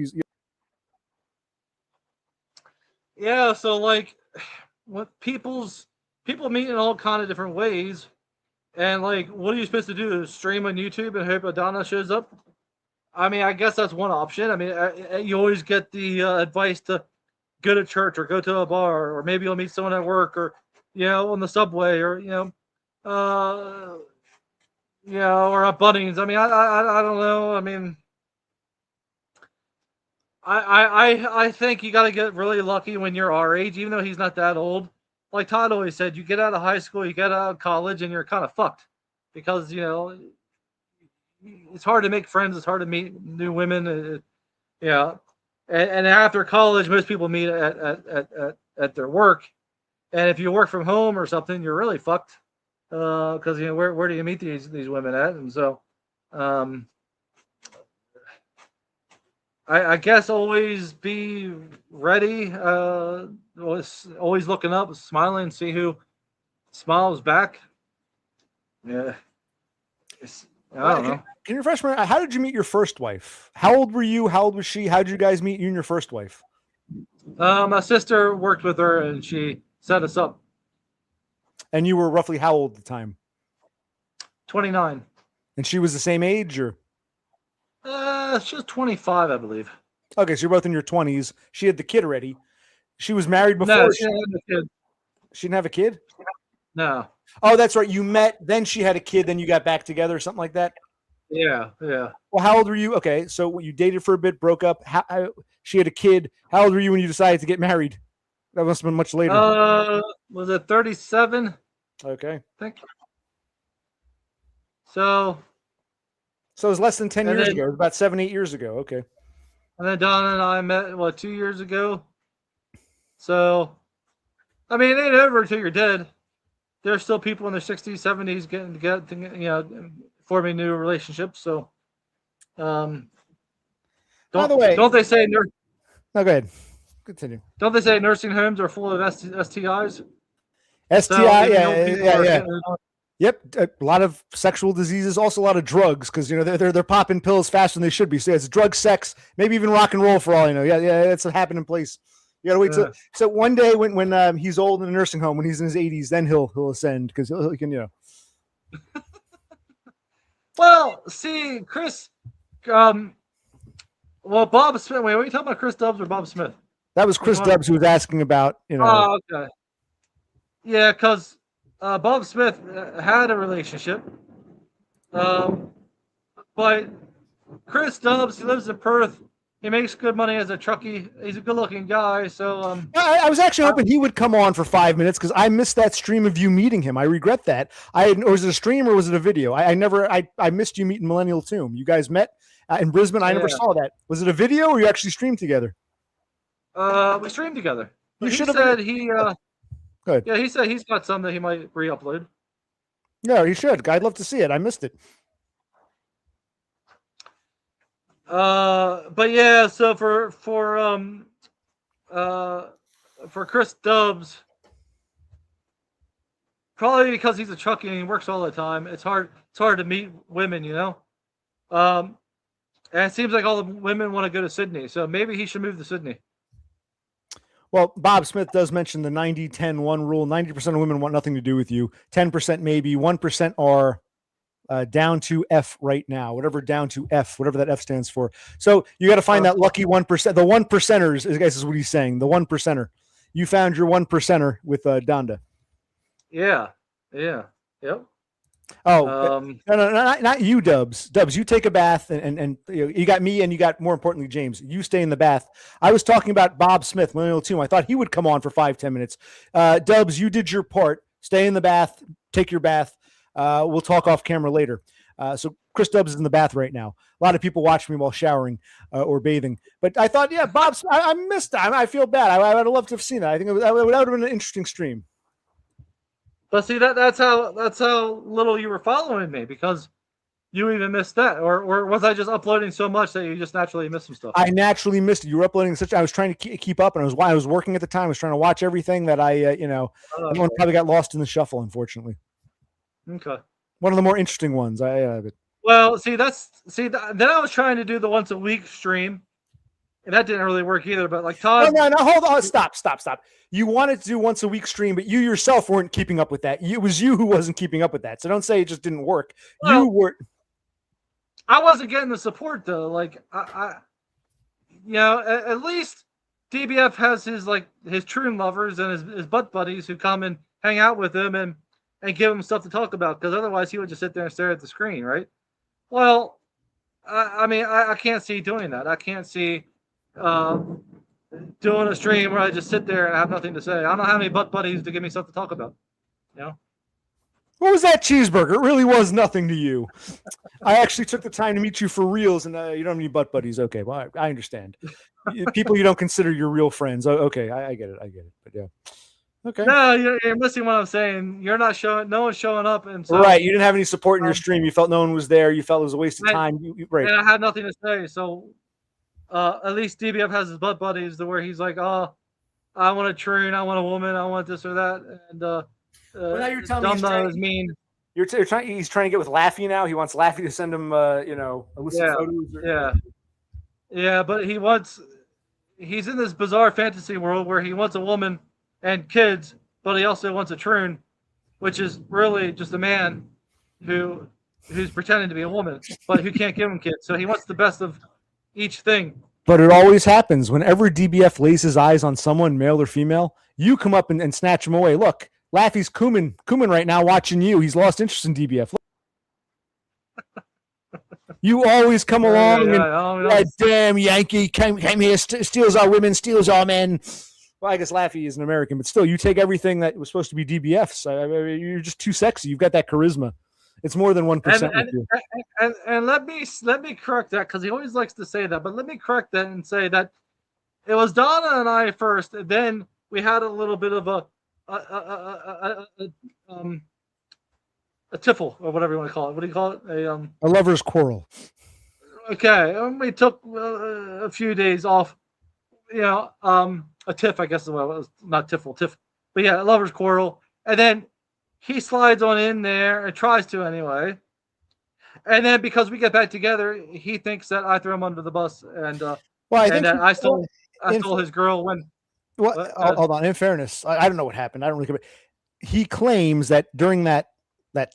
Yeah, so like what people meet in all kind of different ways. And like, what are you supposed to do? Stream on YouTube and hope Adana shows up? I mean, I guess that's one option. I mean, you always get the advice to go to church or go to a bar, or maybe you'll meet someone at work, or on the subway, or or at Bunnings. I mean, I don't know. I mean, I think you got to get really lucky when you're our age, even though he's not that old. Like Todd always said, you get out of high school, you get out of college, and you're kind of fucked because it's hard to make friends, it's hard to meet new women. And after college, most people meet at their work, and if you work from home or something, you're really fucked because where do you meet these women at? And so, I guess always be ready. Always looking up, smiling, see who smiles back. Yeah. I don't know. Can you refresh me? How did you meet your first wife? How old were you? How old was she? How did you guys meet, you and your first wife? My sister worked with her and she set us up. And you were roughly how old at the time? 29. And she was the same age, or? She was 25, I believe. Okay, so you're both in your 20s. She had the kid already. She was married before. No, she didn't have a kid. She didn't have a kid? No. Oh, that's right. You met, then she had a kid, then you got back together or something like that? Yeah. Well, how old were you? Okay, so you dated for a bit, broke up. She had a kid. How old were you when you decided to get married? That must have been much later. Was it 37? Okay. I think. So it was less than 10 years ago. It was about 7-8 years ago. Okay. And then Donna and I met, 2 years ago? So, I mean, it ain't over until you're dead. There's still people in their 60s, 70s forming new relationships. So, by the way, don't they say? No, go ahead. Continue. Don't they say nursing homes are full of STIs? STI, yeah. Yep, a lot of sexual diseases, also a lot of drugs, because they're popping pills faster than they should be. So it's drug, sex, maybe even rock and roll for all you know. Yeah, that's what happened in place. You gotta wait till so one day when he's old in a nursing home, when he's in his 80s, then he'll ascend because he can Well, see, Chris, Bob Smith. Wait, are you talking about Chris Dubbs or Bob Smith? That was Chris Dubbs who was asking about Oh, okay. Yeah, because Bob Smith had a relationship, but Chris Dubbs, he lives in Perth. He makes good money as a truckie. He's a good-looking guy. So I was actually hoping he would come on for 5 minutes because I missed that stream of you meeting him. I regret that. Or was it a stream or was it a video? I missed you meeting Millennial Tomb. You guys met in Brisbane. I never saw that. Was it a video or you actually streamed together? we streamed together. You He should have. said he. Good. Yeah, he said he's got some that he might re-upload. No, you should. I'd love to see it. I missed it. But yeah, so for Chris Dubs, probably because he's a truckie and he works all the time, it's hard to meet women, you know. And it seems like all the women want to go to Sydney, so maybe he should move to Sydney. Well, Bob Smith does mention the 90-10-1 rule. 90% of women want nothing to do with you. 10% maybe. 1% are down to F right now. Whatever down to F, whatever that F stands for. So you got to find that lucky 1%. The 1%ers, I guess is what he's saying. The 1%er. You found your 1%er with Donda. Yeah. Yep. Oh, no, not you, Dubs. Dubs, you take a bath, and you got me, and you got, more importantly, James. You stay in the bath. I was talking about Bob Smith, Millennial Tomb. I thought he would come on for 5-10 minutes. Dubs, you did your part. Stay in the bath. Take your bath. We'll talk off camera later. So Chris Dubs is in the bath right now. A lot of people watch me while showering or bathing. But I thought, yeah, Bob, I missed that. I feel bad. I would have loved to have seen that. I think that would have been an interesting stream. But see, that's how little you were following me, because you even missed that, or was I just uploading so much that you just naturally missed some stuff? I naturally missed it. You were uploading I was trying to keep up, and I was working at the time. I was trying to watch everything that everyone probably got lost in the shuffle, unfortunately. Okay. One of the more interesting ones. Well, then I was trying to do the once a week stream, and that didn't really work either. But like Todd, no, hold on, stop. You wanted to do once a week stream, but you yourself weren't keeping up with that. It was you who wasn't keeping up with that. So don't say it just didn't work. Well, you were. I wasn't getting the support though. Like at least DBF has his true lovers and his butt buddies who come and hang out with him and give him stuff to talk about, because otherwise he would just sit there and stare at the screen, right? Well, I can't see doing that. I can't see doing a stream where I just sit there and have nothing to say. I don't have any butt buddies to give me stuff to talk about. What was that cheeseburger? It really was nothing to you. I actually took the time to meet you for reals, and you don't have any butt buddies. Okay, well, I understand. People you don't consider your real friends. Okay, I get it. But yeah. Okay. No, you're missing what I'm saying. You're not showing. No one's showing up, and so, right. You didn't have any support in your stream. You felt no one was there. You felt it was a waste of time. Right. And I had nothing to say. So, at least DBF has his butt buddies to where he's like, "Oh, I want a troon. I want a woman. I want this or that." And well, now you're telling me he's trying to get with Laffy now. He wants Laffy to send him, illicit photos. Yeah. But he's in this bizarre fantasy world where he wants a woman and kids, but he also wants a troon, which is really just a man who's pretending to be a woman, but who can't give him kids. So he wants the best of each thing. But it always happens. Whenever DBF lays his eyes on someone, male or female, you come up and snatch him away. Look, Laffy's Kuman right now watching you. He's lost interest in DBF. You always come along that damn Yankee came here, steals our women, steals our men. Well, I guess Laffy is an American, but still, you take everything that was supposed to be DBF's. You're just too sexy. You've got that charisma. It's more than 1%. And let me correct that, because he always likes to say that. But let me correct that and say that it was Donna and I first. Then we had a little bit of a tiffle, or whatever you want to call it. What do you call it? A lover's quarrel. Okay, we took a few days off. A tiff, I guess. Well, it was not tiffle, tiff. But yeah, a lover's quarrel. And then he slides on in there and tries to anyway. And then because we get back together, he thinks that I threw him under the bus, and I stole his girl when. Well, hold on. In fairness, I don't know what happened. I don't really care. He claims that during that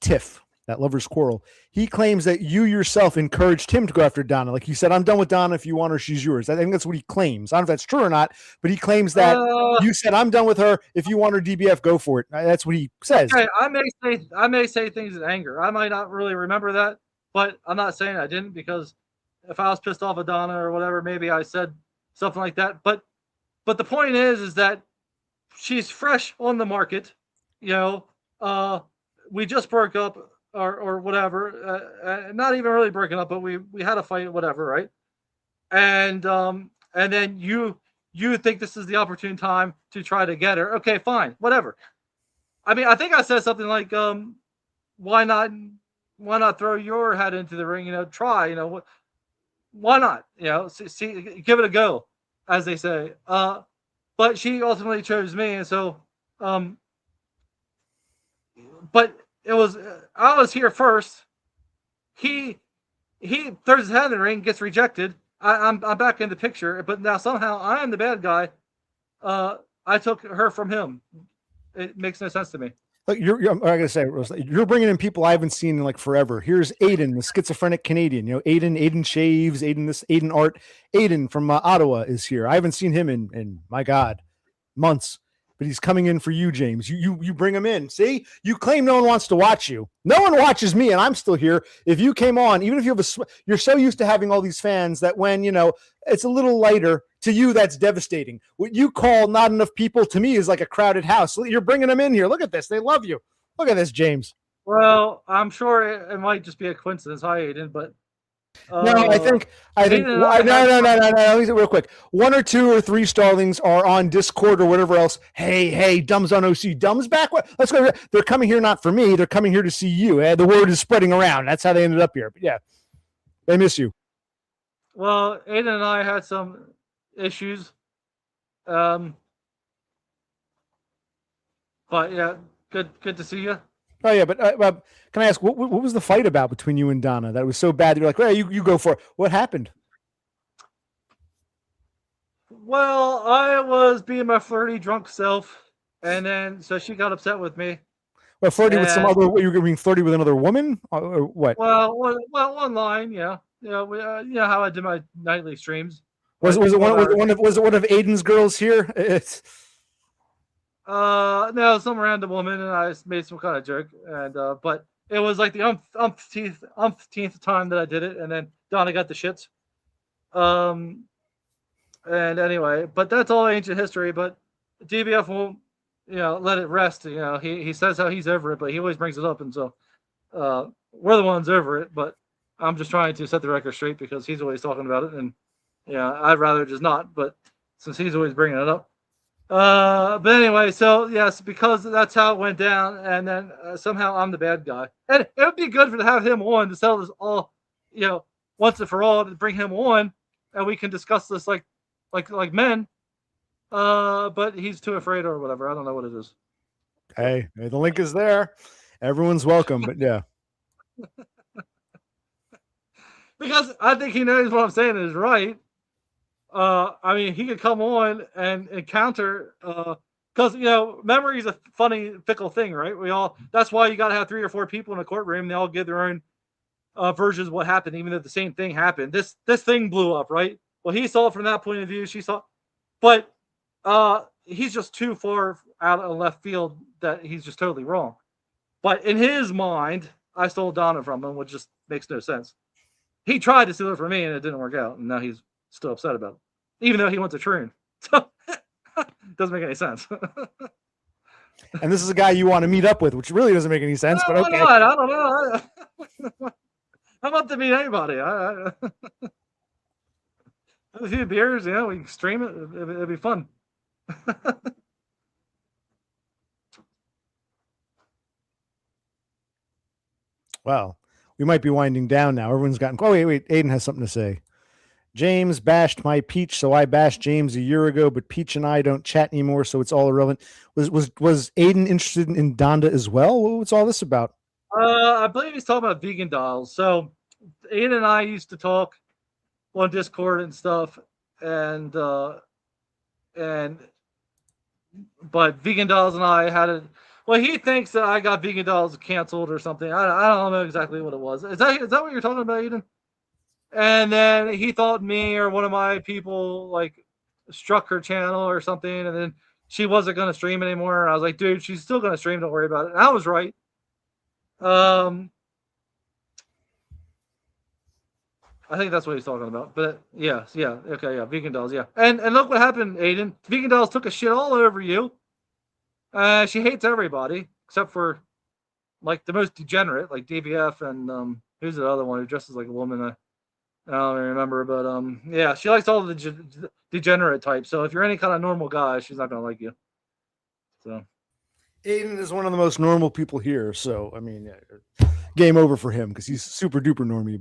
tiff, that lover's quarrel, he claims that you yourself encouraged him to go after Donna. Like he said, "I'm done with Donna. If you want her, she's yours." I think that's what he claims. I don't know if that's true or not, but he claims that you said, "I'm done with her. If you want her, DBF, go for it." That's what he says. Okay, I may say things in anger. I might not really remember that, but I'm not saying I didn't, because if I was pissed off at Donna or whatever, maybe I said something like that. But the point is that she's fresh on the market. You know, we just broke up or whatever. Not even really breaking up, but we had a fight, whatever, right? And then you think this is the opportune time to try to get her. Okay, fine, whatever. I mean, I think I said something like, why not throw your head into the ring? You know, try. You know, why not? You know, see, give it a go, as they say. But she ultimately chose me, and so, but it was I was here first. He throws his head in the ring, gets rejected. I'm back in the picture, but now somehow I am the bad guy. I took her from him. It makes no sense to me. Look, I gotta say, you're bringing in people I haven't seen in like forever. Here's Aiden, the schizophrenic Canadian. You know, Aiden shaves. Aiden Art. Aiden from Ottawa is here. I haven't seen him in my God, months. But he's coming in for you, James. You bring him in. See, you claim no one wants to watch you. No one watches me, and I'm still here. If you came on, even if you have you're so used to having all these fans that when it's a little lighter to you, that's devastating. What you call not enough people to me is like a crowded house. You're bringing them in here. Look at this. They love you. Look at this, James. Well, I'm sure it might just be a coincidence. Hi, Aiden, but. No, I think no. Real quick, 1 or 2 or 3 Starlings are on Discord or whatever else. Hey, Dumb's on OC. Dumb's back. Let's go. They're coming here not for me. They're coming here to see you. The word is spreading around. That's how they ended up here. But yeah, they miss you. Well, Aiden and I had some issues. But yeah, good to see you. Oh yeah, but can I ask what was the fight about between you and Donna that was so bad? You're like, well, you go for it. What happened? Well, I was being my flirty drunk self, and then so she got upset with me. Well, flirty with some other. You were being flirty with another woman, or what? Well, online, yeah. You know how I did my nightly streams. Was it one of Aiden's girls here? It's. No, some random woman, and I made some kind of joke, and but it was like the umpteenth time that I did it, and then Donna got the shits. And anyway, but that's all ancient history. But DBF won't, let it rest. He says how he's over it, but he always brings it up, and so we're the ones over it. But I'm just trying to set the record straight because he's always talking about it, and I'd rather just not. But since he's always bringing it up. But anyway, so yes, because that's how it went down, and then somehow I'm the bad guy, and it would be good to have him on to settle this all, once and for all, to bring him on, and we can discuss this like men. But he's too afraid or whatever. I don't know what it is. Hey, the link is there. Everyone's welcome, but yeah. Because I think he knows what I'm saying is right. I mean, he could come on and counter, because memory is a funny, fickle thing, right? That's why you got to have 3 or 4 people in a courtroom. They all give their own versions of what happened, even though the same thing happened. This thing blew up, right? Well, he saw it from that point of view. She saw, but he's just too far out of left field that he's just totally wrong. But in his mind, I stole Donna from him, which just makes no sense. He tried to steal it from me, and it didn't work out, and now he's still upset about it, even though he went to Troon. So doesn't make any sense. And this is a guy you want to meet up with, which really doesn't make any sense. But okay, I don't know. I'm up to meet anybody. I have a few beers, we can stream it. It'd be fun. Well, we might be winding down now. Everyone's gotten. Oh wait, Aiden has something to say. James bashed my Peach, so I bashed James a year ago, but Peach and I don't chat anymore, so it's all irrelevant. Was Aiden interested in Donda as well? What's all this about? I believe he's talking about vegan dolls. So Aiden and I used to talk on Discord and stuff, but vegan dolls and I had it. Well, he thinks that I got vegan dolls canceled or something. I don't know exactly what it was. Is that what you're talking about, Aiden? And then he thought me or one of my people like struck her channel or something, and then she wasn't going to stream anymore. And I was like, dude, she's still going to stream. Don't worry about it. And I was right. I think that's what he's talking about. But yeah, okay, yeah, vegan dolls, yeah. And look what happened, Aiden. Vegan dolls took a shit all over you. She hates everybody except for like the most degenerate, like DVF and who's the other one who dresses like a woman? I don't even remember, but yeah, she likes all the degenerate types. So if you're any kind of normal guy, she's not gonna like you. So Aiden is one of the most normal people here, so I mean, game over for him because he's super duper normie.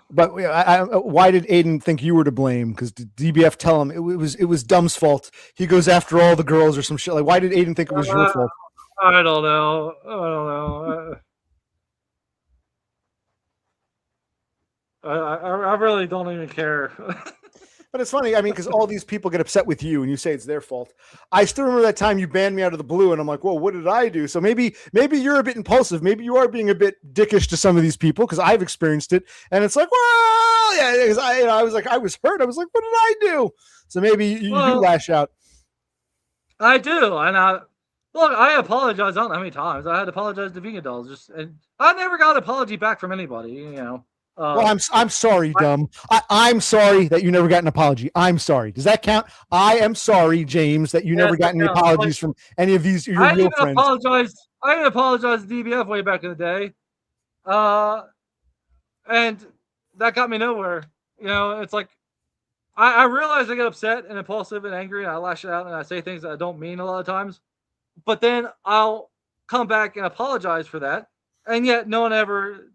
But why did Aiden think you were to blame? Because did DBF tell him it was Dumb's fault? He goes after all the girls or some shit. Like, why did Aiden think it was your fault? I don't know. I don't know. I really don't even care. But it's funny, I mean, because all these people get upset with you and you say it's their fault. I still remember that time you banned me out of the blue, and I'm like, whoa, what did I do? So maybe you're a bit impulsive. Maybe you are being a bit dickish to some of these people because I've experienced it. And it's like, well, yeah, I was like, I was hurt. I was like, what did I do? So maybe you do lash out. I do. And I apologize. I don't know how many times I had to apologize to vegan dolls. And I never got an apology back from anybody, you know. Well, I'm sorry, Dumb. I'm sorry that you never got an apology. I'm sorry. Does that count? I am sorry, James, that you never got any apologies from any of these your real friends. I even apologized to DBF way back in the day. And that got me nowhere. You know, it's like I realize I get upset and impulsive and angry and I lash out and I say things that I don't mean a lot of times. But then I'll come back and apologize for that. And yet no one ever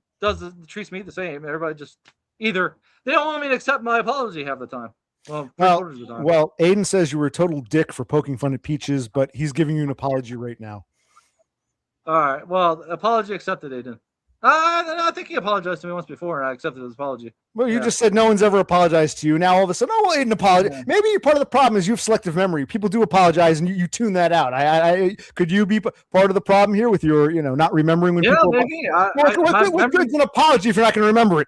treats me the same. Everybody just either they don't want me to accept my apology half the time. Well, Aiden says you were a total dick for poking fun at Peaches, but he's giving you an apology right now. All right. Well, apology accepted, Aiden. I think he apologized to me once before, and I accepted his apology. Well, you just said no one's ever apologized to you. Now all of a sudden, oh, well, Aiden apologized. Yeah. Maybe part of the problem is you have selective memory. People do apologize, and you tune that out. I could you be part of the problem here with your, not remembering when people? Maybe. What good's an apology if you're not going to remember it?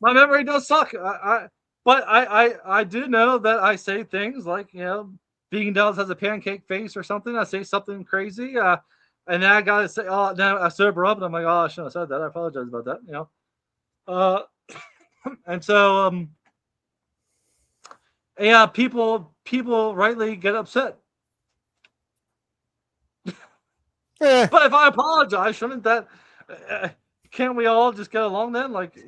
My memory does suck. But I do know that I say things like, Vegan Dolls has a pancake face or something. I say something crazy. And then I gotta say, oh, now I sober up and I'm like, oh, I shouldn't have said that. I apologize about that, And so, yeah, people rightly get upset. But if I apologize, shouldn't that? Can't we all just get along then? Like,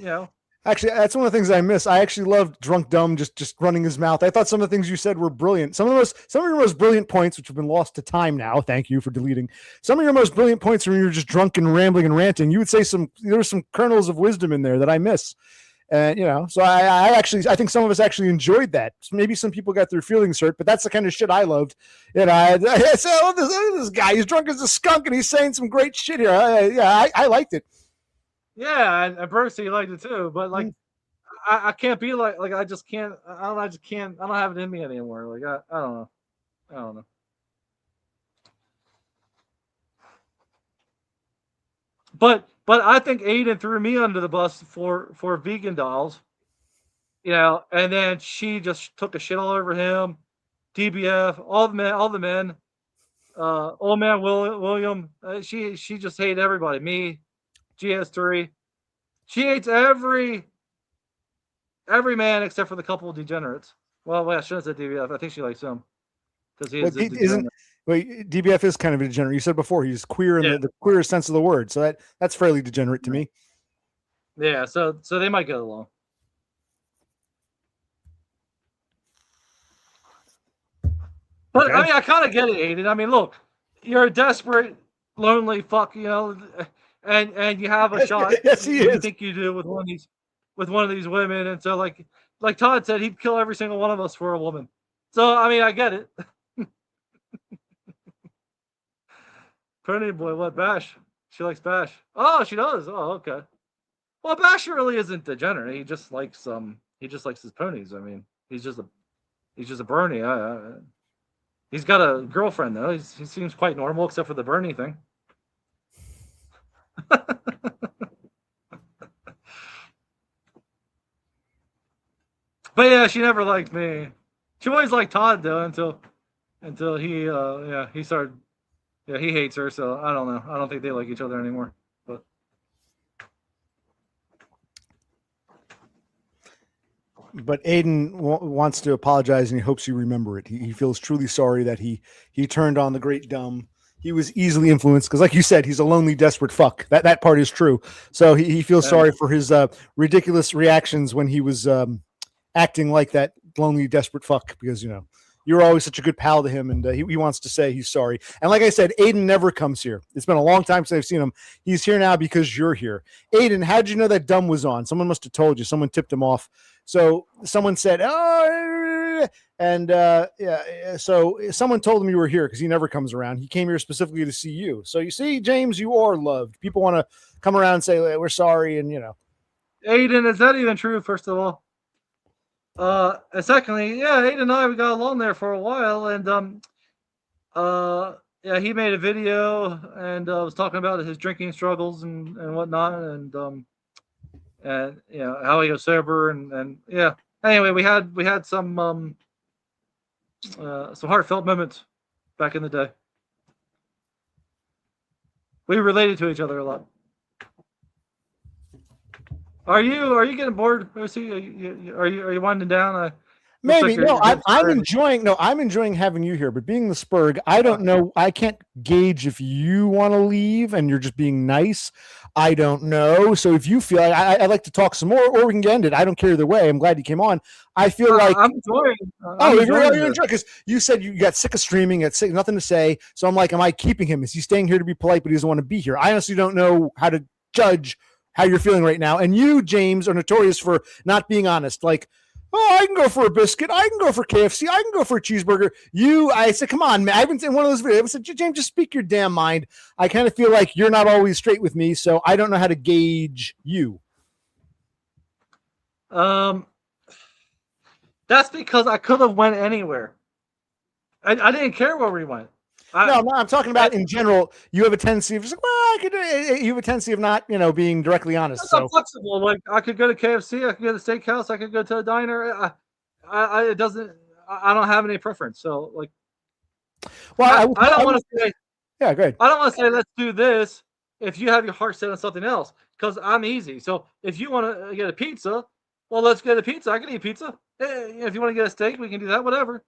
Actually, that's one of the things I miss. I actually loved Drunk Dumb just running his mouth. I thought some of the things you said were brilliant. Some of your most brilliant points, which have been lost to time now. Thank you for deleting. Some of your most brilliant points when you were just drunk and rambling and ranting. You would say there were some kernels of wisdom in there that I miss. And so I think some of us actually enjoyed that. Maybe some people got their feelings hurt, but that's the kind of shit I loved. I said, oh, this guy, he's drunk as a skunk, and he's saying some great shit here. I liked it. Yeah, and Percy liked it too, but like, I can't be like I just can't. I don't have it in me anymore. Like I don't know. But I think Aiden threw me under the bus for vegan dolls, and then she just took a shit all over him, DBF, all the men, old man William. She just hated everybody. Me. GS3. She hates every man except for the couple of degenerates. Well, I shouldn't have said DBF. I think she likes him because he isn't. Wait, DBF is kind of a degenerate. You said before he's queer in the queer sense of the word, so that's fairly degenerate to me. Yeah, so they might get along. But okay. I mean, I kind of get it, Aiden. I mean, look, you're a desperate, lonely fuck, and you have a shot. Yes, he is. You think you do with one of these women, and so like Todd said, he'd kill every single one of us for a woman. So I mean, I get it. Pretty boy, what Bash? She likes Bash. Oh, she does. Oh, okay. Well, Bash really isn't degenerate. He just likes his ponies. I mean, he's just a Bernie. He's got a girlfriend though. He seems quite normal except for the Bernie thing. But yeah, she never liked me. She always liked Todd though until he started. Yeah, he hates her, so I don't know. I don't think they like each other anymore. But But Aiden wants to apologize, and he hopes you remember it. He feels truly sorry that he turned on the great dumb. He was easily influenced because, like you said, he's a lonely, desperate fuck. That part is true. So he feels sorry for his ridiculous reactions when he was acting like that lonely, desperate fuck. Because you were always such a good pal to him, and he wants to say he's sorry. And like I said, Aiden never comes here. It's been a long time since I've seen him. He's here now because you're here. Aiden, how did you know that dumb was on? Someone must have told you. Someone tipped him off. So someone said, "Oh," and so someone told him you were here because he never comes around. He came here specifically to see you. So you see, James, you are loved. People want to come around and say we're sorry, and Aiden, is that even true? First of all, and secondly, yeah, Aiden and I we got along there for a while, and yeah, he made a video and was talking about his drinking struggles and whatnot, and how he got sober, and yeah. Anyway, we had some heartfelt moments back in the day. We related to each other a lot. Are you getting bored, OC? Are you winding down? Maybe I'm enjoying having you here, but being the Spurg, I don't know. I can't gauge if you want to leave and you're just being nice. I don't know. So if you feel I'd like to talk some more, or we can end it. I don't care either way. I'm glad you came on. I feel like I'm enjoying. You're enjoying because you said you got sick of streaming, had nothing to say. So I'm like, am I keeping him? Is he staying here to be polite, but he doesn't want to be here? I honestly don't know how to judge how you're feeling right now. And you, James, are notorious for not being honest. Like, oh, I can go for a biscuit. I can go for KFC. I can go for a cheeseburger. I said, come on, man. I've been in one of those videos. I said, James, just speak your damn mind. I kind of feel like you're not always straight with me, so I don't know how to gauge you. That's because I could have went anywhere. I didn't care where we went. No, I'm talking about in general. You have a tendency of just like, well, I could. You have a tendency of not, being directly honest. I'm flexible. Like I could go to KFC, I could go to the steakhouse, I could go to a diner. It doesn't. I don't have any preference. So like, well, I don't want to say. Yeah, good. I don't want to say let's do this if you have your heart set on something else, because I'm easy. So if you want to get a pizza, well, let's get a pizza. I can eat pizza. If you want to get a steak, we can do that. Whatever.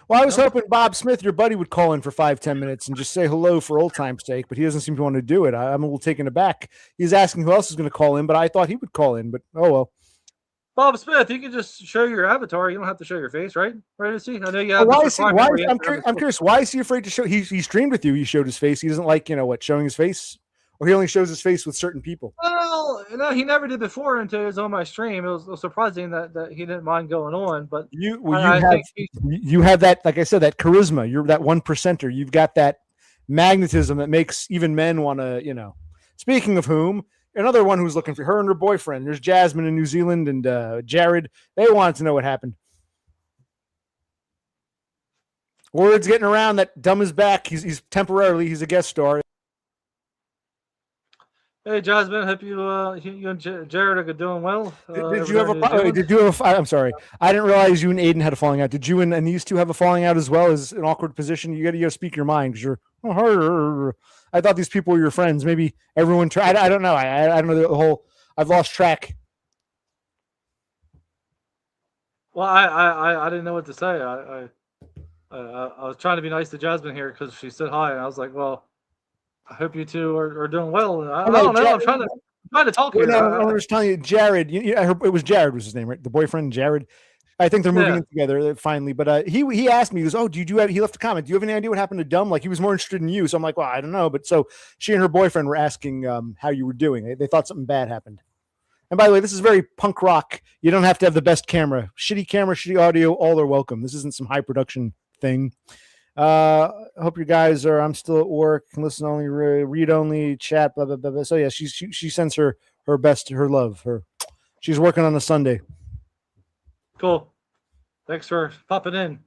Well, I was hoping Bob Smith, your buddy, would call in for 5-10 minutes and just say hello for old time's sake, but he doesn't seem to want to do it. I'm a little taken aback. He's asking who else is going to call in, but I thought he would call in, but oh well. Bob Smith, you can just show your avatar. You don't have to show your face, right? Right to see. I know you have. I'm curious. Why is he afraid to show? He streamed with you. He showed his face. He doesn't like showing his face, or he only shows his face with certain people. Well, no, he never did before until he was on my stream. It was surprising that he didn't mind going on. But you have that, like I said, that charisma. You're that 1%er. You've got that magnetism that makes even men want to. Speaking of whom, another one who's looking for her and her boyfriend. There's Jasmine in New Zealand and Jared. They wanted to know what happened. Word's getting around that Dumb is back. He's temporarily. He's a guest star. Hey Jasmine, hope you and Jared are doing well. Did you have a? I'm sorry, I didn't realize you and Aiden had a falling out. Did you and these two have a falling out as well? As an awkward position, you got to speak your mind because you're. I thought these people were your friends. Maybe everyone tried. I don't know. I don't know the whole. I've lost track. Well, I didn't know what to say. I was trying to be nice to Jasmine here because she said hi, and I was like, well. I hope you two are doing well. I don't know. I'm trying to talk here. I was telling you, Jared. I heard it was Jared was his name, right? The boyfriend, Jared. I think they're moving in together finally. But he asked me, he goes, "Oh, he left a comment. Do you have any idea what happened to Dumb? Like he was more interested in you." So I'm like, "Well, I don't know." But so she and her boyfriend were asking how you were doing. They thought something bad happened. And by the way, this is very punk rock. You don't have to have the best camera, shitty audio. All are welcome. This isn't some high production thing. I hope you guys are. I'm still at work. Listen only, read only, chat. Blah blah blah. Blah. So yeah, she sends her best, her love. She's working on a Sunday. Cool. Thanks for popping in,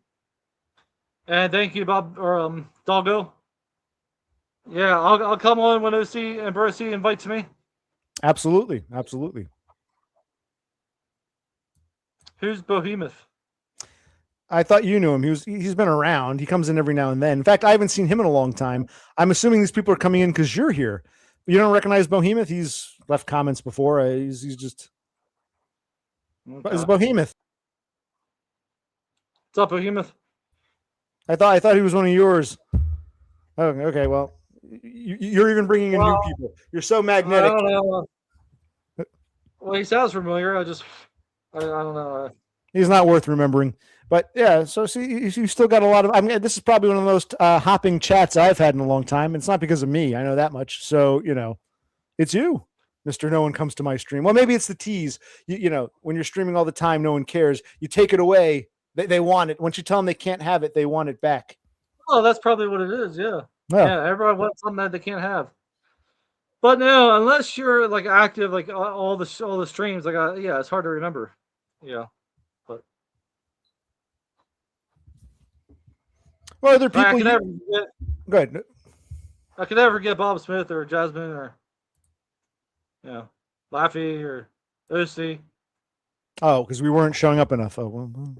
and thank you, Bob or Doggo. Yeah, I'll come on when OC and Brucey invites me. Absolutely. Who's Behemoth? I thought you knew him. He's been around. He comes in every now and then. In fact, I haven't seen him in a long time. I'm assuming these people are coming in because you're here. You don't recognize Behemoth? He's left comments before. He's just. Okay. It's Behemoth. What's up, Behemoth? I thought he was one of yours. Oh, okay. Well, you're even bringing in new people. You're so I magnetic. don't know. Well, he sounds familiar. I don't know. He's not worth remembering. But yeah, so see, you still got a lot of. I mean, this is probably one of the most hopping chats I've had in a long time. It's not because of me. I know that much. So it's you, Mister. No one comes to my stream. Well, maybe it's the tease. When you're streaming all the time, no one cares. You take it away, they want it. Once you tell them they can't have it, they want it back. Oh, that's probably what it is. Yeah. Yeah. Yeah. Everyone wants something that they can't have. But no, unless you're like active, like all the streams, like yeah, it's hard to remember. Yeah. But well, are there people? Go ahead. I could never get Bob Smith or Jasmine or Laffy or Lucy. Oh, because we weren't showing up enough. Oh well.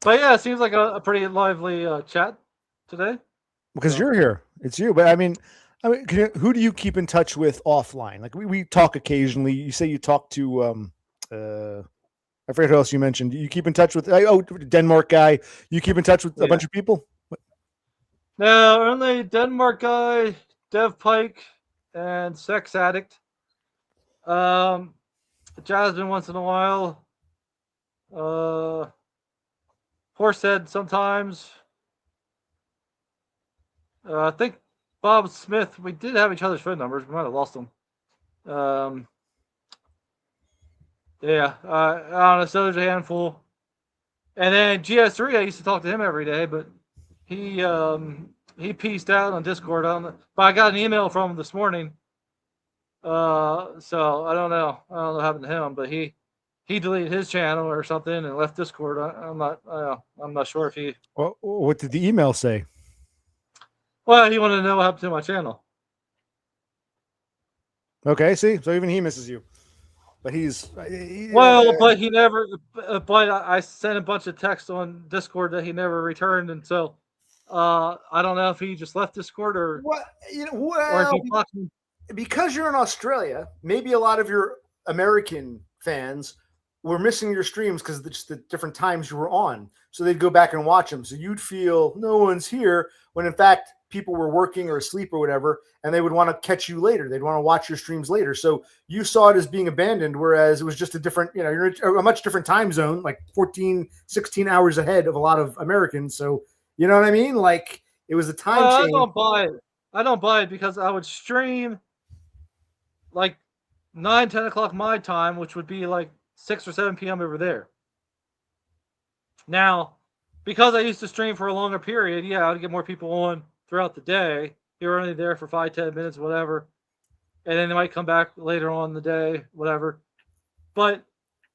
But yeah, it seems like a pretty lively chat today. Because you're here, it's you. But I mean, who do you keep in touch with offline? Like we talk occasionally. You say you talk to I forget who else you mentioned. You keep in touch with Denmark guy. You keep in touch with a bunch of people. No, only Denmark guy, Dev Pike, and Sex Addict. Jasmine once in a while. Horsehead sometimes. I think Bob Smith, we did have each other's phone numbers. We might have lost them. Yeah, I don't know. So there's a handful. And then GS3, I used to talk to him every day, but he pieced out on Discord. But I got an email from him this morning. So I don't know. I don't know what happened to him, but he deleted his channel or something and left Discord. I'm not sure if he. Well, what did the email say? Well, he wanted to know what happened to my channel. Okay, see, so even he misses you, but but he never. But I sent a bunch of texts on Discord that he never returned, and so I don't know if he just left Discord or what. Or if he blocked me. Because you're in Australia, maybe a lot of your American fans were missing your streams because of just the different times you were on. So they'd go back and watch them. So you'd feel no one's here when in fact people were working or asleep or whatever, and they would want to catch you later. They'd want to watch your streams later. So you saw it as being abandoned, whereas it was just a different, you're a much different time zone, like 14, 16 hours ahead of a lot of Americans. So you know what I mean? Like it was a time change. I don't buy it because I would stream like 9, 10 o'clock my time, which would be like 6 or 7 p.m. over there. Now, because I used to stream for a longer period, yeah, I'd get more people on throughout the day. You were only there for 5, 10 minutes, whatever. And then they might come back later on in the day, whatever. But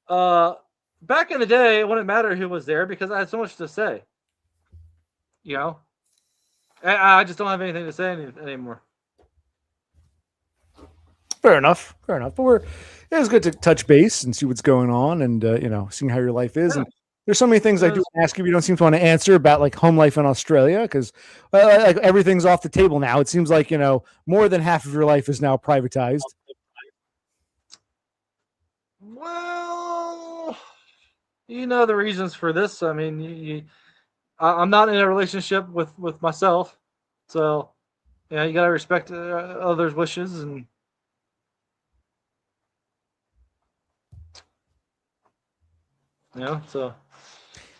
back in the day, it wouldn't matter who was there because I had so much to say. I just don't have anything to say anymore. Fair enough. But it was good to touch base and see what's going on and, seeing how your life is. Yeah. And there's so many things I do ask you don't seem to want to answer about like home life in Australia because like everything's off the table now. It seems like, more than half of your life is now privatized. Well, the reasons for this. I mean, I'm not in a relationship with myself. So, you got to respect others' wishes and so.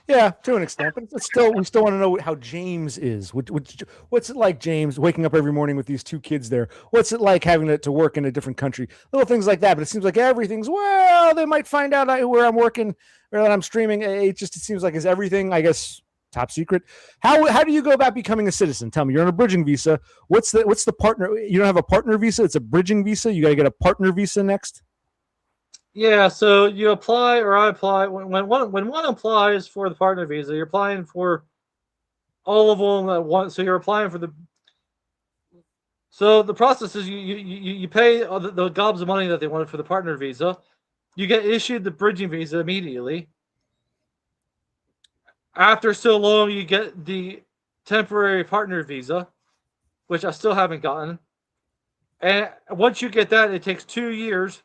Yeah, to an extent, but we still want to know how James is. What's it like, James, waking up every morning with these 2 kids there? What's it like having to work in a different country? Little things like that, but it seems like everything's, they might find out where I'm working or that I'm streaming. It seems like is everything, I guess, top secret. How do you go about becoming a citizen? Tell me, you're on a bridging visa. What's the partner? You don't have a partner visa. It's a bridging visa. You got to get a partner visa next. Yeah, so you apply or I apply when one applies for the partner visa, you're applying for all of them at once. So you're applying for the. So the process is you pay the gobs of money that they wanted for the partner visa. You get issued the bridging visa immediately. After so long, you get the temporary partner visa, which I still haven't gotten. And once you get that, it takes 2 years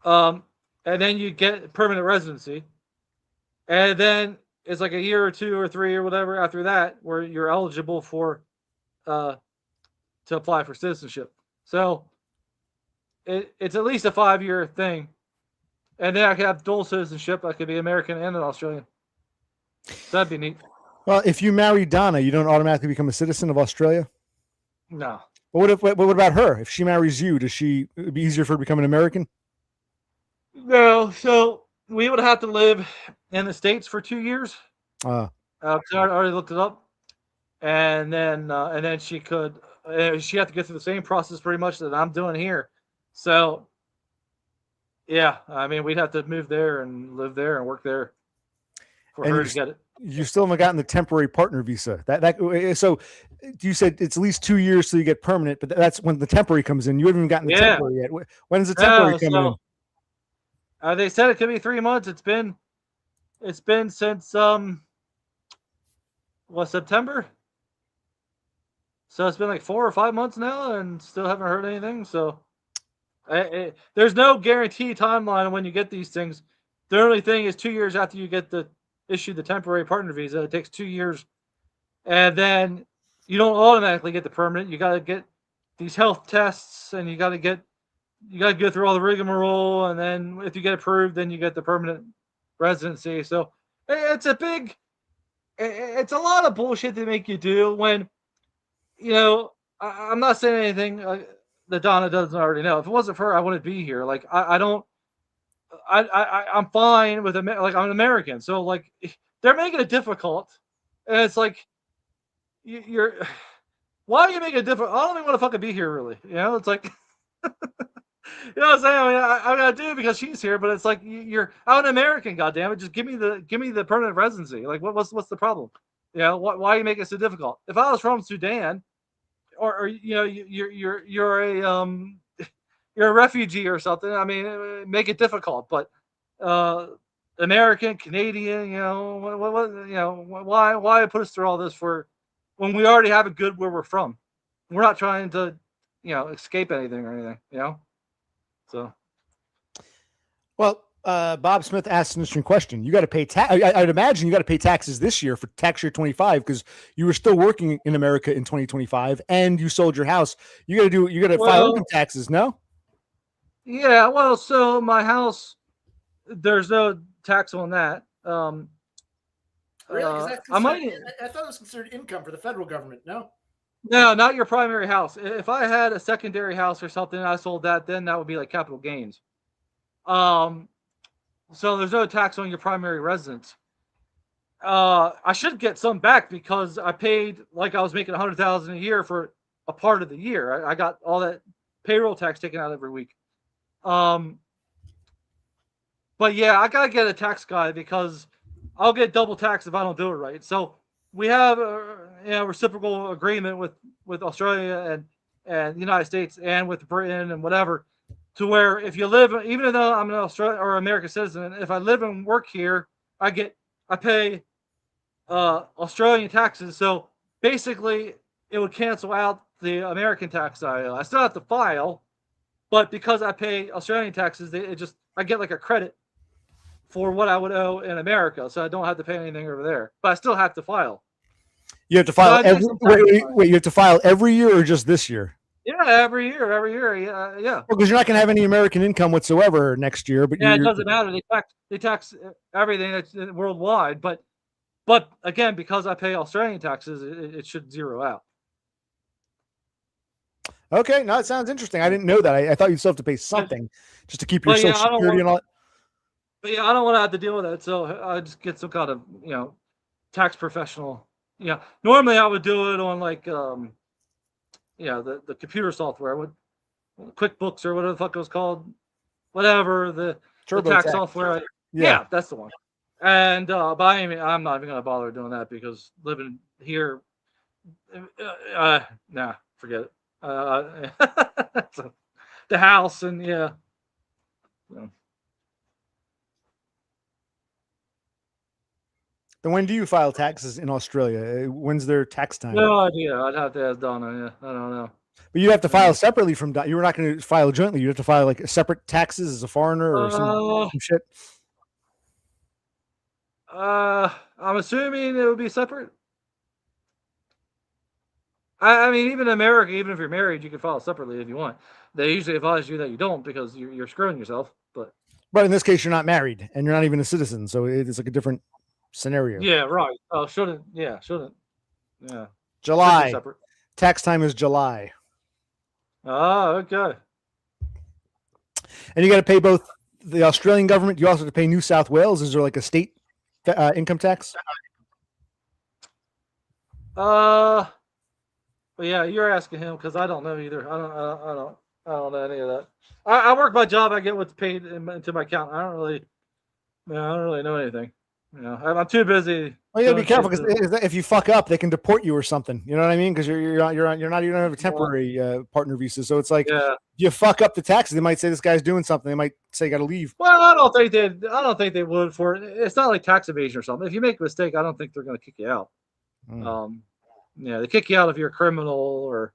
And then you get permanent residency, and then it's like a year or 2 or 3 or whatever after that where you're eligible for uh, to apply for citizenship. So it's at least a 5 year thing, and then I could have dual citizenship. I could be American and an Australian. So that'd be neat. Well, if you marry Donna, you don't automatically become a citizen of Australia. No. But what about her? If she marries you, it'd be easier for her to become an American? No. So we would have to live in the States for 2 years. Uh, I already looked it up, and then she could. She had to go through the same process pretty much that I'm doing here. So yeah, I mean, we'd have to move there and live there and work there for And her you to get it. you still haven't gotten the temporary partner visa. So you said it's at least 2 years till you get permanent, but that's when the temporary comes in. You haven't even gotten the Yeah. temporary yet. When does the temporary No, come in? so they said it could be 3 months. It's been since September. So it's been like 4 or 5 months now, and still haven't heard anything. So there's no guarantee timeline on when you get these things. The only thing is 2 years after you get issue the temporary partner visa. It takes 2 years, and then you don't automatically get the permanent. You got to get these health tests, and you got to go through all the rigmarole, and then if you get approved, then you get the permanent residency. So it's it's a lot of bullshit they make you do when I'm not saying anything that Donna doesn't already know. If it wasn't for her, I wouldn't be here. Like I don't. I'm fine with like I'm an American, so like they're making it difficult, and it's like you're. Why are you making it difficult? I don't even want to fucking be here, really. It's like. You know what I'm saying? I mean, I gotta do it because she's here, but it's like I'm an American, goddammit. Just give me the permanent residency. Like, what's the problem? Why are you making it so difficult? If I was from Sudan, or you're a refugee or something, I mean, make it difficult. But American, Canadian, why put us through all this for when we already have it good where we're from? We're not trying to escape anything or anything. So, Well, Bob Smith asked an interesting question. You got to pay tax. I'd imagine you got to pay taxes this year for tax year 25 because you were still working in America in 2025 and you sold your house. You got to file income taxes. No. Yeah. Well, so my house, there's no tax on that. Really? I thought it was considered income for the federal government. No. No, not your primary house. If I had a secondary house or something, and I sold that, then that would be like capital gains. So there's no tax on your primary residence. I should get some back because I paid like I was making $100,000 a year for a part of the year. I got all that payroll tax taken out every week. But yeah, I gotta get a tax guy because I'll get double taxed if I don't do it right. So we have a reciprocal agreement with Australia and the United States and with Britain and whatever, to where if you live, even though I'm an Australian or American citizen, if I live and work here, I pay Australian taxes. So basically, it would cancel out the American tax I owe. I still have to file, but because I pay Australian taxes, I get like a credit for what I would owe in America, so I don't have to pay anything over there. But I still have to file. You have to file wait, you have to file every year or just this year? Yeah, every year. Yeah. Because you're not going to have any American income whatsoever next year. But it doesn't matter. They tax everything that's worldwide. But again, because I pay Australian taxes, it should zero out. Okay, no, it sounds interesting. I didn't know that. I thought you still have to pay something just to keep your Social Security and all that. But yeah, I don't want to have to deal with that. So I just get some kind of tax professional. Yeah, normally I would do it on like the computer software with QuickBooks or whatever the fuck it was called, whatever the tax software. Yeah, that's the one. And but I'm not even gonna bother doing that because living here, nah, forget it. The house and yeah. Then when do you file taxes in Australia? When's their tax time? No idea. I'd have to ask Donna. Yeah, I don't know. But you have to file separately from. You were not going to file jointly. You have to file like separate taxes as a foreigner or some shit. I'm assuming it would be separate. I mean, even in America, even if you're married, you can file separately if you want. They usually advise you that you don't because you're screwing yourself. But in this case, you're not married and you're not even a citizen, so it's like a different scenario. Yeah, right. Oh, shouldn't. Yeah. July. Tax time is July. Oh, okay. And you got to pay both the Australian government. You also have to pay New South Wales. Is there like a state income tax? But yeah, you're asking him because I don't know either. I don't know any of that. I work my job. I get what's paid into my account. I don't really know anything. I'm too busy. Well, you gotta be careful because if you fuck up, they can deport you or something. You know what I mean? Because you don't have a temporary partner visa, so it's like you fuck up the taxes. They might say this guy's doing something. They might say you got to leave. Well, I don't think they would for it. It's not like tax evasion or something. If you make a mistake, I don't think they're going to kick you out. They kick you out if you're a criminal or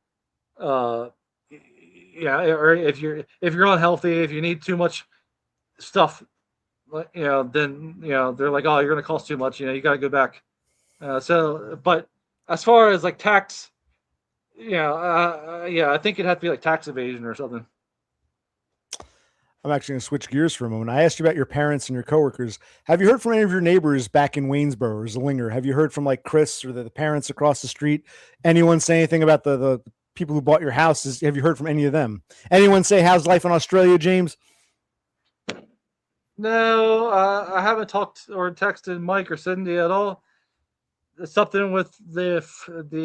or if you're unhealthy, if you need too much stuff. Then they're like, oh, you're going to cost too much. You got to go back. But as far as like tax, I think it'd have to be like tax evasion or something. I'm actually going to switch gears for a moment. I asked you about your parents and your coworkers. Have you heard from any of your neighbors back in Waynesboro or Zillinger? Have you heard from like Chris or the parents across the street? Anyone say anything about the people who bought your houses? Have you heard from any of them? Anyone say, how's life in Australia, James? No, I haven't talked or texted Mike or Cindy at all. It's something with the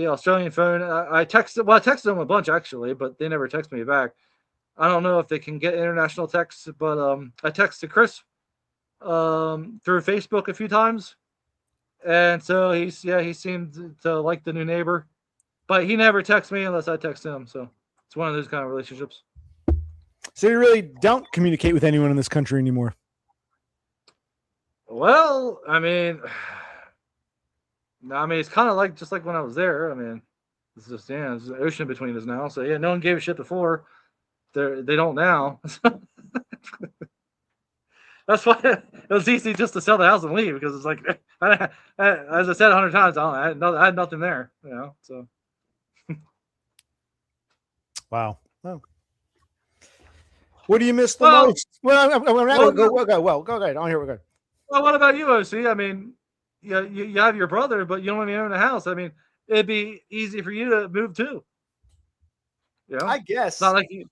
Australian phone. I texted them a bunch actually, but they never text me back. I don't know if they can get international texts, but I texted Chris through Facebook a few times, and so he seemed to like the new neighbor, but he never texts me unless I text him. So it's one of those kind of relationships. So you really don't communicate with anyone in this country anymore? Well, I mean, it's kind of like just like when I was there. I mean, it's just there's an ocean between us now. So no one gave a shit before. They don't now. That's why it was easy just to sell the house and leave because it's like, as I said 100 times, I had nothing there. So. Wow. Oh. What do you miss the most? Well, go ahead. I want to hear what good. Well, what about you, OC? I mean, you have your brother, but you don't even own a house. I mean, it'd be easy for you to move too. I guess. It's not like you.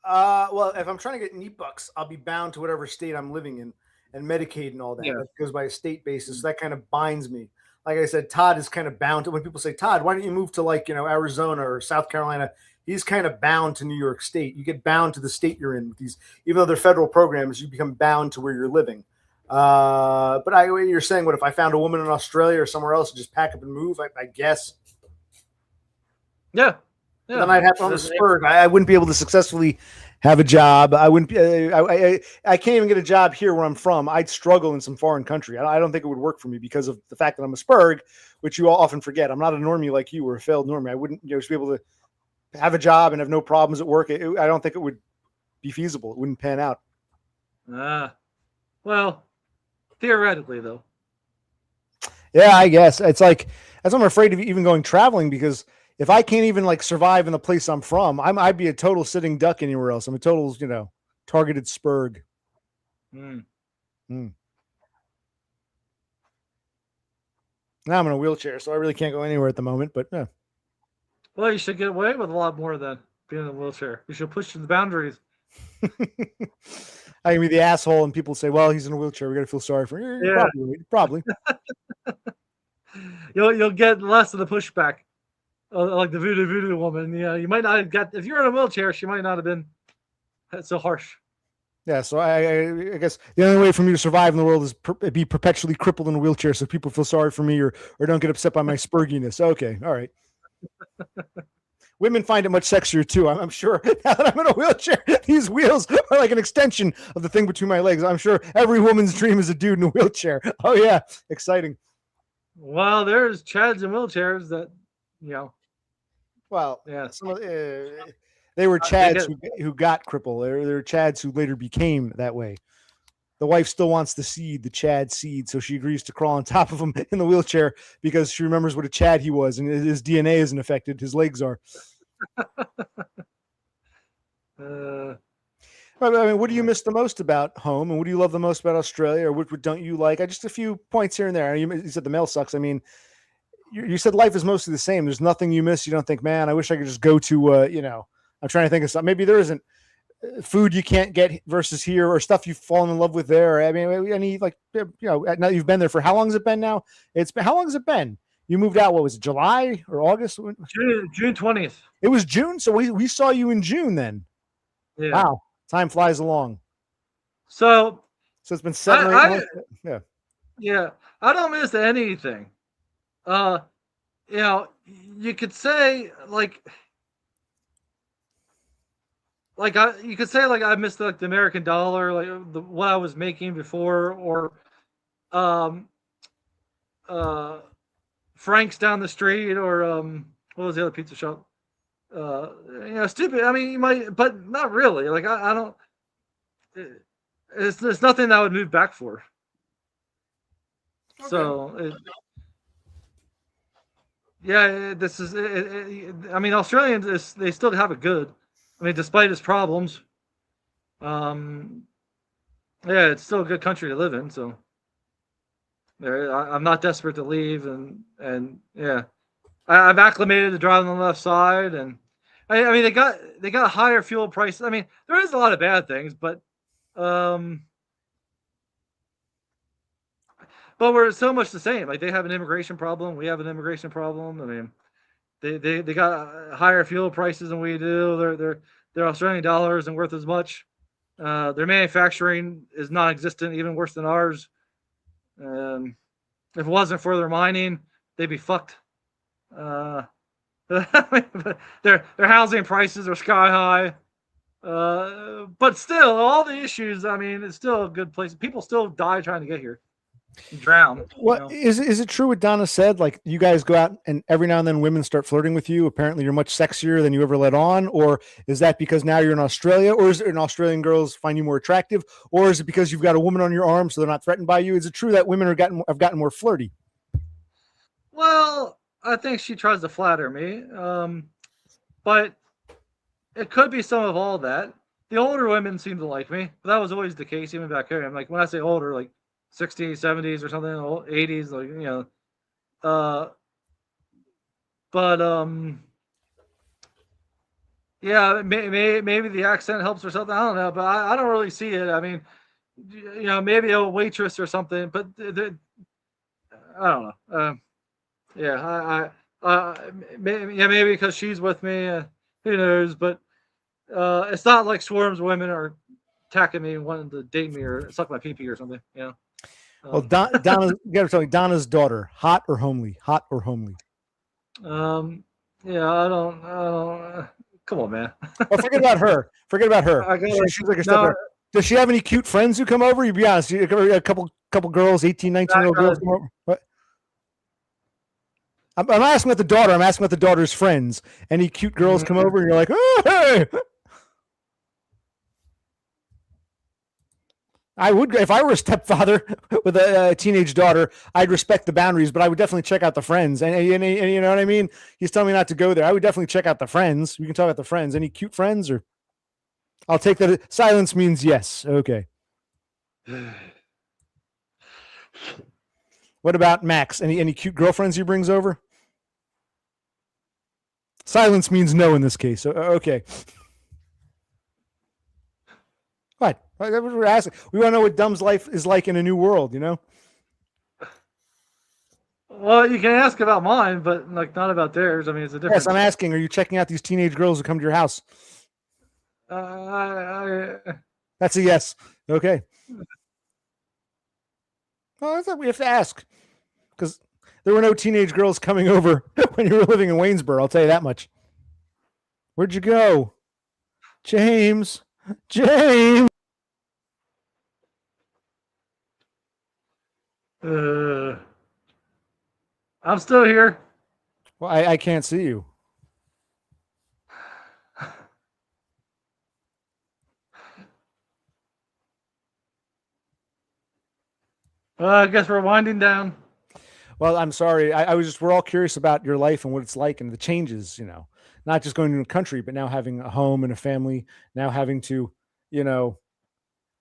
Well, if I'm trying to get NEPUCs, I'll be bound to whatever state I'm living in, and Medicaid and all that. That goes by a state basis. So that kind of binds me. Like I said, Todd is kind of bound to when people say, Todd, why don't you move to like Arizona or South Carolina? He's kind of bound to New York State. You get bound to the state you're in with these, even though they're federal programs, you become bound to where you're living. But you're saying, what if I found a woman in Australia or somewhere else and just pack up and move? I guess. Yeah. Then I'd have to on the spur. I wouldn't be able to successfully have a job. I wouldn't. I can't even get a job here where I'm from. I'd struggle in some foreign country. I don't think it would work for me because of the fact that I'm a spurg, which you all often forget. I'm not a normie like you or a failed normie. I wouldn't just be able to have a job and have no problems at work. I don't think it would be feasible. It wouldn't pan out. Well, theoretically though. Yeah, I guess it's like I'm afraid of even going traveling because if I can't even like survive in the place I'm from, I'd be a total sitting duck anywhere else. I'm a total, targeted spurg. Now I'm in a wheelchair, so I really can't go anywhere at the moment. But yeah. Well, you should get away with a lot more than being in a wheelchair. You should push the boundaries. I can be the asshole, and people say, "Well, he's in a wheelchair. We got to feel sorry for him." Yeah. Probably. You'll get less of the pushback, like the voodoo woman. You might not have got if you're in a wheelchair. She might not have been so harsh. Yeah, so I guess the only way for me to survive in the world is be perpetually crippled in a wheelchair, so people feel sorry for me or don't get upset by my spurginess. Okay, all right. Women find it much sexier too. I'm sure now that I'm in a wheelchair, these wheels are like an extension of the thing between my legs. I'm sure every woman's dream is a dude in a wheelchair. Oh yeah, exciting. Well, there's chads in wheelchairs that Well, Yeah. some of, they were They Chads get, who got crippled. They're Chads who later became that way. The wife still wants the seed, the Chad seed, so she agrees to crawl on top of him in the wheelchair because she remembers what a Chad he was, and his DNA isn't affected. His legs are. I mean, what do you miss the most about home, and what do you love the most about Australia, or what don't you like? Just a few points here and there. You said the mail sucks. I mean, you said life is mostly the same. There's nothing you miss. You don't think, man, I wish I could just go to, I'm trying to think of something. Maybe there isn't food you can't get versus here, or stuff you've fallen in love with there. I mean, any now that you've been there for how long has it been now? How long has it been? You moved out, what was it, July or August? June 20th. It was June. So we saw you in June then. Yeah. Wow. Time flies along. So it's been 7 or 8 months. Yeah. Yeah. I don't miss anything. You could say you could say I missed the American dollar, what I was making before, or Frank's down the street, or what was the other pizza shop? Stupid. I mean, you might, but not really. I don't. It's nothing that I would move back for. Okay. So, this is. I mean, Australians, they still have it good. I mean, despite its problems. It's still a good country to live in. So, I'm not desperate to leave, and I've acclimated to driving on the left side, and I mean they got higher fuel prices. I mean, there is a lot of bad things, but we're so much the same. Like, they have an immigration problem, we have an immigration problem. I mean, they got higher fuel prices than we do. Their Australian dollar isn't worth as much. Their manufacturing is non-existent, even worse than ours. If it wasn't for their mining, they'd be fucked. Their housing prices are sky high. But still, all the issues. I mean, it's still a good place. People still die trying to get here, drown. What is it true what Donna said? Like, you guys go out and every now and then women start flirting with you. Apparently, you're much sexier than you ever let on. Or is that because now you're in Australia? Or is it an Australian girls find you more attractive? Or is it because you've got a woman on your arm, so they're not threatened by you? Is it true that women have gotten more flirty? Well, I think she tries to flatter me, but it could be some of all that. The older women seem to like me, but that was always the case even back here. I'm like, when I say older, like 60s, 70s, or something, 80s, maybe the accent helps or something. I don't know, but I don't really see it. I mean, maybe a waitress or something, but I don't know. Maybe because she's with me. Who knows? But it's not like swarms of women are attacking me and wanting to date me or suck my pee-pee or something. Well, Donna, you got to tell me, Donna's daughter, hot or homely? Hot or homely? I don't. Come on, man. Well, forget about her. She's like a step there. Does she have any cute friends who come over? You be honest. A couple girls, 18, 19-year-old girls come over. What? I'm asking about the daughter. I'm asking about the daughter's friends. Any cute girls come over and you're like, oh, hey. I would, if I were a stepfather with a teenage daughter, I'd respect the boundaries, but I would definitely check out the friends. And you know what I mean? He's telling me not to go there. I would definitely check out the friends. We can talk about the friends. Any cute friends? Or I'll take that. Silence means yes. Okay. What about Max? Any cute girlfriends he brings over? Silence means no in this case. Okay. What? We're asking. We want to know what Dumb's life is like in a new world, Well, you can ask about mine, but not about theirs. I mean, it's a different. Yes, I'm asking. Are you checking out these teenage girls who come to your house? That's a yes. Okay. Well, I thought we have to ask, because there were no teenage girls coming over when you were living in Waynesboro. I'll tell you that much. Where'd you go, James? I'm still here. Well, I can't see you. I guess we're winding down. Well, I'm sorry. We're all curious about your life and what it's like and the changes, not just going to a country, but now having a home and a family, now having to, you know,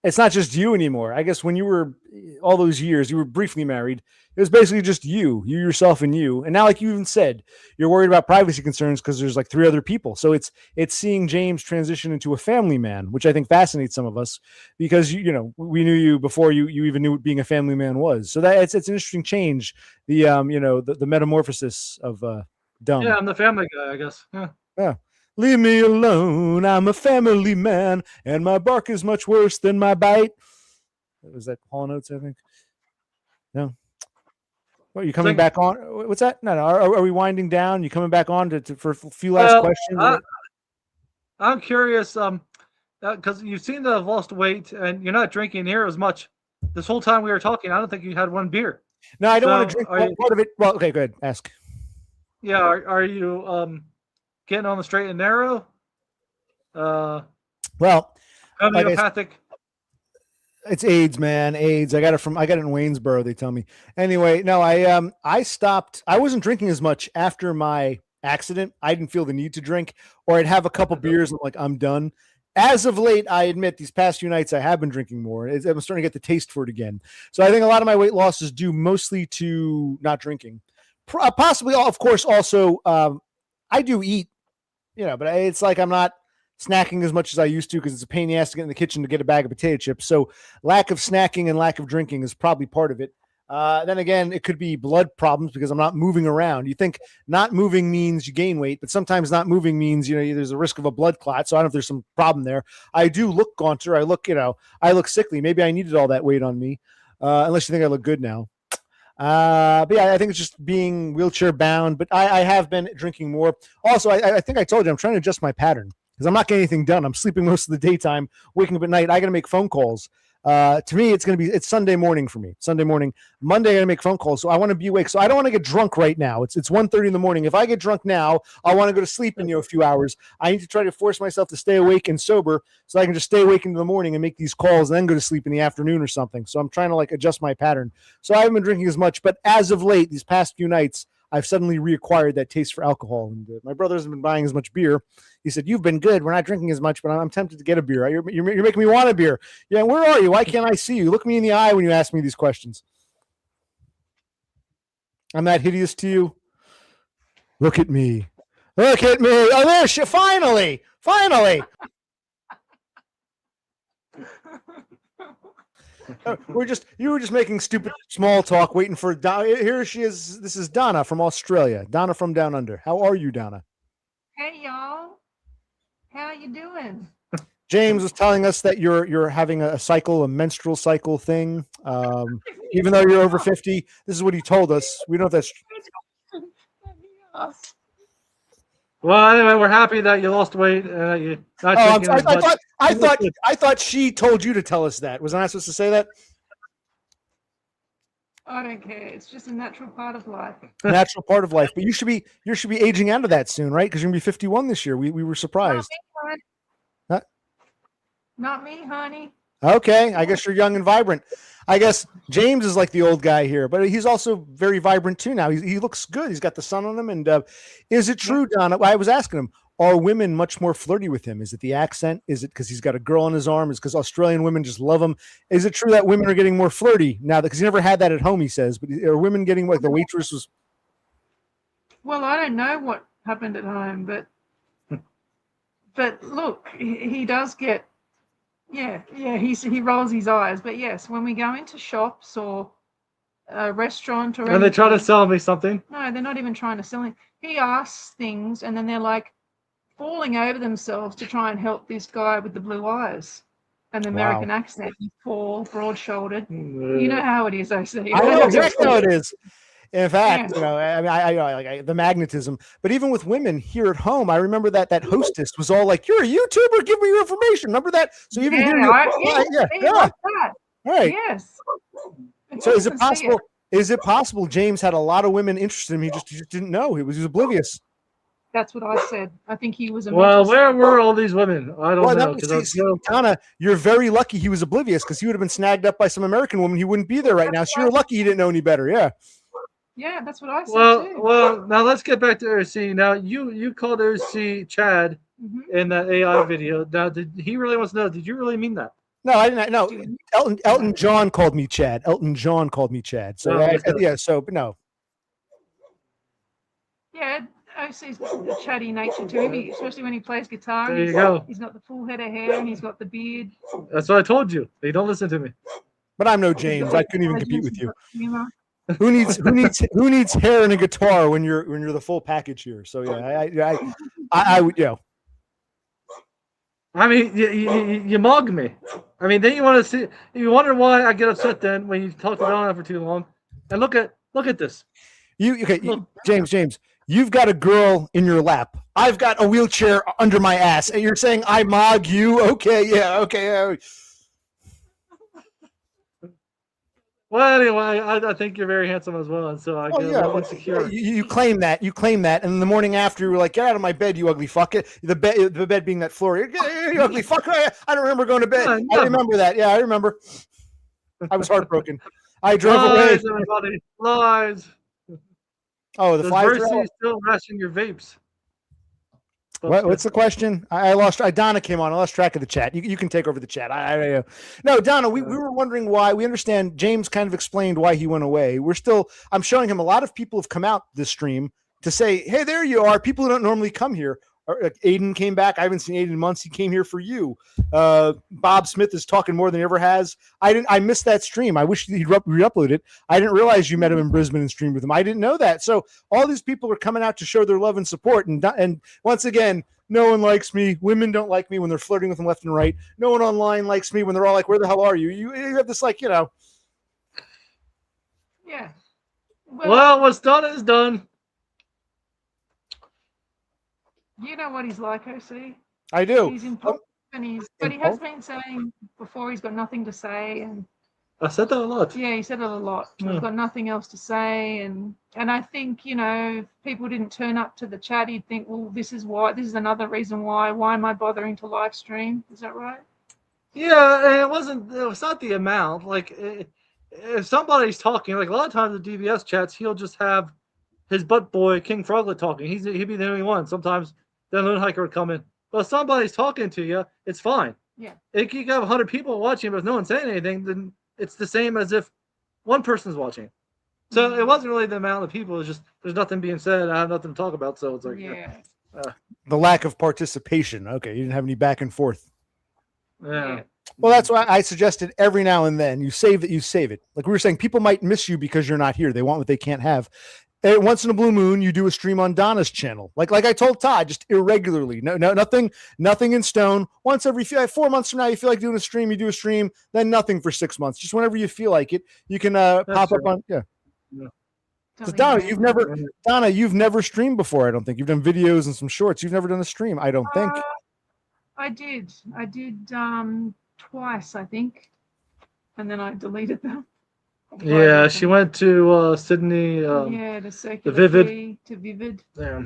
it's not just you anymore. I guess when you were all those years, you were briefly married. It was basically just you yourself, and you. And now, like you even said, you're worried about privacy concerns because there's like 3 other people. So it's seeing James transition into a family man, which I think fascinates some of us because we knew you before you even knew what being a family man was. So that it's an interesting change. The metamorphosis of dumb. Yeah, I'm the family guy, I guess. Yeah. Yeah. Leave me alone. I'm a family man, and my bark is much worse than my bite. Was that Hall Notes, I think? No. Are you coming back on? What's that? No. Are we winding down? You coming back on for a few last questions? I'm curious, because you seem to have lost weight, and you're not drinking near as much. This whole time we were talking, I don't think you had one beer. No, I don't want to drink part of it. Well, okay, go ahead. Ask. Yeah, are you getting on the straight and narrow? Well, homeopathic. It's AIDS, man. AIDS. I got it in Waynesboro, they tell me. Anyway, no, I stopped. I wasn't drinking as much after my accident. I didn't feel the need to drink, or I'd have a couple beers and I'm done. As of late, I admit these past few nights I have been drinking more. I'm starting to get the taste for it again. So I think a lot of my weight loss is due mostly to not drinking. Possibly, of course, also I do eat, but it's like I'm not snacking as much as I used to because it's a pain in the ass to get in the kitchen to get a bag of potato chips. So lack of snacking and lack of drinking is probably part of it. Then again, it could be blood problems because I'm not moving around. You think not moving means you gain weight, but sometimes not moving means, there's a risk of a blood clot. So I don't know if there's some problem there. I do look gaunter. I look sickly. Maybe I needed all that weight on me. Unless you think I look good now. But yeah, I think it's just being wheelchair bound, but I have been drinking more. Also, I think I told you, I'm trying to adjust my pattern because I'm not getting anything done. I'm sleeping most of the daytime, waking up at night. I got to make phone calls. To me, it's Sunday morning for me. Sunday morning, Monday, I got to make phone calls. So I want to be awake. So I don't want to get drunk right now. It's 1:30 in the morning. If I get drunk now, I want to go to sleep in a few hours. I need to try to force myself to stay awake and sober so I can just stay awake into the morning and make these calls and then go to sleep in the afternoon or something. So I'm trying to adjust my pattern. So I haven't been drinking as much, but as of late, these past few nights, I've suddenly reacquired that taste for alcohol. And my brother hasn't been buying as much beer. He said, "You've been good. We're not drinking as much, but I'm tempted to get a beer. You're making me want a beer." Yeah, where are you? Why can't I see you? Look me in the eye when you ask me these questions. I'm that hideous to you? Look at me. Look at me. Oh, there she finally. You were just making stupid small talk, waiting for here she is. This is Donna from Australia. Donna from down under. How are you, Donna? Hey y'all, how you doing? James was telling us that you're having a menstrual cycle thing. Even though you're over 50, this is what he told us. We don't know if that's. Well, anyway, we're happy that you lost weight. You're not drinking as much. I thought she told you to tell us that. Was I not supposed to say that? I don't care. It's just a natural part of life. Natural part of life. But you should be aging out of that soon, right? Because you're gonna be 51 this year. We were surprised. Not me, honey. Okay, I guess you're young and vibrant. I guess James is like the old guy here, but he's also very vibrant too now. He looks good. He's got the sun on him. And is it true, Donna? I was asking him, are women much more flirty with him? Is it the accent? Is it because he's got a girl on his arm? Is it because Australian women just love him? Is it true that women are getting more flirty now? Because he never had that at home, he says. But are women getting the waitress was? Well, I don't know what happened at home, but look, he does get. Yeah, he rolls his eyes. But yes, when we go into shops or a restaurant or and they try to sell me something. No, they're not even trying to sell him. He asks things and then they're falling over themselves to try and help this guy with the blue eyes and the American accent. He's tall, broad-shouldered. You know how it is, I see. I know exactly how it is. In fact, I the magnetism. But even with women here at home, I remember that hostess was all like, "You're a YouTuber. Give me your information." Remember that? So even here, that. Right. Yes. So is it possible? Is it possible James had a lot of women interested in him? He just didn't know. He was oblivious. That's what I said. I think he was a Well, mental where were all these women? I don't Well, know. that Because was, see, Donna, you're very lucky he was oblivious because he would have been snagged up by some American woman. He wouldn't be there right now. So you're lucky he didn't know any better. Yeah. Yeah, that's what I said well, too. well, now let's get back to OC. Now you called OC Chad Mhm. in that AI video. Now, did he really wants to know? Did you really mean that? No, I didn't. No, Do you- Elton John called me Chad. Elton John called me Chad. So Oh, okay. yeah. So but no. Yeah, OC's got a chatty nature to him, especially when he plays guitar. There you go. He's got the full head of hair and he's got the beard. That's what I told you. They don't listen to me. But I'm no James. I couldn't even compete with you. Humor. Who needs hair and a guitar when you're the full package here? So yeah, I would, you know. I mean, you mug me. I mean, then you want to see. You wonder why I get upset then when you talk to Donna for too long. And look at this. James, you've got a girl in your lap. I've got a wheelchair under my ass, and you're saying I mog you? Okay, yeah. Well, anyway, I think you're very handsome as well, and so I get a little insecure. You claim that, and the morning after you were like, "Get out of my bed, you ugly fuck!" The bed being that floor. You ugly fuck! I don't remember going to bed. Yeah, I remember that. Yeah, I remember. I was heartbroken. I drove Lies, away. everybody, lies. Oh, the Does flies. Mercy still rashing your vapes? What's the question? I lost. Donna came on. I lost track of the chat. You can take over the chat. No, Donna. We were wondering why. We understand. James kind of explained why he went away. I'm showing him a lot of people have come out this stream to say, "Hey, there you are." People who don't normally come here. Like Aiden came back. I haven't seen Aiden in months. He came here for you. Bob Smith is talking more than he ever has. I missed that stream. I wish he'd re-upload it. I didn't realize you met him in Brisbane and streamed with him. I didn't know that. So all these people are coming out to show their love and support. And once again, no one likes me. Women don't like me when they're flirting with them left and right. No one online likes me when they're all like, "Where the hell are you?" You have this Yeah. Well, what's done is done. You know what he's like, OC. I do. He's impulsive, but he has been saying before he's got nothing to say, and I said that a lot. yeah, he said it a lot. Yeah. I've got nothing else to say, and I think if people didn't turn up to the chat, he'd think, well, this is another reason why am I bothering to live stream? Is that right? Yeah, and it was not the amount. Like, if somebody's talking, like a lot of times in DBS chats, he'll just have his butt boy King Froglet talking. He'd be the only one. Sometimes the Lone Hiker would come in. But if somebody's talking to you, it's fine. Yeah. If you have 100 people watching, but if no one's saying anything, then it's the same as if one person's watching. So it wasn't really the amount of people. It's just there's nothing being said. I have nothing to talk about. So it's like The lack of participation. Okay, you didn't have any back and forth. Yeah. Well, that's why I suggested every now and then you save it. Like we were saying, people might miss you because you're not here. They want what they can't have. And once in a blue moon, you do a stream on Donna's channel. Like I told Todd, just irregularly. No, nothing in stone. Once every 4 months from now, you feel like doing a stream, you do a stream, then nothing for 6 months. Just whenever you feel like it, you can pop up on Because Donna, you've never streamed before. I don't think you've done videos and some shorts. You've never done a stream. I don't think. I did twice, I think, and then I deleted them. Yeah, she went to Sydney. To Circular Vivid. Quay, to Vivid. Yeah.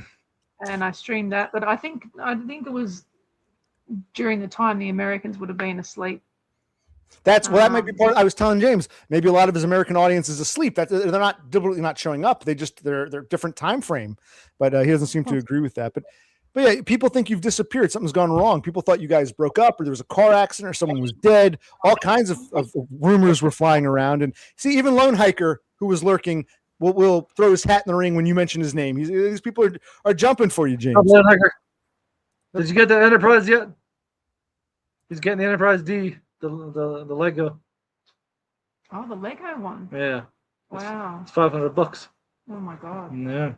And I streamed that, but I think it was during the time the Americans would have been asleep. That might be part. I was telling James, maybe a lot of his American audience is asleep. That they're not deliberately not showing up. They're different time frame, but he doesn't seem to agree with that. But yeah, people think you've disappeared. Something's gone wrong. People thought you guys broke up, or there was a car accident, or someone was dead. All kinds of rumors were flying around. And see, even Lone Hiker, who was lurking, will throw his hat in the ring when you mention his name. These people are jumping for you, James. Lone Hiker. Did you get the Enterprise yet? He's getting the Enterprise D, the Lego. Oh, the Lego one. Yeah. Wow. It's $500. Oh my God. Yeah.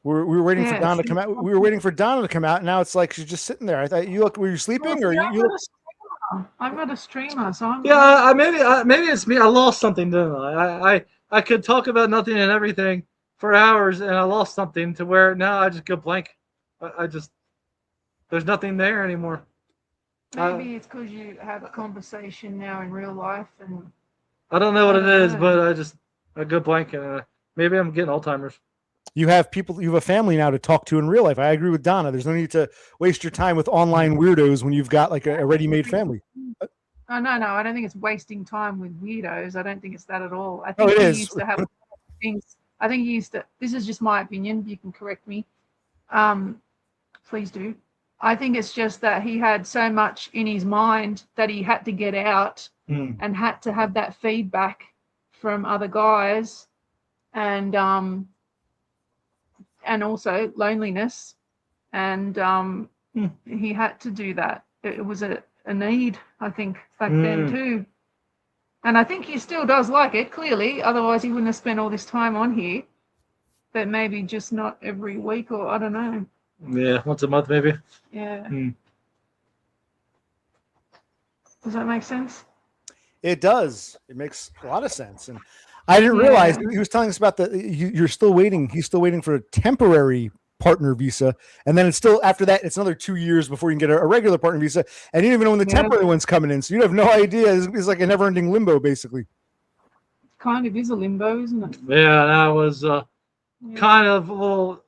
We were waiting for Donna to come out. We were waiting for Donna to come out. And now it's like she's just sitting there. I thought were you sleeping or you? I'm not a streamer, so I'm. Yeah, maybe it's me. I lost something, didn't I? I could talk about nothing and everything for hours, and I lost something to where now I just go blank. I just there's nothing there anymore. Maybe it's because you have a conversation now in real life, I don't know what I it don't is, know. but I go blank, and maybe I'm getting Alzheimer's. You have a family now to talk to in real life. I agree with Donna. There's no need to waste your time with online weirdos when you've got like a ready-made family. Oh no, I don't think it's wasting time with weirdos. I don't think it's that at all. I Oh, think it he is. used to have things. I think he used to. This is just my opinion. You can correct me. Please do. I think it's just that he had so much in his mind that he had to get out and had to have that feedback from other guys, and also loneliness, and he had to do that. It was a need, I think, back then too. And I think he still does like it, clearly. Otherwise, he wouldn't have spent all this time on here. But maybe just not every week, or I don't know. Yeah, once a month maybe. Yeah. Does that make sense? It does. It makes a lot of sense. And I didn't realize he was telling us about you're still waiting. He's still waiting for a temporary partner visa. And then it's still, after that, it's another 2 years before you can get a regular partner visa. And you don't even know when the temporary one's coming in. So you have no idea. It's like a never ending limbo, basically. Kind of is a limbo, isn't it? Yeah, and I was kind of a little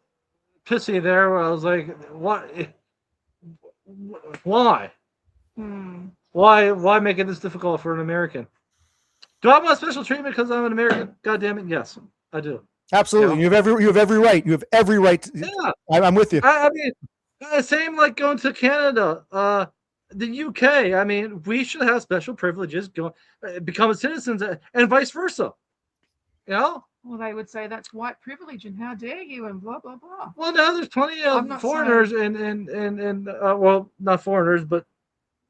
pissy there where I was like, what? Why? Why make it this difficult for an American? Do I want special treatment because I'm an American? God damn it, yes, I do. Absolutely. You have every right. You have every right. Yeah. I'm with you. I mean, same like going to Canada, the UK. I mean, we should have special privileges, become citizens, and vice versa. You know? Well, they would say that's white privilege, and how dare you, and blah blah blah. Well, now there's plenty of foreigners and well, not foreigners, but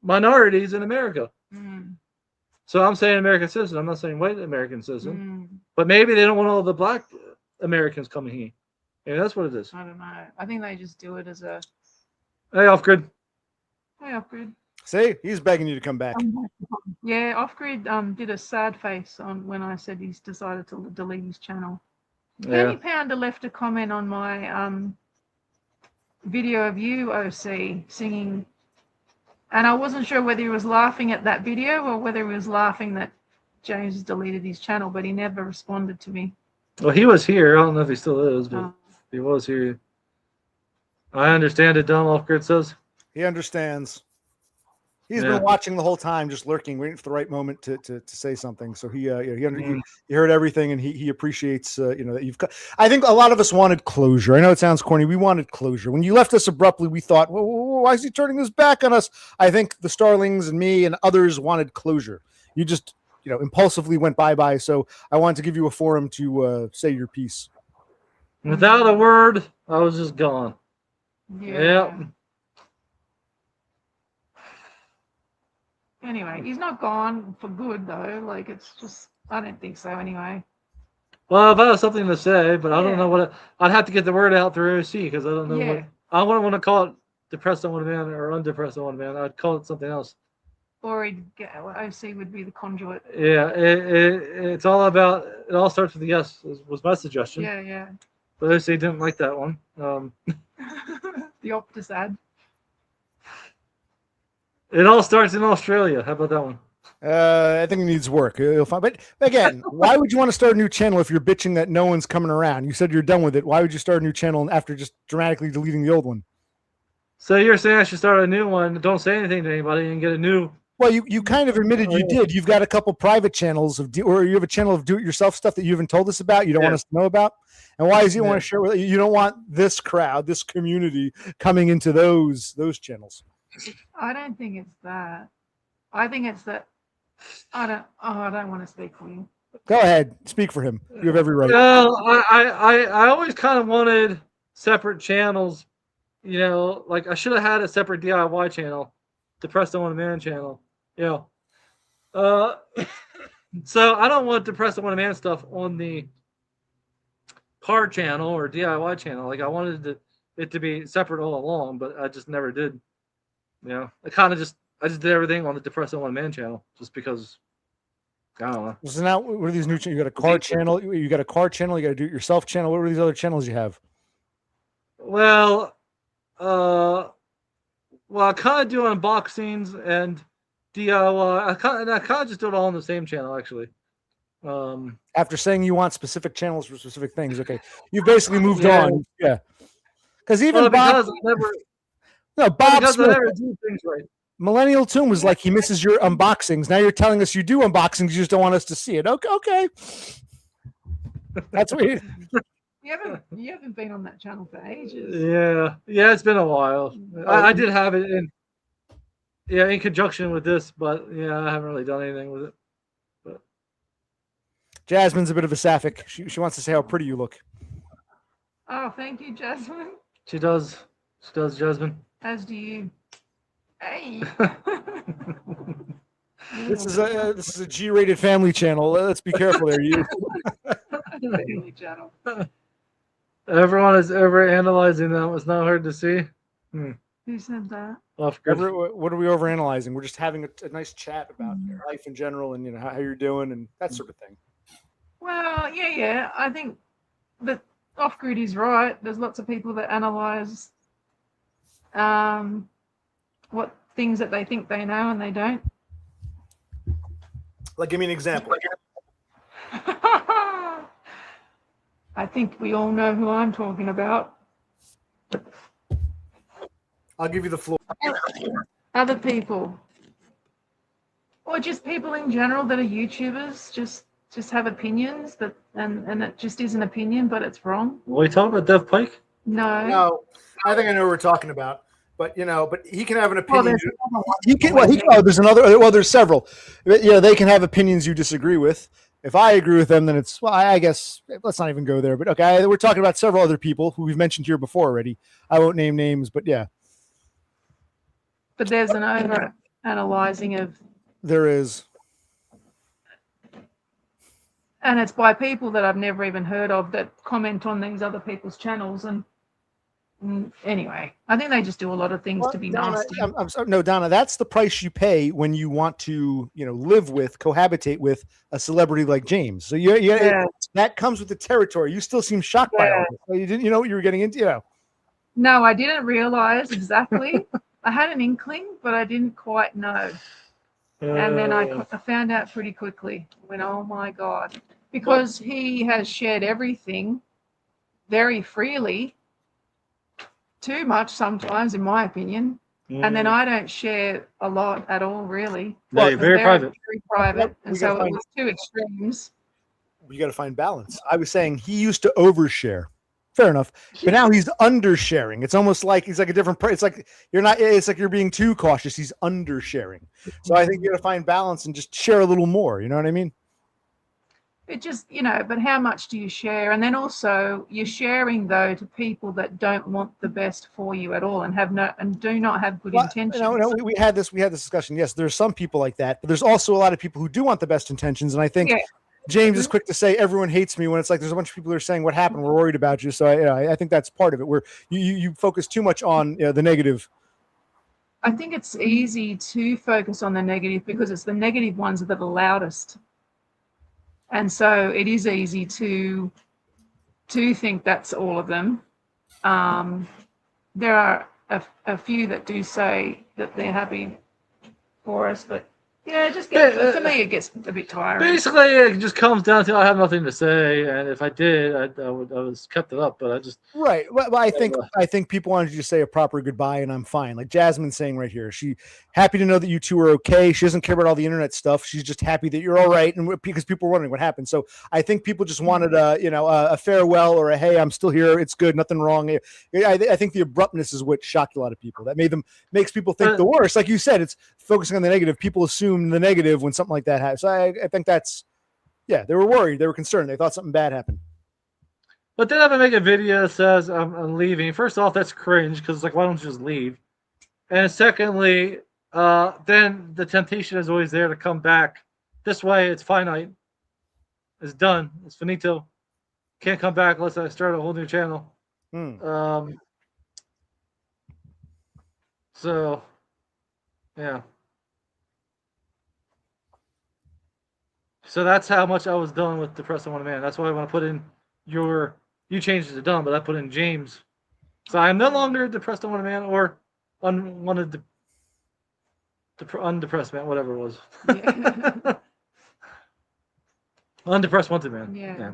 minorities in America. So I'm saying American citizen. I'm not saying white American citizen. But maybe they don't want all the black Americans coming here. Maybe that's what it is. I don't know. I think they just do it as a hey, off grid. Hey, off grid. See, he's begging you to come back. Yeah, off grid did a sad face on when I said he's decided to delete his channel. Yeah. Penny Pounder left a comment on my video of you, OC, singing. And I wasn't sure whether he was laughing at that video or whether he was laughing that James has deleted his channel, but he never responded to me. Well, he was here. I don't know if he still is, but he was here. I understand it, Don Off-Grid says. He understands. He's been watching the whole time, just lurking, waiting for the right moment to say something. So he heard everything, and he appreciates that you've. I think a lot of us wanted closure. I know it sounds corny. We wanted closure. When you left us abruptly, we thought, well, why is he turning his back on us? I think the Starlings and me and others wanted closure. You just impulsively went bye. So I wanted to give you a forum to say your piece. Without a word, I was just gone. Yeah. Anyway, he's not gone for good though. Like it's just, I don't think so. Anyway. Well, if I have something to say, but I don't know what I'd have to get the word out through OC because I don't know what I wouldn't want to call it. Depressed on one man or undepressed on one man. I'd call it something else. Or OC would be the conduit. Yeah, it's all about. It all starts with the yes. Was my suggestion. Yeah. But OC didn't like that one. The Optus ad. It all starts in Australia. How about that one? I think it needs work. You'll find. But again, why would you want to start a new channel if you're bitching that no one's coming around? You said you're done with it. Why would you start a new channel after just dramatically deleting the old one? So you're saying I should start a new one? Don't say anything to anybody and get a new. Well, you kind of admitted you did. You've got a couple private channels or you have a channel of do-it-yourself stuff that you haven't told us about. You don't want us to know about. And why is you want to share with you? Don't want this crowd, this community coming into those channels. I don't think it's that. I think it's that. I don't want to speak for you. Go ahead, speak for him. You have every right. Well, I always kind of wanted separate channels. Like I should have had a separate DIY channel, Depressed on One Man channel. So I don't want Depressed on One Man stuff on the car channel or DIY channel. Like I wanted it to be separate all along, but I just never did. I just did everything on the Depressed on One Man channel just because I don't know. So now what are these new channels? You got a car channel, you got a do-it-yourself channel. What are these other channels you have? Well, I kind of do unboxings and DIY. I kind of just do it all on the same channel, actually. After saying you want specific channels for specific things, okay, you've basically moved Yeah. on. Yeah, because even well, Bob, because I never, no, well, Bob because I Smith, never do things right. Millennial Tomb was like he misses your unboxings. Now you're telling us you do unboxings, you just don't want us to see it. Okay. That's weird. You haven't been on that channel for ages. Yeah, it's been a while. I did have it in conjunction with this, but yeah, I haven't really done anything with it. But Jasmine's a bit of a sapphic. She wants to say how pretty you look. Oh, thank you, Jasmine. she does, Jasmine. As do you. Hey. This is a G-rated family channel. Let's be careful there, you. Family channel. Everyone is over analyzing them. It's not hard to see. Who said that? What are we over analyzing? We're just having a nice chat about your life in general and how you're doing and that sort of thing. Well, yeah. I think that Off Grid is right. There's lots of people that analyze what things that they think they know and they don't. Like, give me an example. I think we all know who I'm talking about. I'll give you the floor. Other people. Or just people in general that are YouTubers, just have opinions that and it just is an opinion, but it's wrong. Are you talking about Dev Pike? No. I think I know what we're talking about. But but he can have an Well, opinion. there's There's another. Well, there's several. They can have opinions you disagree with. If I agree with them, then it's I guess let's not even go there. But okay, we're talking about several other people who we've mentioned here before already. I won't name names, but yeah, But there's an over analyzing of, there is. and it's by people that I've never even heard of that comment on these other people's channels. And anyway, I think they just do a lot of things to be Donna, nasty. I'm sorry, no, Donna, that's the price you pay when you want to, live with, cohabitate with a celebrity like James. So that comes with the territory. You still seem shocked by all this. So you didn't, what you were getting into. No, I didn't realize exactly. I had an inkling, but I didn't quite know. And then I found out pretty quickly. I went, oh my God, because he has shared everything very freely. Too much sometimes, in my opinion. And then I don't share a lot at all, really. Very private. Very private. And so it was two extremes. You got to find balance. I was saying he used to overshare. Fair enough. But now he's undersharing. It's almost like he's like a different it's like you're not, it's like you're being too cautious. He's undersharing. So I think you got to find balance and just share a little more. You know what I mean? It just, but how much do you share? And then also you're sharing though to people that don't want the best for you at all and do not have good intentions. No, we had this discussion. Yes, there's some people like that, but there's also a lot of people who do want the best intentions. And I think James is quick to say everyone hates me when it's like there's a bunch of people who are saying what happened. We're worried about you. So I think that's part of it. Where you focus too much on the negative. I think it's easy to focus on the negative because it's the negative ones that are the loudest. And so it is easy to think that's all of them. There are a few that do say that they're happy for us, but for me it gets a bit tiring. Basically, it just comes down to I have nothing to say, and if I did, I was kept it up. But I just right. Well, I think people wanted you to say a proper goodbye, and I'm fine. Like Jasmine's saying right here, she happy to know that you two are okay. She doesn't care about all the internet stuff. She's just happy that you're all right, and because people are wondering what happened. So I think people just wanted a farewell or a hey, I'm still here. It's good, nothing wrong. I think the abruptness is what shocked a lot of people. That makes people think the worst. Like you said, it's focusing on the negative. People assume the negative when something like that happens. So I think that's they were worried, they were concerned, they thought something bad happened. But then if I make a video that says I'm leaving, first off, that's cringe because it's like, why don't you just leave? And secondly, then the temptation is always there to come back. This way, it's finite. It's done. It's finito. Can't come back unless I start a whole new channel. So, yeah. So that's how much I was done with Depressed Unwanted Man. That's why I want to put in you changed it to done, but I put in James. So I'm no longer Depressed Unwanted Man or Unwanted Undepressed Man, whatever it was. Undepressed Wanted Man. Yeah.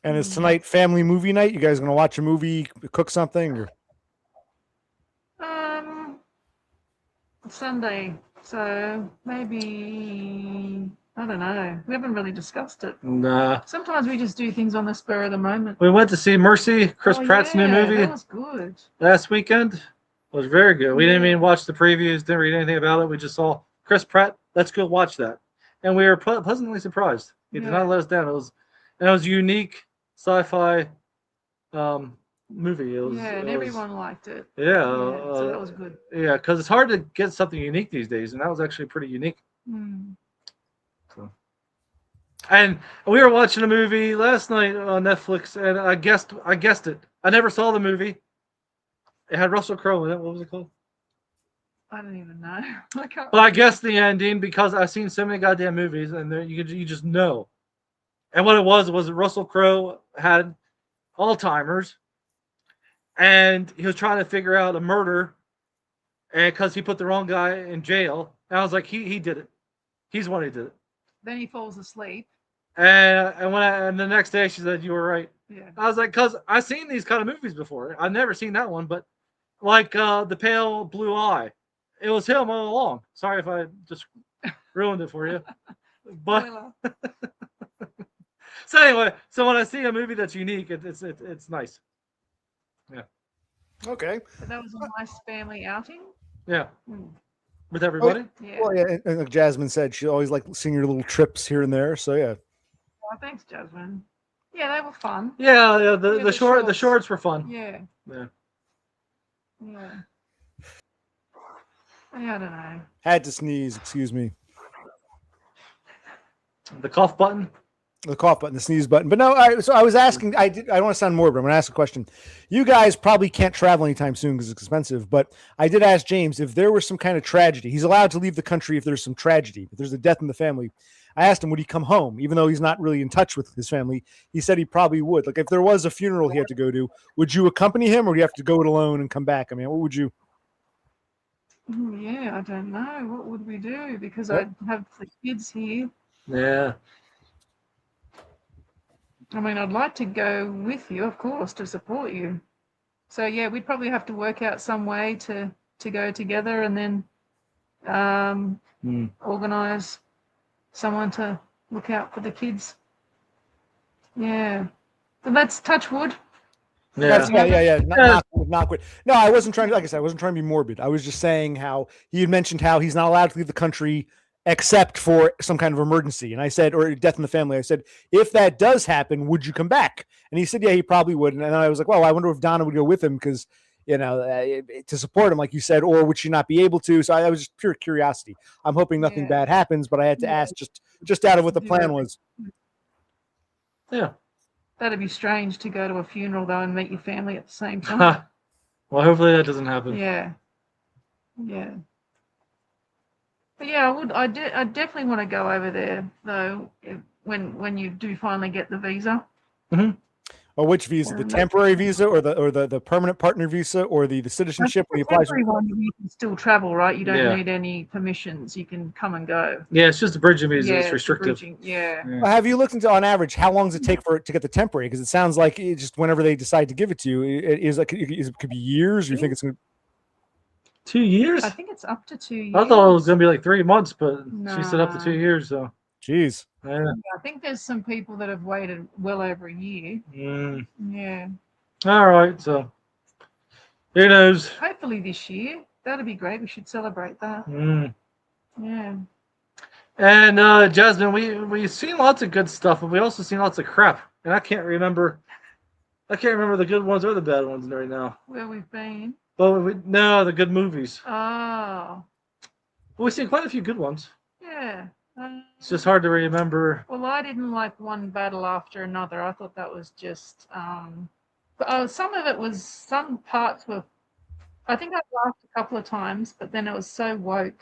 And is tonight family movie night? You guys gonna watch a movie, cook something, or Sunday. So maybe I don't know. We haven't really discussed it. Nah. Sometimes we just do things on the spur of the moment. We went to see Mercy, Chris Pratt's new movie. That was good. Last weekend. It was very good. We didn't even watch the previews, didn't read anything about it. We just saw Chris Pratt. Let's go watch that. And we were pleasantly surprised. He did not let us down. It was a unique sci-fi movie. And everyone liked it. Yeah. So that was good. Yeah, because it's hard to get something unique these days, and that was actually pretty unique. So. And we were watching a movie last night on Netflix, and I guessed it. I never saw the movie. It had Russell Crowe in it. What was it called? I don't even know. But I guessed the ending because I've seen so many goddamn movies, and you just know. And what it was Russell Crowe had Alzheimer's, and he was trying to figure out a murder, and because he put the wrong guy in jail. And I was like, he did it. He's the one who did it. Then he falls asleep. And the next day she said, you were right. Yeah. I was like, because I've seen these kind of movies before. I've never seen that one, but like The Pale Blue Eye. It was him all along. Sorry if I just ruined it for you. But so anyway, so when I see a movie that's unique, it's nice. Yeah. okay. But that was a nice family outing. Yeah. With everybody. Yeah. Well, yeah, and like Jasmine said, she always like seeing your little trips here and there. So yeah. Oh, thanks, Jasmine. Yeah, they were fun. Yeah. The shorts were fun. Yeah. Yeah. I don't know. Had to sneeze. Excuse me. The cough button. The cough button, the sneeze button. But no, so I was asking, I don't want to sound morbid, I'm going to ask a question. You guys probably can't travel anytime soon because it's expensive, but I did ask James if there was some kind of tragedy. He's allowed to leave the country if there's some tragedy, if there's a death in the family. I asked him, would he come home? Even though he's not really in touch with his family, he said he probably would. Like if there was a funeral he had to go to, would you accompany him or do you have to go it alone and come back? I mean, what would you? Yeah, I don't know. What would we do? Because I'd have the kids here. Yeah. I mean, I'd like to go with you, of course, to support you. So yeah, we'd probably have to work out some way to go together and then organize someone to look out for the kids. Yeah. So let's touch wood. Yeah. Not good. No, I wasn't trying to, like I said, I wasn't trying to be morbid. I was just saying how he had mentioned how he's not allowed to leave the country except for some kind of emergency. And I said, or death in the family. I said, if that does happen, would you come back? And he said, yeah, he probably would. And then I was like, well, I wonder if Donna would go with him because, to support him, like you said, or would she not be able to? So I was just pure curiosity. I'm hoping nothing bad happens, but I had to ask just out of what the plan was. Yeah. That'd be strange to go to a funeral though and meet your family at the same time. Well, hopefully that doesn't happen. Yeah. But yeah, I definitely want to go over there though when you do finally get the visa. Mm-hmm. Or which visa? The temporary visa or the permanent partner visa or the citizenship? The temporary one, you can still travel, right? You don't need any permissions. You can come and go. Yeah, it's just a bridging visa. It's restrictive. Well, have you looked into, on average, how long does it take to get the temporary? Because it sounds like it just whenever they decide to give it to you, it could be years. Or you think it's going to 2 years? I think it's up to 2 years. I thought it was going to be like 3 months, but No. she said up to 2 years. So, jeez. Yeah. I think there's some people that have waited well over a year. Yeah. All right. So, who knows? Hopefully this year. That'd be great. We should celebrate that. Yeah. And Jasmine, we've seen lots of good stuff, but we also seen lots of crap, and I can't remember the good ones or the bad ones right now. Where we've been. But no, the good movies. Oh. We've seen quite a few good ones. Yeah. It's just hard to remember. Well, I didn't like one battle after another. I thought that was just some of it was, some parts were, I think I laughed a couple of times, but then it was so woke.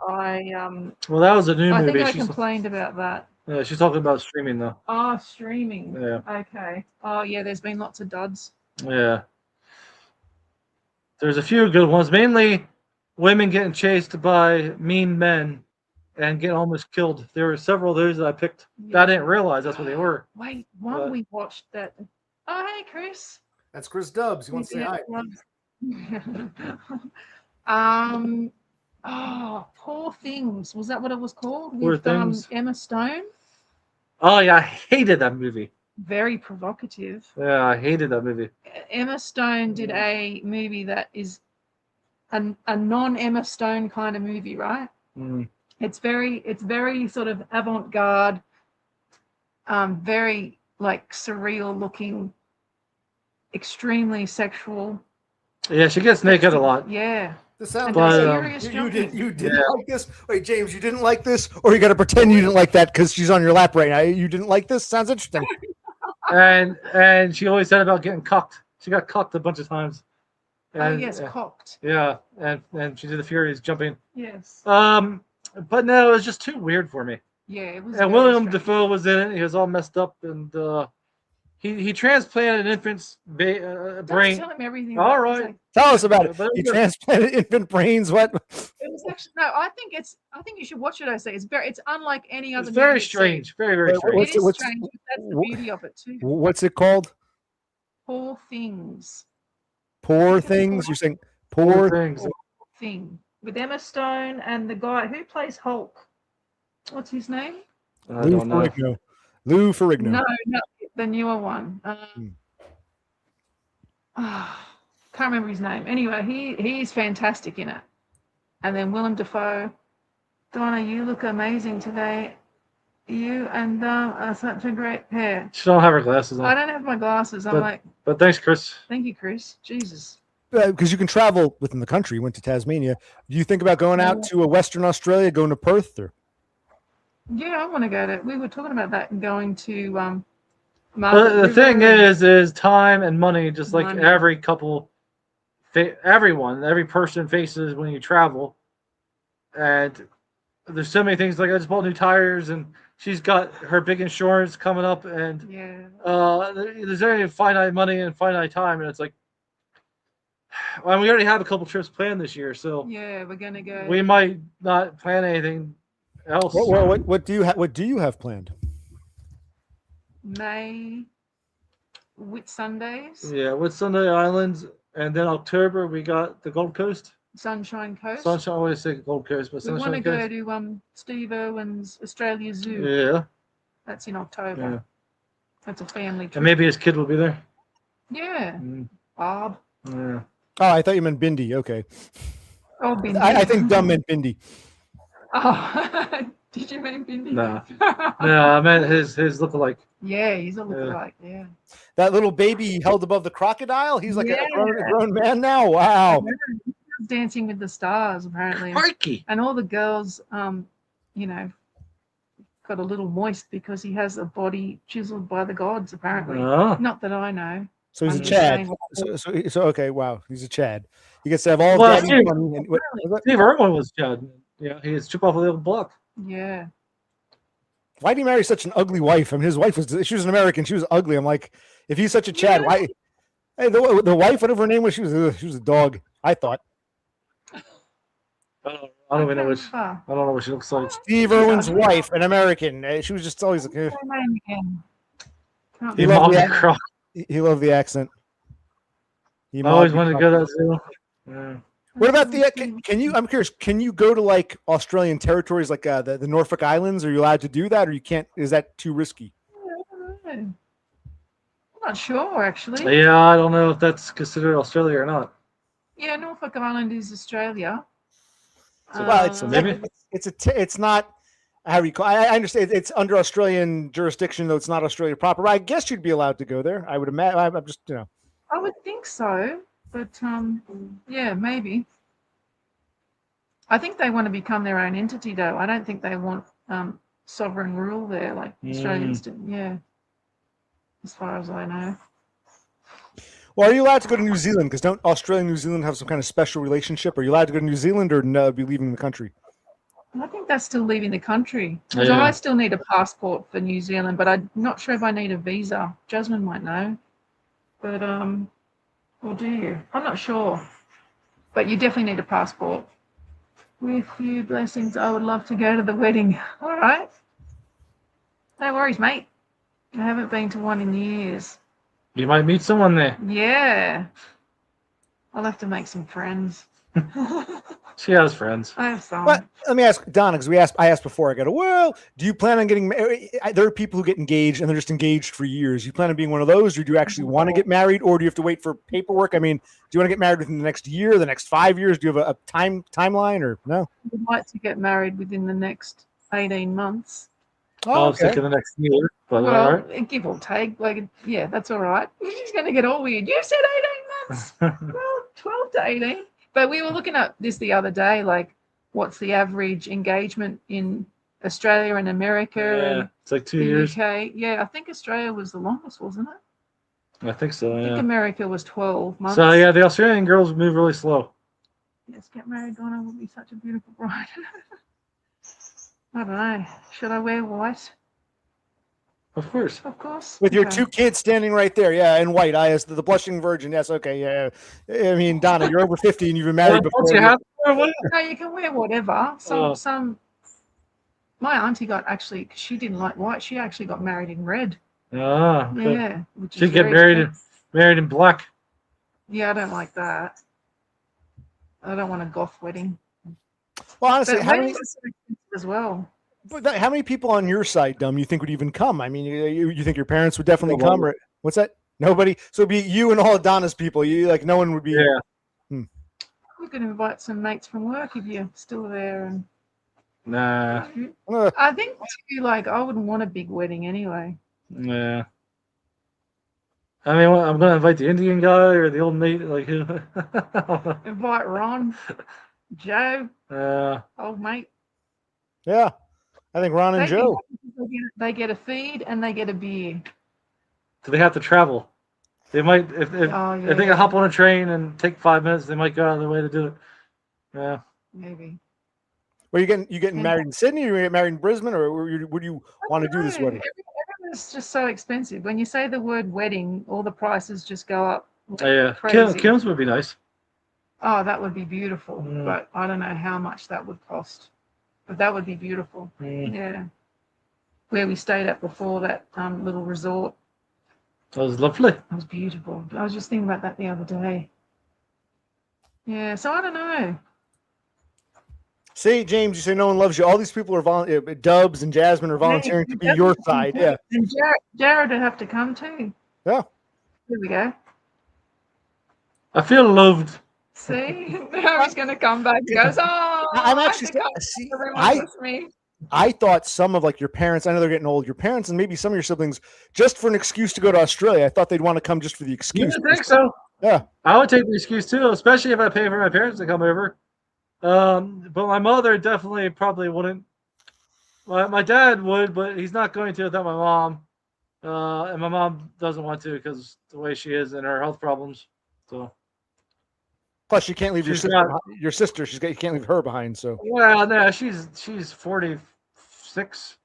Well, that was a new movie. I think I complained about that. Yeah, she's talking about streaming though. Oh, streaming. Yeah. Okay. Oh, yeah, there's been lots of duds. Yeah. There's a few good ones, mainly women getting chased by mean men and getting almost killed. There were several of those that I picked that I didn't realize that's what they were. Wait, one But- we watched that. Oh, hey, Chris. That's Chris Dubs. He wants to say hi. Poor Things. Was that what it was called? Poor With Things. Emma Stone. Oh yeah, I hated that movie. Very provocative. Yeah, I hated that movie. Emma Stone did a movie that is a non-Emma Stone kind of movie, right? Mm. It's very sort of avant-garde, very like surreal looking, extremely sexual. Yeah, she gets naked a lot. Yeah. This sounds And But, serious you jumping. didn't Yeah. like this? Wait, James, you didn't like this? Or you got to pretend you didn't like that because she's on your lap right now. You didn't like this? Sounds interesting. And she always said about getting cocked. She got cocked a bunch of times. Oh And, yes, cocked. yeah, and she did the Furies jumping. Yes. But no, it was just too weird for me. Yeah, it was. And very William strange. Defoe was in it. He was all messed up, and he transplanted an infant's Don't brain. tell him everything. All about right. it. Tell us about it. But You it was- transplanted infant brains. What? It was actually no. I think you should watch it. I say it's unlike any other. It's very movie you've seen. strange. Very, very Wait, strange. what's It is what's- strange, but that's the wh- beauty of it too. What's it called? Poor Things. Poor things. You're saying poor. things. Thing with Emma Stone and the guy who plays Hulk. What's his name? I Lou don't know. Ferrigno. Lou Ferrigno. No, the newer one. Can't remember his name. Anyway, he's fantastic in it. And then Willem Dafoe. Donna, you look amazing today. You and are such a great pair. She don't have her glasses I on. don't have my glasses. I'm like, But thanks, Chris. thank you, Chris. Jesus. Because you can travel within the country. You went to Tasmania. Do you think about going out to Western Australia, going to Perth? Or Yeah, I want to go to. We were talking about that and going to. But Margaret the River thing and- is time and money. Just like Money. every couple, every person faces when you travel, and there's so many things. Like I just bought new tires, and she's got her big insurance coming up, and Yeah. there's only finite money and finite time, and it's like, well, we already have a couple trips planned this year, so Yeah, we're gonna go. we might not plan anything else. what do you have planned? May. Whit Sundays. Yeah, with Sunday Islands, and then October we got the Gold Coast. Sunshine Coast. Sunshine, I always say Gold Coast, but We want to Sunshine go Coast. to Steve Irwin's Australia Zoo. Yeah, That's in October. yeah. That's a family trip. And maybe his kid will be there. Yeah. Mm, Bob. yeah. Oh, I thought you meant Bindi. Okay. Oh, Bindi. I think dumb meant Bindi. Oh, did you mean Bindi? No. No, I meant his lookalike. Yeah, he's a lookalike. Yeah. That little baby he held above the crocodile. He's like Yeah. a grown man now. Wow. Dancing with the Stars, apparently. Crikey! And all the girls, you know, got a little moist because he has a body chiseled by the gods, apparently. Oh. Not that I know. So he's I'm a just Chad. saying- So okay. Wow. He's a Chad. He gets to have all Well, daddy's Steve- money. And, what, Steve Irwin was Chad. Yeah, he is chip off a little block. Yeah. why did he marry such an ugly wife? I mean, his wife she was an American. She was ugly. I'm like, if he's such a Chad, Yeah. why? Hey, the wife, whatever her name was, she was a dog. I thought. I don't even know which. Ah, I don't know what she looks like. Steve Irwin's wife, an American. She was just always like, what's her name again? Can't He He loved remember. mobbed the the croc. he loved the accent. He I always mobbed wanted to the- go to that zoo. Yeah. What about the? Can you? I'm curious. Can you go to like Australian territories, like the Norfolk Islands? Are you allowed to do that, or you can't? Is that too risky? I'm not sure, actually. Yeah, I don't know if that's considered Australia or not. Yeah, Norfolk Island is Australia. Well, it's maybe- it's not. How do you call? I understand it's under Australian jurisdiction, though it's not Australia proper. But I guess you'd be allowed to go there. I would imagine. I'm just I would think so, but yeah, maybe. I think they want to become their own entity, though. I don't think they want sovereign rule there, like Australians do. Yeah, as far as I know. Well, are you allowed to go to New Zealand? Because don't Australia and New Zealand have some kind of special relationship? Are you allowed to go to New Zealand or no, be leaving the country? I think that's still leaving the country. Because Yeah. I still need a passport for New Zealand, but I'm not sure if I need a visa. Jasmine might know. But, or do you? I'm not sure. But you definitely need a passport. With you, blessings. I would love to go to the wedding. All right. No worries, mate. I haven't been to one in years. You might meet someone there. Yeah. I'll have to make some friends. She has friends. I have some. But let me ask Donna, because I asked before. I go, well, do you plan on getting married? There are people who get engaged and they're just engaged for years. You plan on being one of those, or do you actually want to get married, or do you have to wait for paperwork? I mean, do you want to get married within the next year, the next 5 years? Do you have a timeline, or no? I'd like to get married within the next 18 months. I was thinking the next year, but Well, all right. give or take. Like, yeah, that's all right. It's going to get all weird. You said 18 months. Well, 12 to 18. But we were looking at this the other day, like, what's the average engagement in Australia and America Yeah, and it's like 2 the years. UK? Yeah, I think Australia was the longest, wasn't it? I think so, I think yeah. America was 12 months. So, yeah, the Australian girls move really slow. Let's get married, Donna. Would be such a beautiful bride. I don't know. Should I wear white? Of course. Of course. With your Okay. 2 kids standing right there, yeah, in white. The blushing virgin. Yes, okay, yeah. I mean, Donna, you're over 50 and you've been married before. Don't you have to wear white? No, you can wear whatever. Some. My auntie got actually, 'cause she didn't like white. She actually got married in red. Ah, okay. Yeah, which She'd is get very married expensive. in black. Yeah, I don't like that. I don't want a goth wedding. Well, honestly, But how many, weddings are so expensive as well. how many people on your side, Dumb, you think would even come? I mean, you think your parents would definitely Nobody. come, or what's that? Nobody. So it'd be you and all of Donna's people. You like no one would be. Yeah. You could invite some mates from work if you're still there. And Nah. I think too, like, I wouldn't want a big wedding anyway. Yeah. I mean, I'm going to invite the Indian guy or the old mate. Like, who? Invite Ron, Joe, old mate. Yeah, I think Ron and Joe. They get a feed and they get a beer. Do they have to travel? They might, if they can hop on a train and take 5 minutes, they might go out of their way to do it. Yeah. Maybe. Well, you getting married in Sydney, or you get married in Brisbane, or would you want to do this wedding? Everything's just so expensive. When you say the word wedding, all the prices just go up. Yeah. Crazy. Kim's would be nice. Oh, that would be beautiful. Mm. But I don't know how much that would cost. But that would be beautiful. Mm. Yeah. Where we stayed at before, that little resort. That was lovely. That was beautiful. I was just thinking about that the other day. Yeah, so I don't know. See, James, you say no one loves you. All these people are Dubs and Jasmine are volunteering to be your side. Yeah. And Jared would have to come too. Yeah. There we go. I feel loved. See? Now he's going to come back. He goes, oh, I'm actually I thought some of like your parents, I know they're getting old, your parents and maybe some of your siblings, just for an excuse to go to Australia. I thought they'd want to come just for the excuse. I think so. Yeah. I would take the excuse too, especially if I pay for my parents to come over. But my mother definitely probably wouldn't. My dad would, but he's not going to without my mom. And my mom doesn't want to because the way she is and her health problems. So. Plus, you can't leave your sister. Your sister, you can't leave her behind. So. Well, no, she's 46.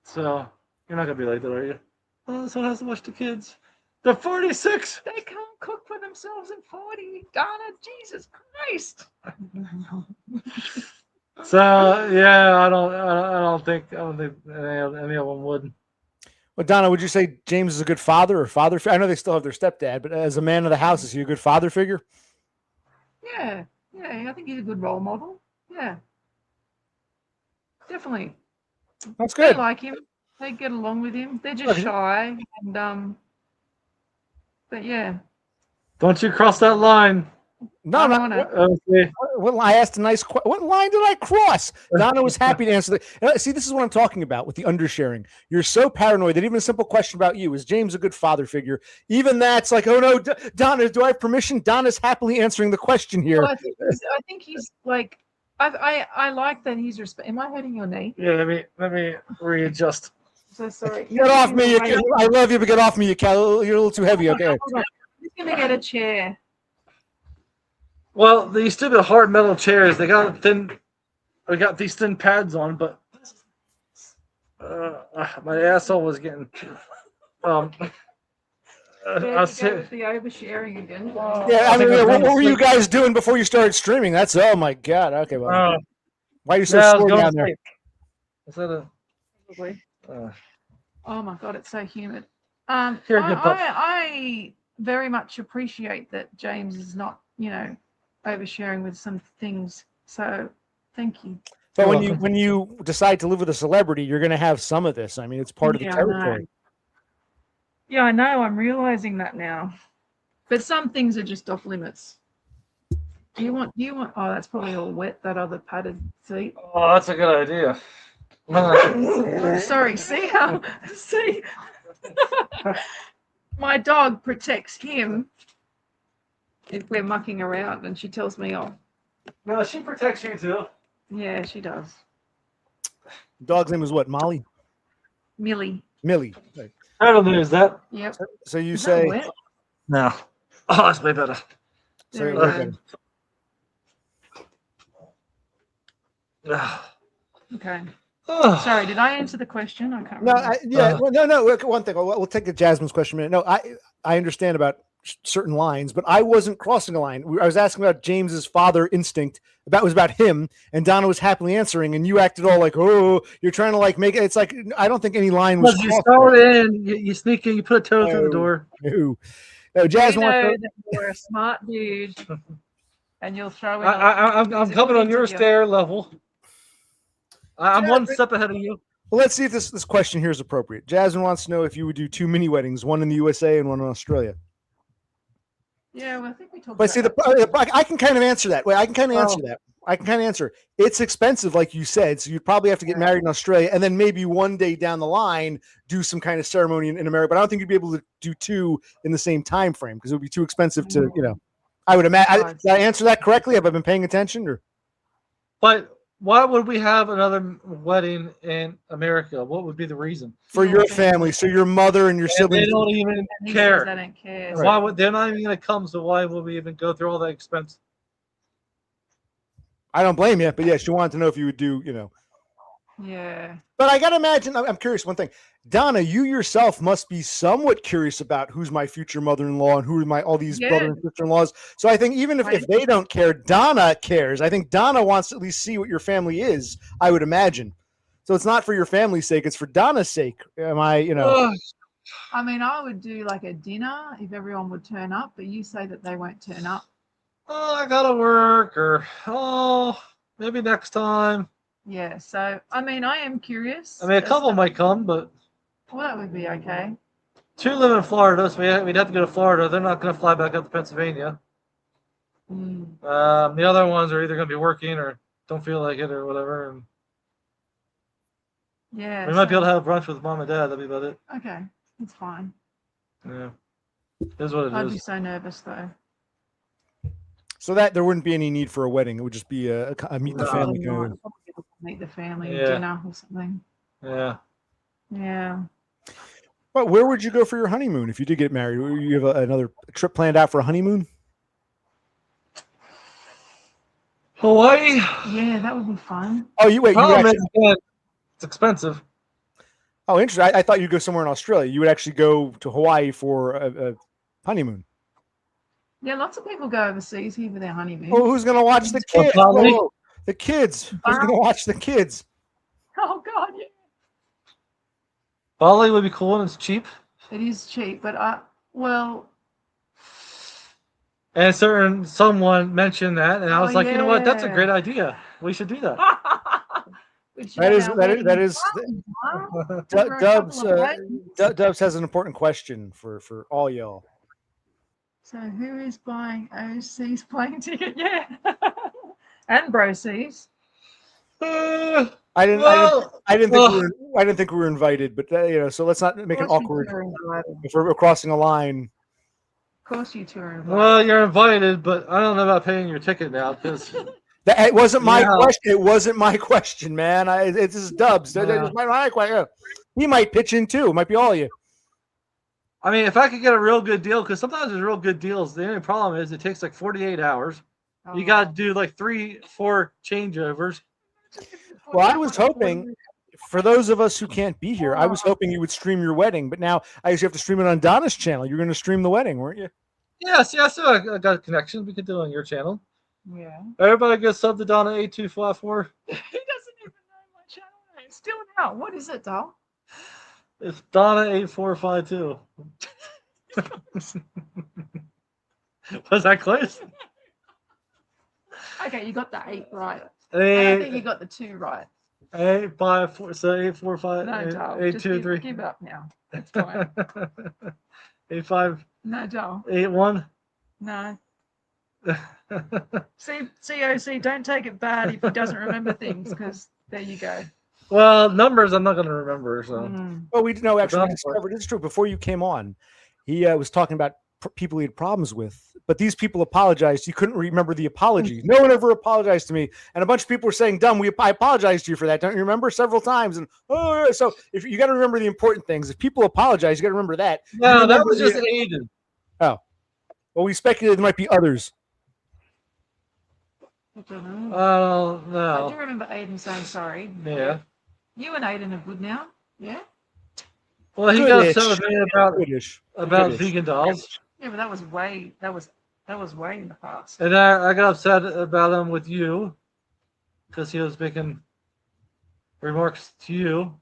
So you're not gonna be like that, are you? Oh, someone has to watch the kids. They're 46. They can't cook for themselves at 40. Donna, Jesus Christ. So yeah, I don't think any of them would. Well, Donna, would you say James is a good father or father? I know they still have their stepdad, but as a man of the house, is he a good father figure? Yeah, I think he's a good role model. Yeah, definitely. That's good. They like him. They get along with him. They're just shy, and but yeah. Don't you cross that line? No, okay. Well, I asked a nice question. What line did I cross? Donna was happy to answer that. See, this is what I'm talking about with the undersharing. You're so paranoid that even a simple question about you, is James a good father figure? Even that's like, oh no, Donna, do I have permission? Donna's happily answering the question here. Well, I think he's like, I like that he's respect. Am I hurting your knee? Yeah, let me readjust. So sorry. Get off me! I love you, but get off me, you Cal. You're a little too heavy. Okay. I'm just gonna get a chair. Well, these stupid hard metal chairs, they got these thin pads on, but my asshole was getting There you I'll go say, with the oversharing again. Yeah, I mean, think I'm what going to were you sleep. guys doing before you started streaming? That's oh my god. Okay, well, why are you so yeah, I was slow going down to there? sleep. Instead of, Probably. uh, Oh my god, it's so humid. Here, good pup. I very much appreciate that James is not, oversharing with some things. So thank you. But You're when welcome. you decide to live with a celebrity, you're going to have some of this. I mean, it's part of the Yeah, I know. territory. Yeah, I know. I'm realizing that now. But some things are just off limits. Do you want? Oh, that's probably all wet. That other padded seat. oh, that's a good idea. Sorry. See how? See. My dog protects him if we're mucking around, and she tells me off. No, she protects you too. Yeah, she does. Dog's name is what? Molly? Millie. Millie. Right. I don't lose that. Yep. So you Is that say wet? No. Oh, that's way better. There we way go. better. Okay. Oh. Sorry, did I answer the question? I can't No, remember. well, no. Look, one thing. We'll take Jasmine's question in a minute. No, I understand about certain lines, but I wasn't crossing a line. I was asking about James's father instinct. That was about him, and Donna was happily answering, and you acted all like, "Oh, you're trying to like make it." It's like I don't think any line was. Because you crossed start there. in, you sneak in, you put a toe through the door. No, We Jasmine. know that you're a smart dude, and you'll throw in. I'm coming on your stair level. I'm one step ahead of you. Well, let's see if this question here is appropriate. Jasmine wants to know if you would do 2 mini weddings, one in the USA and one in Australia. Yeah, well, I think we talked. But see, I can kind of answer that. Wait, I can kind of answer that. I can kind of answer. It's expensive, like you said, so you'd probably have to get married in Australia, and then maybe one day down the line do some kind of ceremony in America. But I don't think you'd be able to do 2 in the same time frame because it would be too expensive to, I would imagine. Did I answer that correctly? Have I been paying attention? Or But why would we have another wedding in America? What would be the reason? for your family, so your mother and your siblings. They don't even He care. says I don't care. Right. Why would they're not even going to come? So why would we even go through all that expense? I don't blame you, but yes, she wanted to know if you would do, Yeah. But I gotta imagine. I'm curious. One thing, Donna, you yourself must be somewhat curious about who's my future mother-in-law and who are all these brother and sister-in-laws. So I think even if they don't care, Donna cares. I think Donna wants to at least see what your family is. I would imagine. So it's not for your family's sake; it's for Donna's sake. Am I? I mean, I would do like a dinner if everyone would turn up, but you say that they won't turn up. Oh, I gotta work, or maybe next time. Yeah. So I mean, I am curious. I mean, a couple might come, but Well, that would be okay. 2 live in Florida, so we'd have to go to Florida. They're not going to fly back up to Pennsylvania. Mm. The other ones are either going to be working or don't feel like it or whatever. And Yeah. we might be able to have brunch with mom and dad. That'd be about it. Okay, that's fine. Yeah, it is what it I'd is. be so nervous though. So that there wouldn't be any need for a wedding. It would just be a meet the family kind of. Meet the family, Yeah. dinner or something. Yeah. Yeah. Well, where would you go for your honeymoon if you did get married? Would you have another trip planned out for a honeymoon? Hawaii. Yeah, that would be fun. Oh, you wait. You Problem actually, is, it's expensive. oh, interesting. I thought you'd go somewhere in Australia. You would actually go to Hawaii for a honeymoon. Yeah, lots of people go overseas here for their honeymoon. Oh, who's gonna watch the kids? Bali? Whoa, the kids. Who's gonna watch the kids? Oh God, yeah. Bali would be cool and it's cheap. It is cheap, but And someone mentioned that, and I was like, you know what? That's a yeah. great idea. We should do that. That is Dubs. Dubs has an important question for all y'all. So who is buying overseas plane ticket? Yeah, and brosees. I didn't think we were invited, but so let's not make it awkward if we're crossing a line. Of course, you two are invited. Well, you're invited, but I don't know about paying your ticket now because It wasn't my question. It wasn't my question, man. This is Dubs. It's my question. He might pitch in too. It might be all of you. I mean, if I could get a real good deal, because sometimes there's real good deals. The only problem is it takes like 48 hours. You got to do like 3-4 changeovers. Well, I was hoping for those of us who can't be here, I was hoping you would stream your wedding, but now I guess you have to stream it on Donna's channel. You're going to stream the wedding, weren't you? Yes, so I got a connection. We could do it on your channel. Yeah. Everybody get sub to Donna 8254. He doesn't even know my channel name. Still now. What is it, doll? It's Donna 8452. Was that close? Okay, you got the 8 right. I think you 8, got the 2 right. 854. So 845. No, doll. 823. Give up now. It's fine. 85. No, doll. 81. No. See, COC, don't take it bad if he doesn't remember things, because there you go. Well, numbers I'm not going to remember. So. Oh, we know actually we Donna's discovered it's true. Before you came on, he was talking about people he had problems with, but these people apologized. He couldn't remember the apology. No one ever apologized to me, and a bunch of people were saying, "Dumb, I apologized to you for that. Don't you remember?" Several times. And so if you got to remember the important things. If people apologize, you got to remember that. No, that was just Aiden. Oh, well, we speculated there might be others. I don't know. Oh I no. do remember Aiden saying sorry. Yeah. You and Aiden are good now. Yeah. Well, he got Goodish. upset with me about Goodish. vegan dolls, Yeah, but that was way in the past. and I got upset about him with you because he was making remarks to you,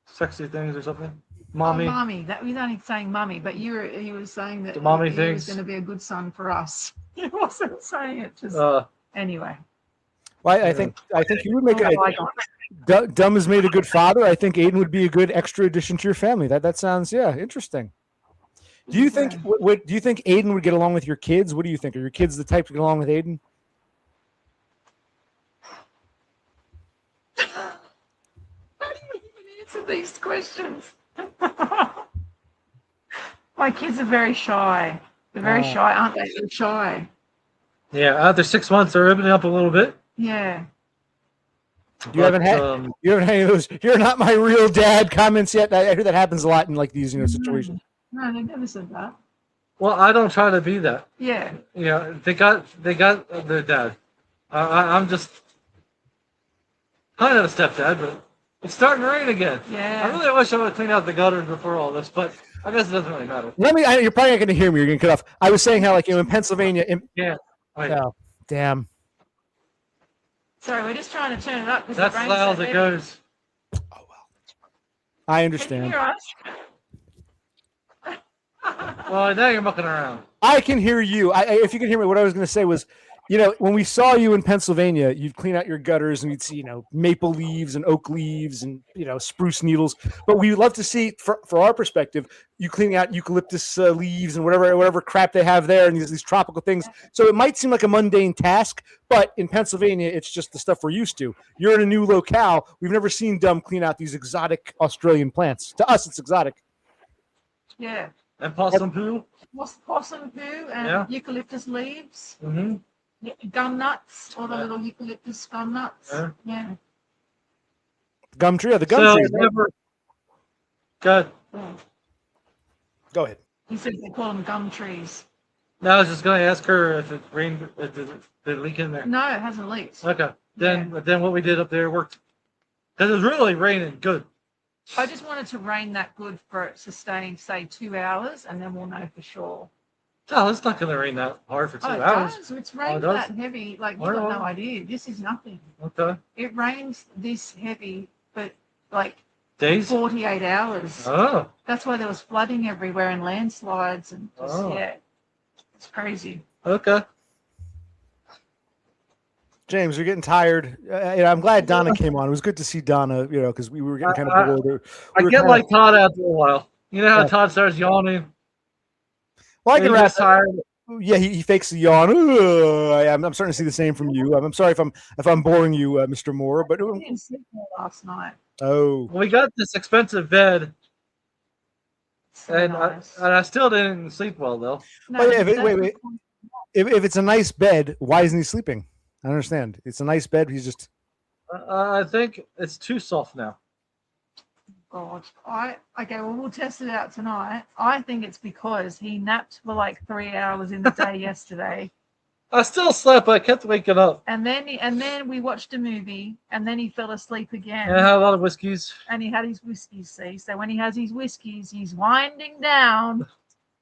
sexy things or something, mommy. Oh, mommy. That was only saying mommy, but he was saying that The mommy he things. was going to be a good son for us. He wasn't saying it just anyway. Well, I think you would make Dumb has made a good father. I think Aiden would be a good extra addition to your family. That sounds interesting. Do you think do you think Aiden would get along with your kids? What do you think? Are your kids the type to get along with Aiden? How do you even answer these questions? My kids are very shy. They're very shy, aren't they? They're shy. Yeah, after 6 months, they're opening up a little bit. Yeah. You haven't had any of those. You're not my real dad comments yet. I hear that happens a lot in like these situations. No, they never said that. Well, I don't try to be that. Yeah. Yeah, they got their dad. I'm just kind of a stepdad, but it's starting to rain again. Yeah. I really wish I would have cleaned out the gutters before all this, but I guess it doesn't really matter. You're probably not going to hear me. You're going to cut off. I was saying how like in Pennsylvania. Yeah. Right. Oh, damn. Sorry, we're just trying to turn it up because That's as loud as it goes. Oh well. I Can you understand. hear us? Well, now you're mucking around. I can hear you. If you can hear me, what I was going to say was, when we saw you in Pennsylvania, you'd clean out your gutters and you'd see, maple leaves and oak leaves and, spruce needles. But we would love to see, for our perspective, you cleaning out eucalyptus leaves and whatever crap they have there and these tropical things. So it might seem like a mundane task, but in Pennsylvania, it's just the stuff we're used to. You're in a new locale. We've never seen Dumb clean out these exotic Australian plants. To us, it's exotic. Yeah. And possum poo. Possum poo and eucalyptus leaves. Mm-hmm. Yeah, gum nuts, all the little eucalyptus gum nuts. Yeah. Gum tree, the gum tree. Good. Go ahead. He said they call them gum trees. No, I was just going to ask her if it rained, did it leak in there? No, it hasn't leaked. Okay. Then what we did up there worked. Because it was really raining good. I just wanted to rain that good for it to stay, say, 2 hours, and then we'll know for sure. No, it's not going to rain that hard for 2 it hours. does. It's rained that heavy. Like, you've got no idea. This is nothing. Okay. It rains this heavy, but like Days? 48 hours. Oh. That's why there was flooding everywhere and landslides and just, it's crazy. Okay. James, you're getting tired. I'm glad Donna came on. It was good to see Donna, because we were getting kind of bored. I get like Todd after a while. You know how Todd starts yawning? Well, I can wrap tired. Yeah, he fakes the yawn. I'm starting to see the same from you. I'm sorry if I'm boring you, Mr. Moore, but I didn't sleep well last night. Oh, we got this expensive bed, So and nice. I still didn't sleep well though. No, oh, yeah, wait. if it's a nice bed, why isn't he sleeping? I don't understand. It's a nice bed. He's just. I think it's too soft now. God, okay. Well, we'll test it out tonight. I think it's because he napped for like 3 hours in the day yesterday. I still slept, but I kept waking up. And then we watched a movie, and then he fell asleep again. And I had a lot of whiskeys. And he had his whiskeys, see? So when he has his whiskeys, he's winding down.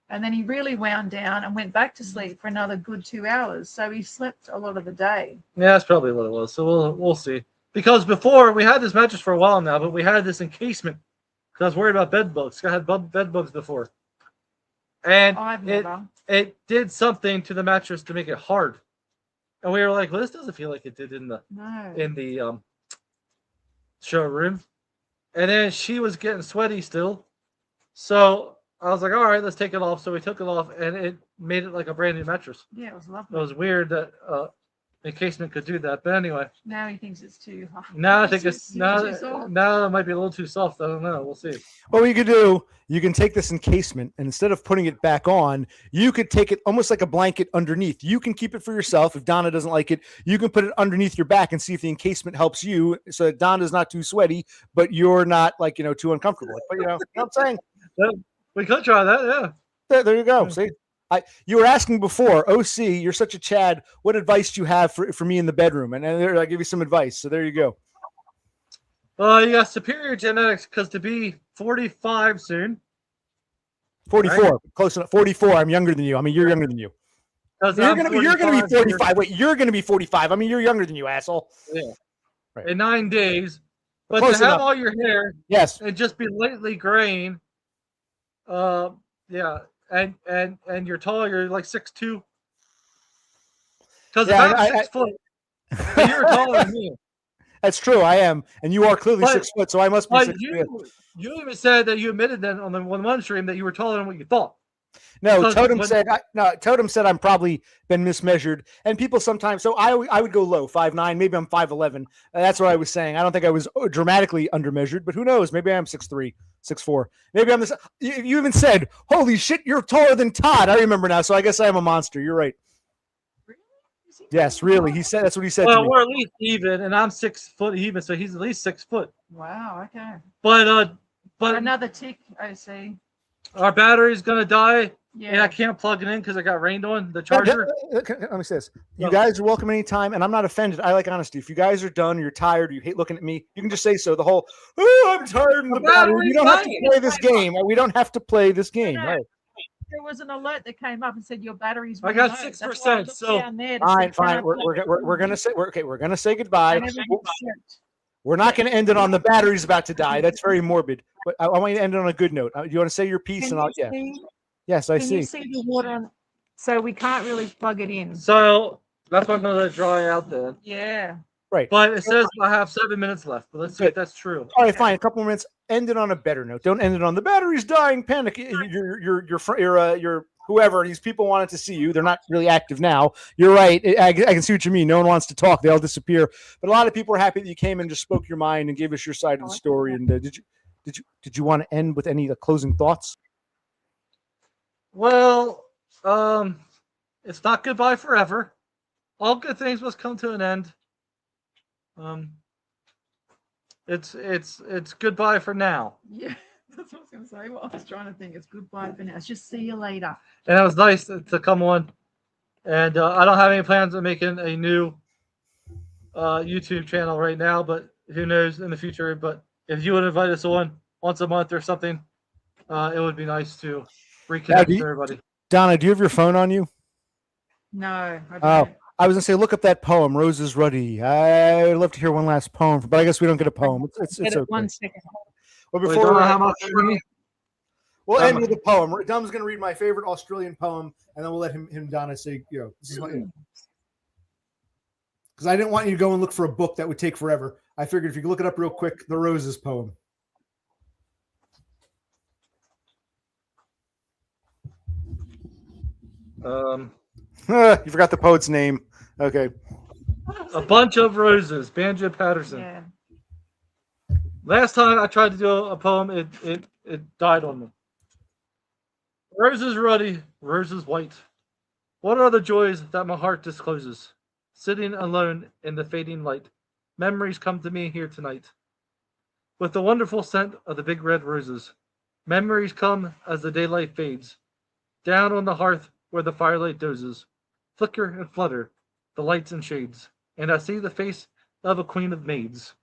And then he really wound down and went back to sleep for another good 2 hours. So he slept a lot of the day. Yeah, that's probably what it was. So we'll see. Because before, we had this mattress for a while now, but we had this encasement. Because I was worried about bed bugs. I had bed bugs before. And I've never. it did something to the mattress to make it hard. And we were like, well, this doesn't feel like it did in the showroom. And then she was getting sweaty still. So I was like, all right, let's take it off. So we took it off, and it made it like a brand new mattress. Yeah, it was lovely. It was weird that encasement could do that. But anyway. Now he thinks it's too hard. Now I think it's too now soft. it might be a little too soft. I don't know. We'll see. What you could do, you can take this encasement, and instead of putting it back on, you could take it almost like a blanket underneath. You can keep it for yourself. If Donna doesn't like it, you can put it underneath your back and see if the encasement helps you, so that Donna's not too sweaty, but you're not too uncomfortable. But you know what I'm saying? We could try that. Yeah. There you go. See. You were asking before, OC, you're such a Chad. What advice do you have for me in the bedroom? And I give you some advice. So there you go. Well, you got superior genetics because to be 45 soon. 44, right? Close enough. 44. I'm younger than you. I mean, you're younger than you. You're gonna be 45. Wait, you're gonna be 45. I mean, you're younger than you, asshole. Yeah. Right. In 9 days, but Close to have enough. all your hair, yes, and just be lightly graying, yeah. And you're tall, you're like 6'2". Because I'm 6 foot. You're taller than me. That's true. I am, and you are clearly 6 foot, so I must be 6 foot. You even said that you admitted that on the one stream that you were taller than what you thought. No, Totem said I'm probably been mismeasured, and people sometimes. So I would go low, 5'9". Maybe I'm 5'11". That's what I was saying. I don't think I was dramatically undermeasured, but who knows? Maybe I'm 6'3". 6'4". Maybe I'm this. You even said, "Holy shit, you're taller than Todd." I remember now. So I guess I am a monster. You're right. Yes, really. He said that's what he said. Well, to me. we're at least even, and I'm 6 foot even, so he's at least 6 foot. Wow. Okay. But another tick. I see. Our battery's gonna die. Yeah. And I can't plug it in because I got rained on the charger. Let me say this. You guys are welcome anytime, and I'm not offended. I like honesty. If you guys are done, you're tired, you hate looking at me, you can just say so. The whole, oh, I'm tired in the battery. We don't have to play this game. We don't have to play this game. No. Right. There was an alert that came up and said your battery's. I got 6%. So fine. We're gonna say goodbye. We're not going to end it on the battery's about to die. That's very morbid. But I want you to end it on a good note. You want to say your piece, and I'll Yes, I see. Can you see the water? So we can't really plug it in. So that's why I'm going to dry out then. Yeah. Right. But it says I have 7 minutes left. But let's see if that's true. All right, fine. A couple of minutes. End it on a better note. Don't end it on the battery's dying. Panic. Your whoever these people wanted to see you. They're not really active now. You're right. I can see what you mean. No one wants to talk. They all disappear. But a lot of people are happy that you came and just spoke your mind and gave us your side of the story. And did you want to end with any closing thoughts? Well, it's not goodbye forever. All good things must come to an end. It's goodbye for now. Yeah, that's what I was going to say. Well, I was trying to think. It's goodbye for now. It's just see you later. And it was nice to come on. And I don't have any plans of making a new YouTube channel right now, but who knows in the future. But if you would invite us on once a month or something, it would be nice to reconnect with everybody. Donna, do you have your phone on you? No, I don't. Oh, I was gonna say, look up that poem, "Roses Ruddy." I would love to hear one last poem, but I guess we don't get a poem. It's okay. 1 second. Well, before we'll end Dumb. with a poem. Dum's gonna read my favorite Australian poem, and then we'll let him Donna say, this is my. Because I didn't want you to go and look for a book that would take forever. I figured if you could look it up real quick, the Roses poem. You forgot the poet's name. Okay. A Bunch of Roses, Banjo Patterson. Yeah. Last time I tried to do a poem, it died on me. Roses ruddy, roses white. What are the joys that my heart discloses? Sitting alone in the fading light, memories come to me here tonight. With the wonderful scent of the big red roses, memories come as the daylight fades. Down on the hearth where the firelight dozes, flicker and flutter the lights and shades, and I see the face of a queen of maids,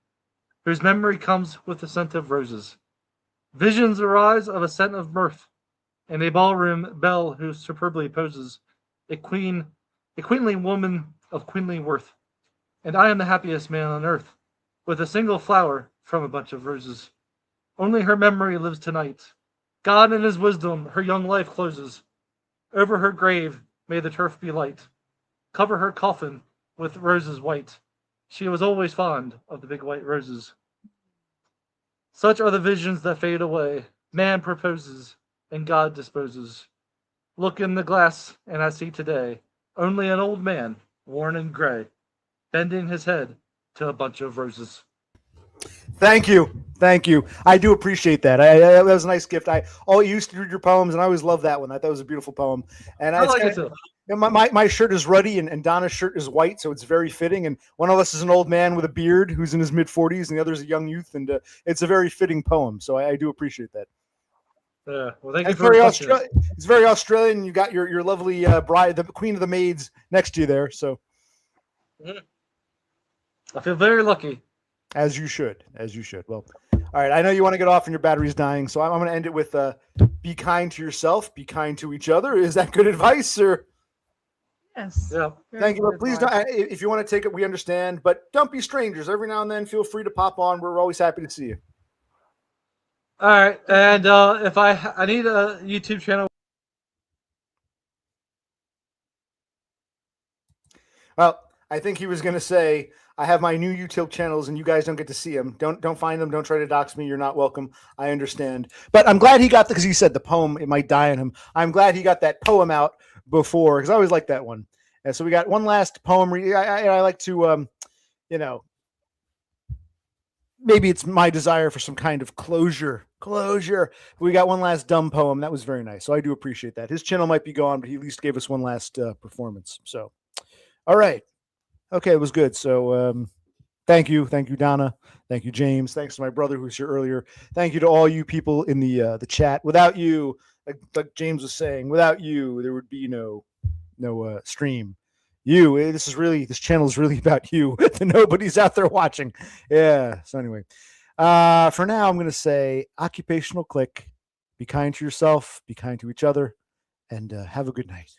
whose memory comes with the scent of roses. Visions arise of a scent of mirth, and a ballroom belle who superbly poses, a queen, a queenly woman of queenly worth, and I am the happiest man on earth, with a single flower from a bunch of roses. Only her memory lives tonight. God in his wisdom her young life closes. Over her grave may the turf be light. Cover her coffin with roses white. She was always fond of the big white roses. Such are the visions that fade away. Man proposes, and God disposes. Look in the glass, and I see today only an old man, worn and gray, bending his head to a bunch of roses. Thank you. Thank you. I do appreciate that. That was a nice gift. I used to read your poems, and I always loved that one. I thought it was a beautiful poem. And I like it too. My shirt is ruddy, and Donna's shirt is white, so it's very fitting. And one of us is an old man with a beard who's in his mid-40s, and the other is a young youth. And it's a very fitting poem, so I do appreciate that. Yeah, well, thank you It's for it's very Australian. You got your lovely bride, the queen of the maids, next to you there. So I feel very lucky. as you should. Well, all right. I know you want to get off and your battery's dying, so I'm going to end it with be kind to yourself, be kind to each other. Is that good advice, or? Yes. Yeah. Thank you. But please don't. If you want to take it, we understand. But don't be strangers. Every now and then, feel free to pop on. We're always happy to see you. All right, and if I need a YouTube channel. Well, I think he was going to say, I have my new YouTube channels and you guys don't get to see them. Don't find them. Don't try to dox me. You're not welcome. I understand. But I'm glad he got because he said the poem, it might die on him. I'm glad he got that poem out before because I always like that one. And so we got one last poem. I like to, maybe it's my desire for some kind of closure. We got one last dumb poem. That was very nice. So I do appreciate that. His channel might be gone, but he at least gave us one last performance. So, all right. Okay, it was good. So thank you, Donna. Thank you, James. Thanks to my brother who was here earlier. Thank you to all you people in the chat. Without you, like James was saying, without you, there would be no stream. This channel is really about you. Nobody's out there watching. Yeah. So anyway, for now, I'm going to say occupational click. Be kind to yourself. Be kind to each other, and have a good night.